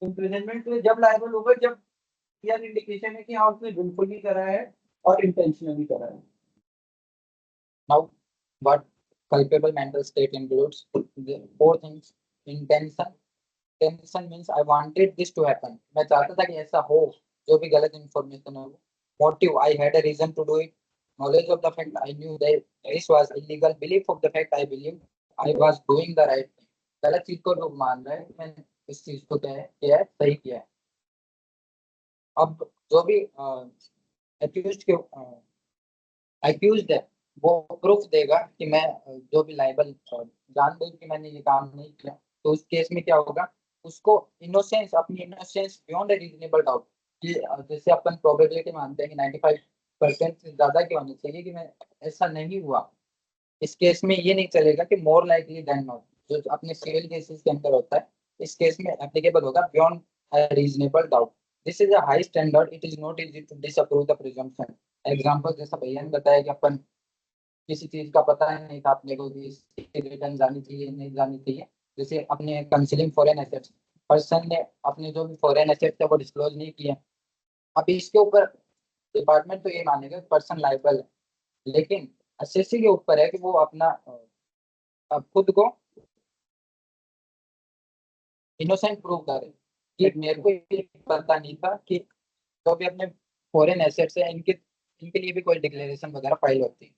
इम्प्रिजनमेंट में जब लायबल होगा जब क्लियर इंडिकेशन है कि हाँ उसने बिल्कुल नहीं करा है और इंटेंशनली करा है। Now, what culpable mental state includes the 4 things. Intention. Intention means I wanted this to happen. मैं चाहता था कि ऐसा हो, जो भी गलत इंफॉर्मेशन हो। Motive, I had a reason to do it. Knowledge of the fact, I knew that this was illegal. Belief of the fact, I believe I was doing the right thing. गलत चीज को लोग मान रहे हैं, मैंने इस चीज को किया है, सही किया है। अब जो भी एक्यूज्ड है, वो प्रूफ देगा कि मैं जो भी लाइबल जान दूं कि मैंने ये काम नहीं किया, तो उस केस में क्या होगा, उसको इनोसेंस, अपनी इनोसेंस बियॉन्ड ए रीजनेबल डाउट, कि जैसे अपन प्रोबेबिलिटी मानते हैं कि 95% से ज्यादा की होनी चाहिए कि मैं ऐसा नहीं हुआ, इस केस में ये नहीं चलेगा कि मोर लाइकली देन नॉट, जो अपने सिविल केसेस के अंदर होता है, इस केस में एप्लीकेबल होगा beyond a reasonable doubt. This is a high standard. It is not easy to disapprove the presumption. Example जैसा भैया ने बताया कि अपन किसी चीज का पता नहीं था अपने को कि इसकी रिटर्न जानी चाहिए नहीं जानी चाहिए, जैसे अपने कंसीलिंग फॉरेन एसेट्स, पर्सन ने अपने जो भी फॉरेन एसेट्स है वो डिस्क्लोज नहीं किए। अभी इसके ऊपर डिपार्टमेंट तो ये मानेगा पर्सन लाइबल है, लेकिन एसएससी के ऊपर है कि वो अपना खुद को इनोसेंट प्रूव करे कि मेरे को ये पता नहीं था कि जो भी अपने फॉरेन एसेट्स है इनके लिए भी कोई डिक्लेरेशन वगैरह फाइल होती है।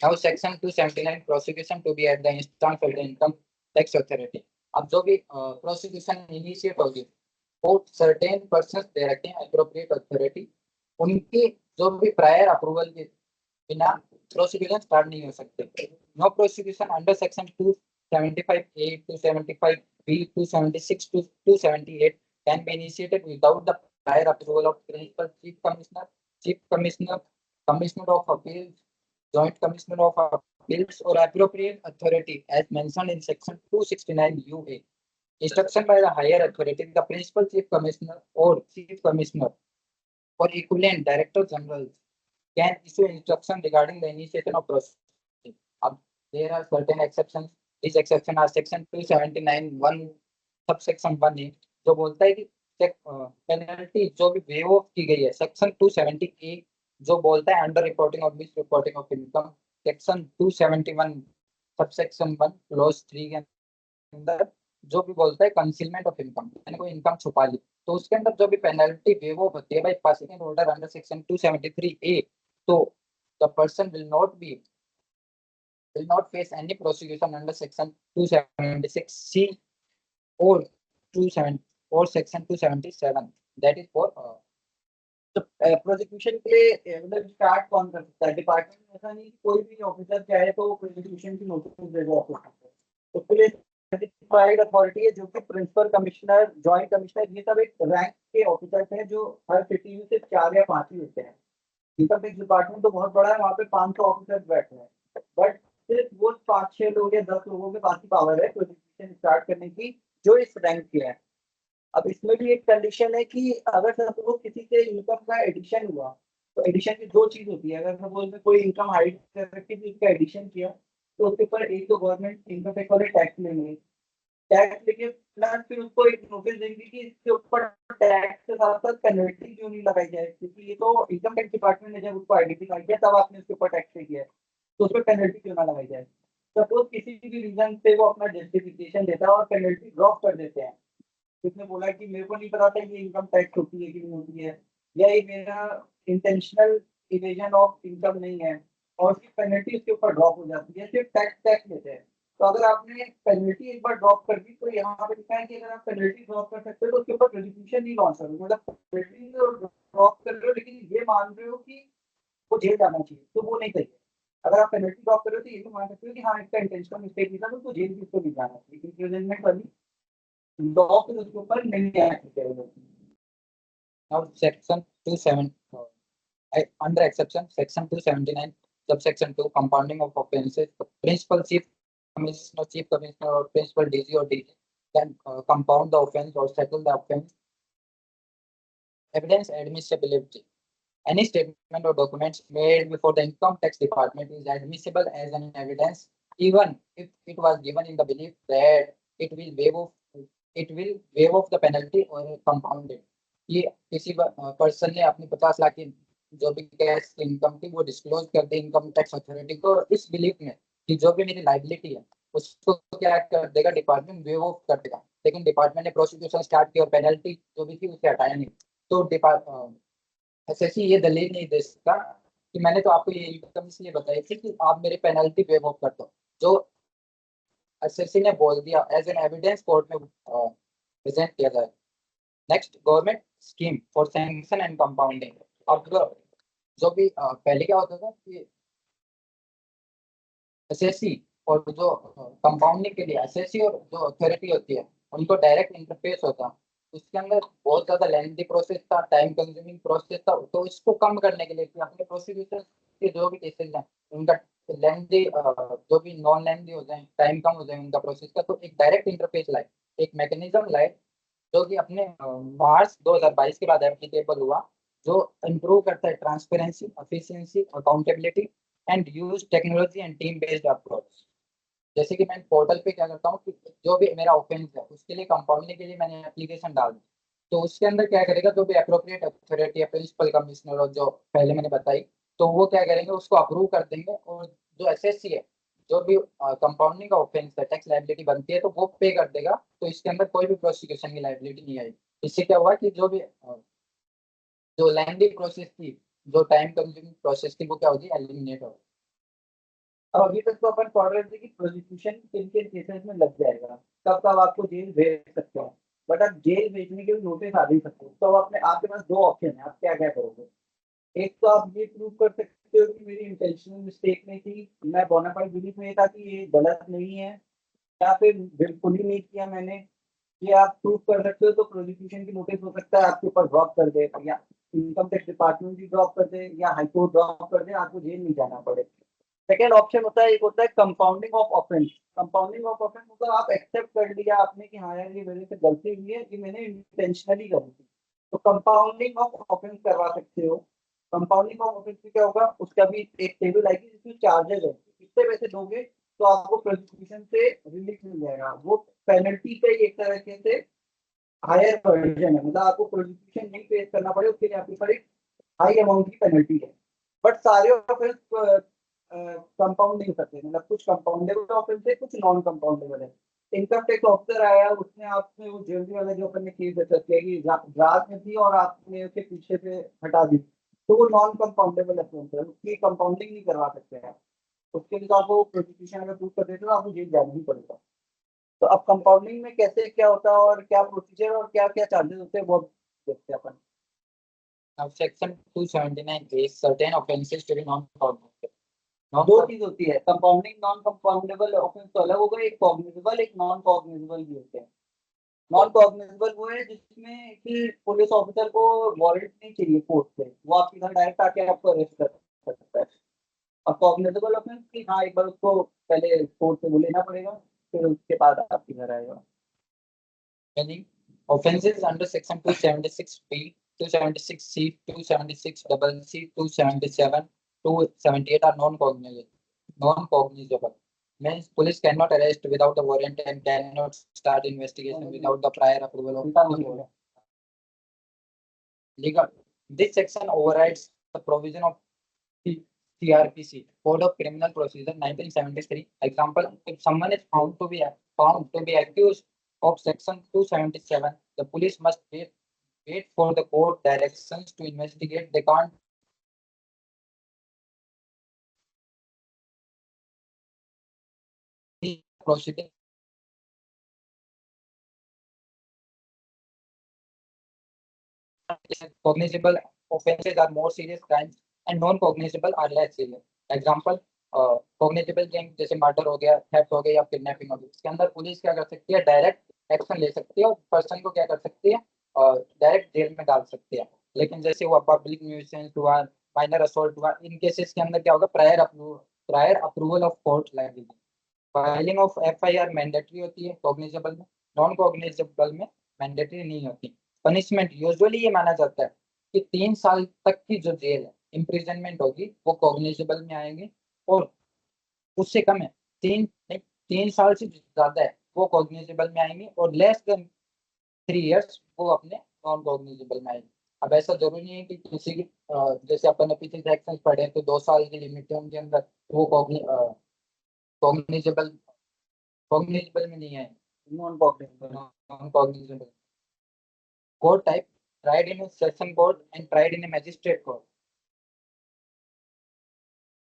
Now section 279 prosecution to be at the instance of the income tax authority. अब जो भी प्रोसिक्यूशन इनिशिएट होगी वो सर्टेन पर्सन्स दे रखे हैं एप्रोप्रिएट अथॉरिटी, उनकी जो भी प्रायर अप्रूवल के बिना प्रोसिक्यूशन स्टार्ट नहीं हो सकते। No prosecution under section 275A, 275B, 276 to 278 can be initiated without the prior approval of principal chief commissioner, commissioner of appeals, joint commissioner of appeals or appropriate authority as mentioned in section 269 UA. Instruction by the higher authority, the principal chief commissioner or chief commissioner or equivalent director general can issue instruction regarding the initiation of proceedings. There are certain exceptions. These exceptions are section 279 1 subsection 1A, जो बोलता है कि penalty जो भी wave of की गई है, section 270A जो बोलता है अंडर रिपोर्टिंग और miss reporting of income, section 271 subsection 1 clause 3 के अंदर जो भी बोलता है कंसीलमेंट ऑफ इनकम, मैंने कोई इनकम छुपा ली, तो उसके अंदर जो भी पेनल्टी वे वो होती है by passing an order under section 273A, तो the person will not face any prosecution under section 276C or 27 or section 277, that is for तो प्रोसिक्यूशन के लिए मतलब स्टार्ट कौन कर सकता है? डिपार्टमेंट में ऐसा नहीं कि कोई भी ऑफिसर चाहे तो प्रोसिक्यूशन की नोटिस दे दे ऑफिसर। उसके लिए सर्टिफाइड अथॉरिटी है जो कि प्रिंसिपल कमिश्नर, जॉइंट कमिश्नर, ये सब एक रैंक के ऑफिसर्स हैं जो हर सिटी में सिर्फ 4 या 5 ही होते हैं। इनकम टैक्स डिपार्टमेंट तो बहुत बड़ा है, वहाँ पे 500 ऑफिसर्स बैठे हैं, बट सिर्फ वो 5-6 लोग या 10 लोगों के पास ही पावर है प्रोसिक्यूशन स्टार्ट करने की जो इस रैंक के है। अब इसमें भी एक कंडीशन है कि अगर सपोज किसी से इनकम का एडिशन हुआ, तो एडिशन की दो चीज होती है। अगर सपोज में कोई इनकम हाइड कर रखी थी, उसका एडिशन किया, तो उसके ऊपर एक तो गवर्नमेंट इनकम टैक्स वाले टैक्स लेंगे, टैक्स लेके प्लस फिर उसको एक नोटिस देंगे कि इसके ऊपर टैक्स के साथ साथ पेनल्टी क्यों नहीं लगाई जाए, क्योंकि ये तो इनकम टैक्स डिपार्टमेंट ने जब उसको आइडेंटिफाई किया तब आपने उसके ऊपर टैक्स पे किया है, तो उस पर पेनल्टी क्यों ना लगाई जाए। सपोज किसी भी रीजन से वो अपना जस्टिफिकेशन देता है और पेनल्टी ड्रॉप कर देते हैं, उसने बोला कि मेरे को नहीं पता था ये इनकम टैक्स होती है कि नहीं होती है, या ये मेरा इंटेंशनल इवेजन ऑफ इनकम नहीं है, और उसकी पेनल्टी उसके ऊपर ड्रॉप हो जाती है, सिर्फ टैक्स टैक्स लेते हैं। तो अगर आपने पेनल्टी एक बार ड्रॉप कर दी, तो यहाँ पे लिखा है कि अगर आप पेनल्टी ड्रॉप कर सकते हो तो उसके ऊपर प्रोसिक्यूशन नहीं लॉन्च करो, मतलब पेनल्टी ड्रॉप कर रहे हो लेकिन ये मान रहे हो कि वो जेल जाना चाहिए, तो वो नहीं चाहिए। अगर आप पेनल्टी ड्रॉप कर रहे हो तो ये भी मान सकते हो कि हाँ इसका इंटेंशनल मिस्टेक नहीं था, तो उसको जेल भी इसको नहीं जाना चाहिए, क्योंकि प्रेजेंटमेंट वाली लॉ फिर उसके ऊपर नहीं है। now section 27 under exception section 279 subsection 2 compounding of offences, the principal chief commissioner or principal DG or DG can compound the offence or settle the offence. Evidence admissibility: any statement or documents made before the income tax department is admissible as an evidence even if it was given in the belief that it will waive off the penalty or compound it. ये किसी person ने अपनी 50 लाख की जो भी cash income थी वो disclose कर दी इनकम टैक्स अथॉरिटी को, इस बिलीफ में कि जो भी मेरी लाइबिलिटी है उसको क्या कर देगा डिपार्टमेंट, वेव ऑफ कर देगा। लेकिन डिपार्टमेंट ने प्रोसिक्यूशन स्टार्ट किया और पेनल्टी जो भी थी उसे हटाया नहीं, तो एसएससी ये दलील नहीं दे सकता कि मैंने तो आपको ये इनकम इसलिए बताई थी कि आप मेरे पेनल्टी वेव ऑफ कर दो। जो एसएससी ने बोल दिया एज एन एविडेंस कोर्ट में प्रेजेंट किया जाए। Next, government scheme for sanction and compounding. अब जो भी पहले क्या होता था कि एसएससी और जो कंपाउंडिंग के लिए एसएससी और जो अथॉरिटी होती है उनको डायरेक्ट इंटरफेस होता, उसके अंदर बहुत ज्यादा लेंथी प्रोसेस था, टाइम कंज्यूमिंग प्रोसेस था। तो इसको कम करने के लिए कि अपने प्रोसिक्यूशन के जो भी केसेस हैं उनका लेंथी जो भी नॉन लेंथी हो जाए, टाइम कम हो जाए उनका प्रोसेस का, तो एक डायरेक्ट इंटरफेस लाए, एक मैकेनिज्म लाए जो कि अपने मार्च 2022 के बाद एप्लीकेबल हुआ, जो इम्प्रूव करता है transparency, efficiency, accountability and use technology and team based approach. जैसे कि मैं पोर्टल पे क्या करता हूँ कि जो भी मेरा ऑफेंस है उसके लिए कंपाउंडिंग के लिए मैंने एप्लीकेशन डाल दी, तो उसके अंदर क्या करेगा, जो भी अप्रोप्रिएट अथॉरिटी है, प्रिंसिपल कमिश्नर और जो पहले मैंने बताई, तो वो क्या करेंगे उसको अप्रूव कर देंगे, और जो एसएससी है जो भी कंपाउंडिंग का ऑफेंस है टैक्स लाइबिलिटी बनती है तो वो पे कर देगा, तो इसके अंदर कोई भी प्रोसिक्यूशन की लाइबिलिटी नहीं आएगी। इससे क्या हुआ कि जो भी जो लेंथी प्रोसेस थी, जो टाइम कंज्यूमिंग प्रोसेस थी, वो क्या होगी, एलिमिनेट होगी। अब अभी तक तो अपन पढ़ रहे थे कि प्रोसिक्यूशन किन किन केसेस में लग जाएगा, कब कब आपको जेल भेज सकते हैं, बट अब जेल भेजने के लिए नोटिस आ नहीं सकते, तो अब अपने आपके पास दो ऑप्शन है, आप क्या क्या करोगे। एक तो आप ये प्रूव कर सकते हो कि मेरी इंटेंशनल मिस्टेक नहीं थी, मैं बोनाफाइड बिलीफ में था कि ये गलत नहीं है, या फिर बिल्कुल ही नहीं किया मैंने, ये आप प्रूव कर सकते हो, तो प्रोसिक्यूशन की नोटिस हो सकता है आपके ऊपर ड्रॉप कर दे, या इनकम टैक्स डिपार्टमेंट भी ड्रॉप कर दे, या हाईकोर्ट ड्रॉप कर दे, आपको जेल नहीं जाना पड़े। सेकेंड ऑप्शन होता है, एक होता है compounding of offence. Compounding of offence मतलब आप एक्सेप्ट कर लिया आपने कि हाँ यार ये मेरे से गलती हुई है, कि मैंने इंटेंशनली करी थी, तो कंपाउंडिंग ऑफ ऑफेंस करवा सकते हो। कंपाउंडिंग ऑफ ऑफेंस में क्या होगा, उसका भी एक टेबल आएगी जिसमें चार्जेस है, कितने पैसे दोगे तो आपको प्रोसिक्यूशन से रिलीफ मिल जाएगा। वो पेनल्टी का ही एक तरह से हायर वर्जन है, मतलब आपको प्रोसिक्यूशन नहीं फेस करना पड़े, उसके लिए आपके ऊपर एक हाई अमाउंट की पेनल्टी है। बट सारे ऑफेंस कंपाउंड नहीं हो सकते, मतलब कुछ कंपाउंडेबल ऑफेंस है, कुछ नॉन कंपाउंडेबल है। इनकम टैक्स ऑफिसर आया, उसने आपने वो ज्वेलरी वाला जो अपन ने केस डिस्कस किया कि रात में थी और आपने उसे पीछे से हटा दी, तो वो नॉन कंपाउंडेबल अफेंस है, उसकी कंपाउंडिंग नहीं करवा सकते हैं। उसके लिए तो आपको प्रोसिक्यूशन अगर प्रूव कर देते तो आपको जेल जाना ही पड़ेगा। तो अब कंपाउंडिंग में कैसे क्या होता है और क्या प्रोसीजर और क्या क्या चार्जेस होते हैं वो देखते हैं अपन। Now, section 279 is certain offences to be non-cognizable. दो चीज होती है, कंपाउंडिंग नॉन कंपाउंडेबल ऑफेंस तो अलग होगा, एक कॉग्निजेबल एक नॉन कॉग्निजेबल भी होते हैं। नॉन कॉग्निजेबल वो है जिसमें कि पुलिस ऑफिसर को वारंट नहीं चाहिए कोर्ट से, वो आपके घर डायरेक्ट आके आपको अरेस्ट कर सकता है। और कॉग्निजेबल ऑफेंस की हाँ एक बार उसको पहले कोर्ट से वो लेना पड़ेगा, फिर उसके बाद आपके घर आएगा। Meaning, offences under section 276B, 276C, 276CC, 277, 278 are non-cognizable. Non-cognizable means police cannot arrest without a warrant and cannot start investigation without the prior approval of the court. Legal. This section overrides the provision of CRPC, Code of Criminal Procedure 1973. Example: if someone is found to be accused of section 277, the police must wait for the court directions to investigate. They can't proceeding. Cognizable offences are more serious crimes and non-cognizable are less serious. Example: cognizable game जैसे murder हो गया, theft हो गया या kidnapping हो गई, इसके अंदर पुलिस क्या कर सकती है, डायरेक्ट एक्शन ले सकती है और पर्सन को क्या कर सकती है, डायरेक्ट जेल में डाल सकती है। लेकिन जैसे वो पब्लिक न्यूसेंस हुआ, माइनर असॉल्ट हुआ, इन केसेस के अंदर क्या होगा, प्रायर अप्रूवल ऑफ कोर्ट लगेगी। फाइलिंग ऑफ एफआईआर मैंडेटरी होती है कॉग्निजेबल में, नॉन कॉग्निजेबल में मैंडेटरी नहीं होती। पनिशमेंट यूजुअली ये माना जाता है कि 3 साल तक की जो जेल है, इम्प्रिजनमेंट होगी, वो कॉग्निजेबल में आएंगे, और उससे कम है, 3 साल से ज्यादा है वो कॉग्निजेबल में आएंगे, और लेस देन 3 years वो अपने नॉन कॉग्निजेबल में आएंगे। अब ऐसा जरूरी नहीं है कि किसी की जैसे अपन ने पिछले सेक्शन पढ़े तो 2 साल की लिमिट है उनके अंदर, वो कॉग्निजेबल कॉग्निजेबल में नहीं है, non cognizable. Non cognizable. Court type: tried in a session court and tried in a magistrate court.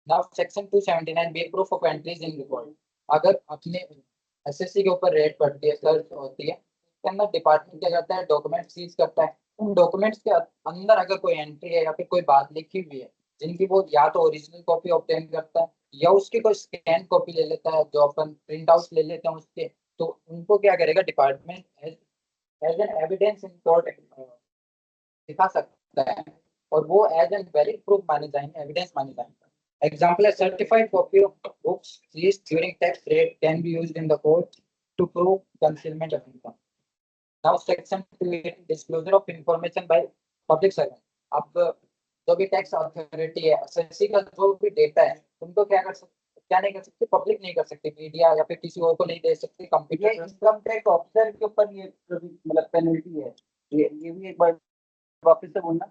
Now section 279 be proof of entries in record. अगर अपने एसएससी के ऊपर रेड पड़ती है, सर्च होती है, उसके अंदर डिपार्टमेंट क्या करता है, डॉक्यूमेंट सीज करता है। उन डॉक्यूमेंट्स के अंदर अगर कोई एंट्री है या फिर कोई बात लिखी हुई है जिनकी वो या तो ओरिजिनल कॉपी ऑब्टेन करता है या उसकी कोई स्कैन कॉपी ले लेता है, जो अपन प्रिंट आउट ले लेते हैं उसके, तो उनको क्या करेगा department as an evidence in court दिखा सकता है, और वो एज एन वैलिड प्रूफ माने जाएंगे, एविडेंस माने जाएंगे। एग्जांपल है certified copy of books seized during tax raid can be used in the court to prove concealment of income. Now section 2 disclosure of information by public servant. अब जो भी tax authority है, SSC का जो भी data है, उनको क्या नहीं कर सकते, पब्लिक नहीं कर सकते, मीडिया या फिर किसी और को नहीं दे सकते, कंप्यूटर। इनकम टैक्स ऑफिसर के ऊपर ये मतलब पेनल्टी है, ये भी एक बार वापस से बोलना।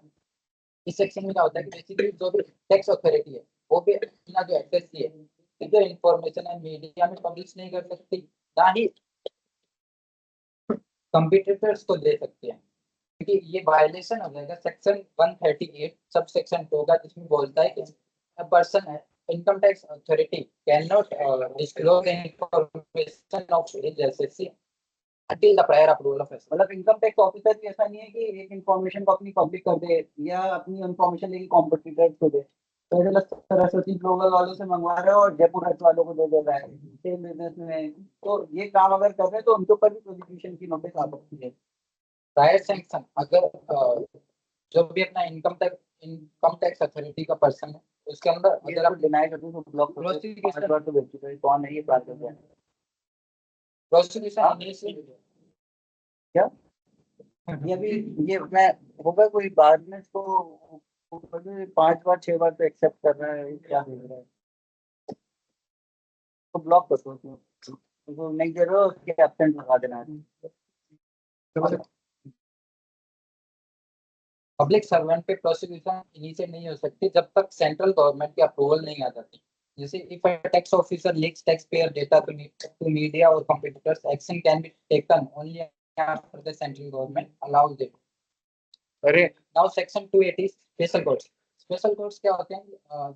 इस सेक्शन में क्या होता है कि बेसिकली जो भी टैक्स अथॉरिटी है वो भी अपना जो एसएससी है जो इंफॉर्मेशन है मीडिया में पब्लिश नहीं कर सकती, ना ही कंप्यूटर्स को दे सकती है, क्योंकि ये वायलेशन हो जाएगा सेक्शन 138 सब सेक्शन 2 का, जिसमें बोलता है कि a person income tax authority cannot disclose the information of his SSC until the prior approval of SSC. मतलब इनकम टैक्स ऑफिसर भी ऐसा नहीं है कि एक इन्फॉर्मेशन को अपनी पब्लिक कर दे या अपनी इन्फॉर्मेशन लेके कॉम्पिटिटर्स को दे। तो ऐसा लगता है सरस्वती ग्लोबल वालों से मंगवा रहे हो और जयपुर हट वालों को दे दे रहा है सेम बिजनेस में, तो ये काम अगर कर रहे हैं तो उनके ऊपर भी प्रोसिक्यूशन की नोटिस आ सकती है। प्रायर सैंक्शन अगर जो भी अपना इनकम टैक्स अथॉरिटी का पर्सन है उसके अंदर अगर आप डिनाई करते हो तो ब्लॉक प्रोसिक्यूशन तो भेज चुके हैं, कौन है ये बात करते हैं प्रोसिक्यूशन क्या ये भी ये मैं होगा कोई बाद में इसको 5 बार 6 बार तो एक्सेप्ट कर रहा है, क्या देख रहा है तो ब्लॉक कर दो तो नहीं दे रहे हो उसके एब्सेंट लगा देना है। पब्लिक सर्वेंट पे प्रोसिक्यूशन इनिशिएट नहीं हो सकती जब तक सेंट्रल गवर्नमेंट की अप्रूवल नहीं आ जाती। जैसे if a tax officer leaks taxpayer data to media or competitors, action can be taken only after the central government allows it. अरे Now section 280 special courts. Special courts क्या होते हैं?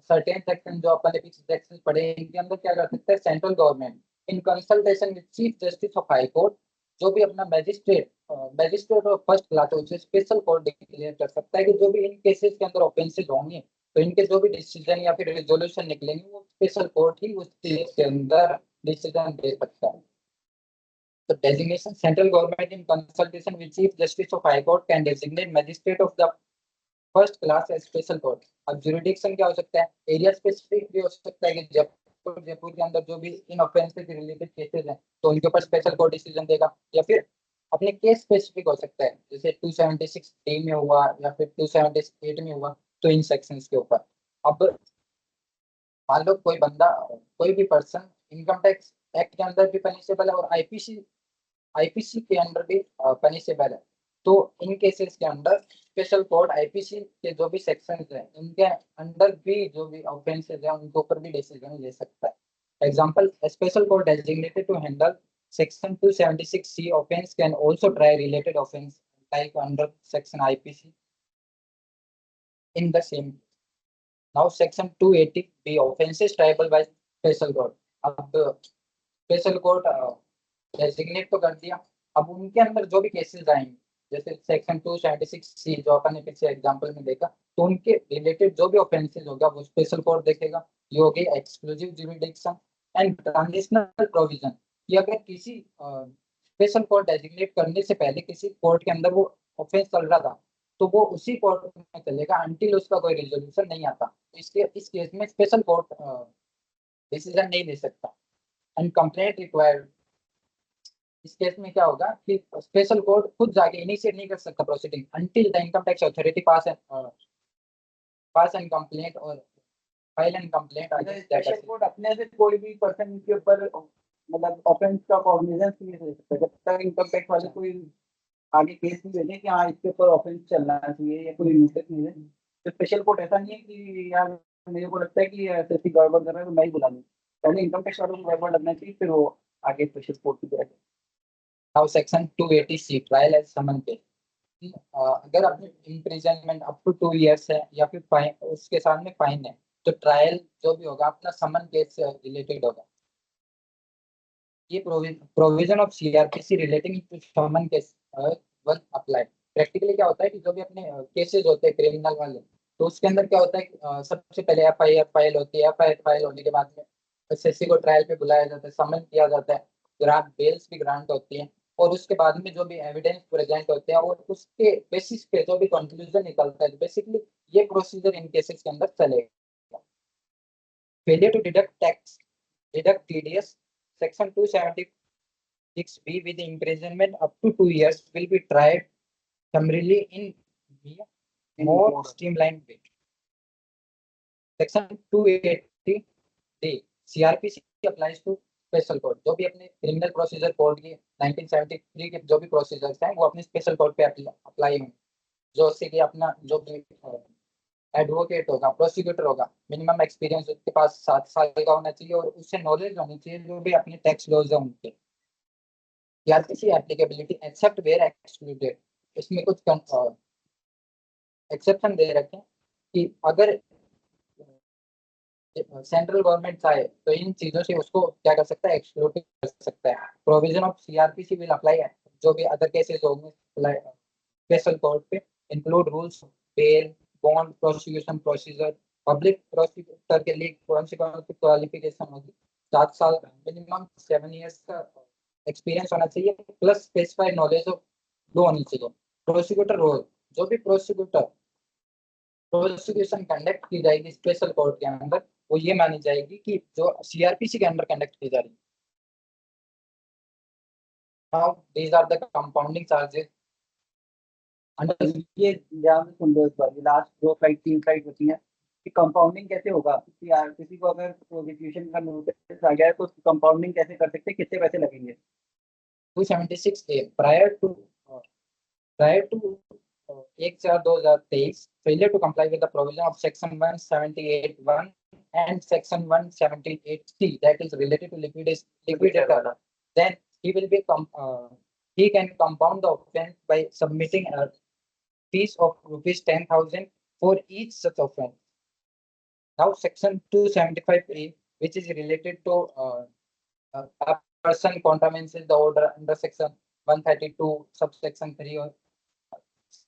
Certain section जो अपन ने पीछे सेक्शन पढ़े, इनके अंदर क्या कर सकते हैं central government in consultation with chief justice of high court, जो भी अपना मैजिस्ट्रेट और फर्स्ट क्लास है उसे स्पेशल कोर्ट डिक्लेयर कर सकता है कि जो भी इन केसेस के अंदर ऑफेंसेस होंगे तो इनके जो भी डिसीजन या फिर रेजोल्यूशन निकलेंगे वो स्पेशल कोर्ट ही उस केस के अंदर डिसीजन दे सकता है. The designation central government in consultation with Chief Justice of High Court can designate magistrate of the first class as special court. अब jurisdiction क्या हो सकता है? एरिया स्पेसिफिक भी हो सकता है कि जयपुर के अंदर जो भी इन ऑफेंस से रिलेटेड केसेस हैं तो उनके ऊपर स्पेशल कोर्ट डिसीजन देगा, या फिर अपने केस स्पेसिफिक हो सकता है जैसे 276 में हुआ या फिर 278 में हुआ तो इन सेक्शंस के ऊपर. अब मान लो कोई बंदा कोई भी पर्सन इनकम टैक्स एक्ट के अंदर भी पनिशेबल है और आईपीसी के अंदर भी पनिशेबल है, तो इन केसेस के अंदर स्पेशल कोर्ट आईपीसी के जो भी सेक्शंस हैं उनके अंदर भी जो भी ऑफेंसेस हैं उनके ऊपर भी डिसीजन ले सकता है. Example, special court designated to handle section 276C offense can also try related offense like under section IPC in the same. Now section 280B offenses triable by special court. अब special court designate तो कर दिया, अब उनके अंदर जो भी cases आएंगे जैसे सेक्शन 276C जो अपन ने पिछले एग्जांपल में देखा, तो उनके रिलेटेड जो भी ऑफेंसेस होगा वो स्पेशल कोर्ट देखेगा. ये हो गई exclusive jurisdiction and transitional provision कि अगर किसी स्पेशल कोर्ट डेजिग्नेट करने से पहले किसी कोर्ट के अंदर वो ऑफेंस चल रहा था तो वो उसी कोर्ट में चलेगा अंटिल उसका कोई रिजोल्यूशन नहीं आता. इसलिए इस केस में स्पेशल कोर्ट डिसीजन नहीं ले सकता. एंड कंप्लेंट रिक्वायर्ड, इस केस में क्या होगा कि स्पेशल कोर्ट खुद जाके इनिशिएट नहीं कर सकता proceeding until the income tax authority pass and complaint or file and complaint. Special court अपने से कोई भी पर्सन के ऊपर मतलब ऑफेंस का कॉग्निजेंस नहीं ले सकता जब तक इनकम टैक्स वाले कोई आगे केस नहीं भेजे कि हाँ इसके ऊपर ऑफेंस चलना चाहिए या कोई नोटिस नहीं है. तो स्पेशल कोर्ट ऐसा नहीं है कि यार मेरे को लगता है कि ऐसी गड़बड़ कर रहा है तो मैं ही बुला लूँ, पहले इनकम टैक्स वालों को गड़बड़ लगना चाहिए फिर वो आगे स्पेशल कोर्ट की तरफ. Now section 280C trial as summon case. अगर आपने इम्प्रिजनमेंट अप टू 2 इयर्स है या फिर फाइन उसके सामने फाइन है तो ट्रायल जो भी होगा अपना समन केस से रिलेटेड होगा. ये provision of CrPC relating to summon case one apply. Practically क्या होता है कि जो भी अपने केसेस होते हैं क्रिमिनल वाले तो उसके अंदर क्या होता है सबसे पहले एफआईआर फाइल होती है. एफआईआर फाइल होने के बाद में एसएससी को ट्रायल पे बुलाया जाता है, समन किया जाता है, ग्रांट बेल्स भी ग्रांट होती हैं और उसके बाद में जो भी एविडेंस प्रेजेंट होते हैं और उसके बेसिस पे जो भी कंक्लूजन निकलता है बेसिकली ये प्रोसीजर इन केसेस के अंदर चलेगा. Failure to deduct TDS section 276B with imprisonment up to 2 years will be tried summarily in more streamlined way. Section 280D CRPC applies to special court. जो भी अपने क्रिमिनल प्रोसीजर कोड की 1973 के जो भी प्रोसीजर्स हैं वो अपने स्पेशल कोर्ट पे अप्लाई होंगे. जो उससे कि अपना जो भी एडवोकेट होगा प्रोसिक्यूटर होगा मिनिमम एक्सपीरियंस उसके पास 7 साल का होना चाहिए और उससे नॉलेज होनी चाहिए जो भी अपने टैक्स लॉज है उनके. CrPC applicability except where excluded. इसमें कुछ एक्सेप्शन दे रखे हैं कि अगर सेंट्रल गवर्नमेंट चाहे तो इन चीजों से उसको क्या कर सकता है एक्सक्लूड कर सकता है. Provision of CrPC will apply जो भी अदर केसेस होंगे स्पेशल कोर्ट पे include rules bail bond prosecution procedure. Public prosecutor के लिए कौन सी क्वालिफिकेशन होगी 7 साल मिनिमम 7 इयर्स का एक्सपीरियंस होना चाहिए plus specified knowledge of law होनी चाहिए. प्रोसिक्यूटर रोल, जो भी प्रोसिक्यूशन कंडक्ट की जाएगी स्पेशल कोर्ट के अंदर वो ये मानी जाएगी कि जो सीआरपीसी के अंदर कंडक्ट की जा रही है. Now these are the compounding charges under. ये ध्यान से सुन लो इस बार, ये लास्ट 2 स्लाइड 3 स्लाइड होती हैं कि कंपाउंडिंग कैसे होगा. किसी को अगर प्रोसिक्यूशन का नोटिस आ गया है तो कंपाउंडिंग कैसे कर सकते हैं, कितने पैसे लगेंगे. 276A prior to 1/4/2023 failure to comply with the provision of section 178(1) and section 178C that is related to liquidator, then he will be he can compound the offense by submitting a fees of rupees 10,000 for each such offense. Now section 275A, which is related to a person contravenes the order under section 132 subsection 3 और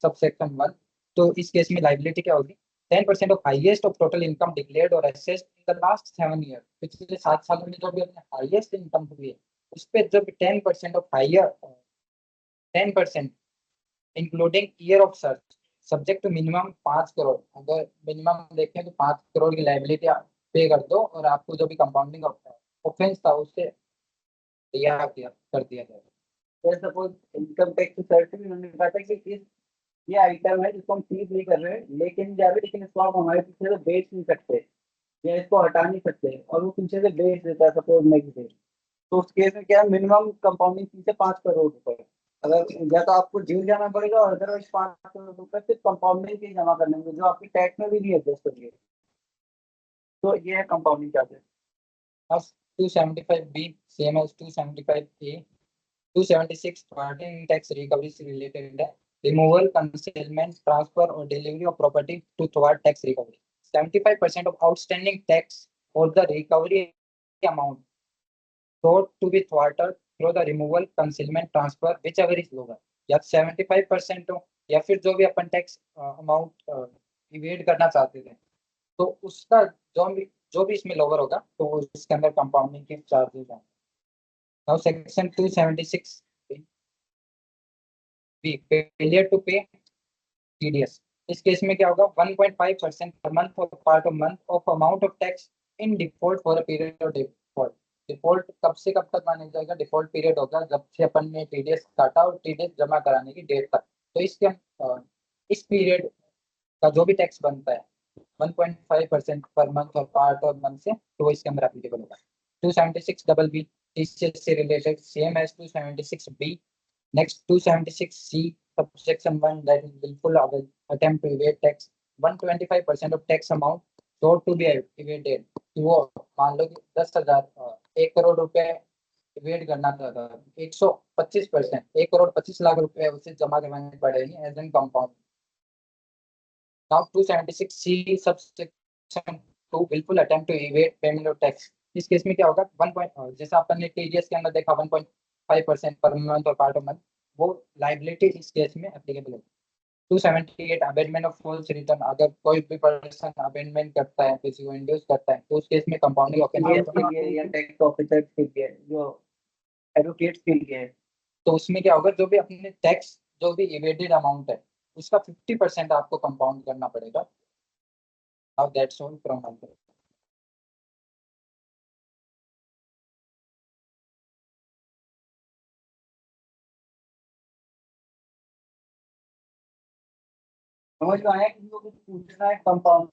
subsection 1. तो इस case में liability क्या होगी? 10% of highest of total income declared or assessed in the last 7 years. पिछले 7 सालों में जो भी अपने हाईएस्ट इनकम हुई है उस पे जब 10% of higher 10% including year of search subject to minimum 5 crore, अगर मिनिमम देखें तो 5 करोड़ की लाइबिलिटी पे कर दो और आपको जो भी कंपाउंडिंग ऑफेंस था उससे कर दिया जाएगा। सपोज इनकम टैक्स सर्च में उन्होंने कहा था कि ये आइटम है जिसको हम सीज नहीं कर रहे लेकिन लेकिन इसको आप हमारे पीछे से बेच नहीं सकते या इसको हटा नहीं सकते और वो पीछे से बेच देता है सपोज नेक्स्ट डे, तो उस केस में क्या है मिनिमम कंपाउंडिंग फीस है 5 करोड़ रुपए। अगर या तो आपको जेल जाना पड़ेगा और अदरवाइज 5 करोड़ रुपए सिर्फ कंपाउंडिंग फीस जमा करने में जो आपकी टैक्स में भी नहीं एडजस्ट होगी। तो ये है कंपाउंडिंग चार्जेस। अब 275B same as 275A, 276 party tax recovery is related है removal, concealment, transfer or delivery of property to thwart tax recovery. 75% of outstanding tax or the recovery amount sought to be thwarted through the removal, concealment, transfer, whichever is lower. या 75% हो या फिर जो भी अपन tax amount evade करना चाहते थे तो उसका जो भी इसमें लोअर होगा तो इसके अंदर कंपाउंडिंग के चार्जेस हैं। Now section 276 B failure to pay TDS. इस केस में क्या होगा 1.5% पर मंथ और part of month of amount of tax in default for a period of default. Default कब से कब तक माना जाएगा? डिफॉल्ट पीरियड होगा जब से अपन ने टीडीएस काटा और टीडीएस जमा कराने की डेट तक। तो इसके इस पीरियड का जो भी टैक्स बनता है 1.5% पर मंथ और पार्ट ऑफ मंथ से तो इसके अंदर एप्लीकेबल होगा। 276BB टीसीएस से related same as 276B। Next 276C subsection 1 that is willful attempt to evade tax 125% of tax amount sought to be evaded। वो मान लो कि 10,000 1 करोड़ रुपए इवेड करना था 125% 1 करोड़ 25 लाख रुपए उसे जमा करवाने पड़ेंगे as an compound. Now 276C subsection 2 willful attempt to evade payment of tax। इस केस में क्या होगा 1 जैसा अपन ने टीडीएस के अंदर देखा 1.5% पर मंथ और पार्ट ऑफ मंथ वो लाइबिलिटी इस केस में एप्लीकेबल है। 278 अबेंडमेंट ऑफ फॉल्स रिटर्न। अगर कोई भी पर्सन अबेंडमेंट करता है किसी को इंड्यूस करता है तो उस केस में कंपाउंडिंग ऑफेंस या टैक्स ऑफिसर के लिए जो एडवोकेट्स के लिए है तो उसमें क्या होगा जो भी अपने टैक्स जो भी इवेडेड अमाउंट है उसका 50% आपको कंपाउंड करना पड़ेगा। Now that's all from my side. समझ में आया? किसी को कुछ पूछना है कंपाउंड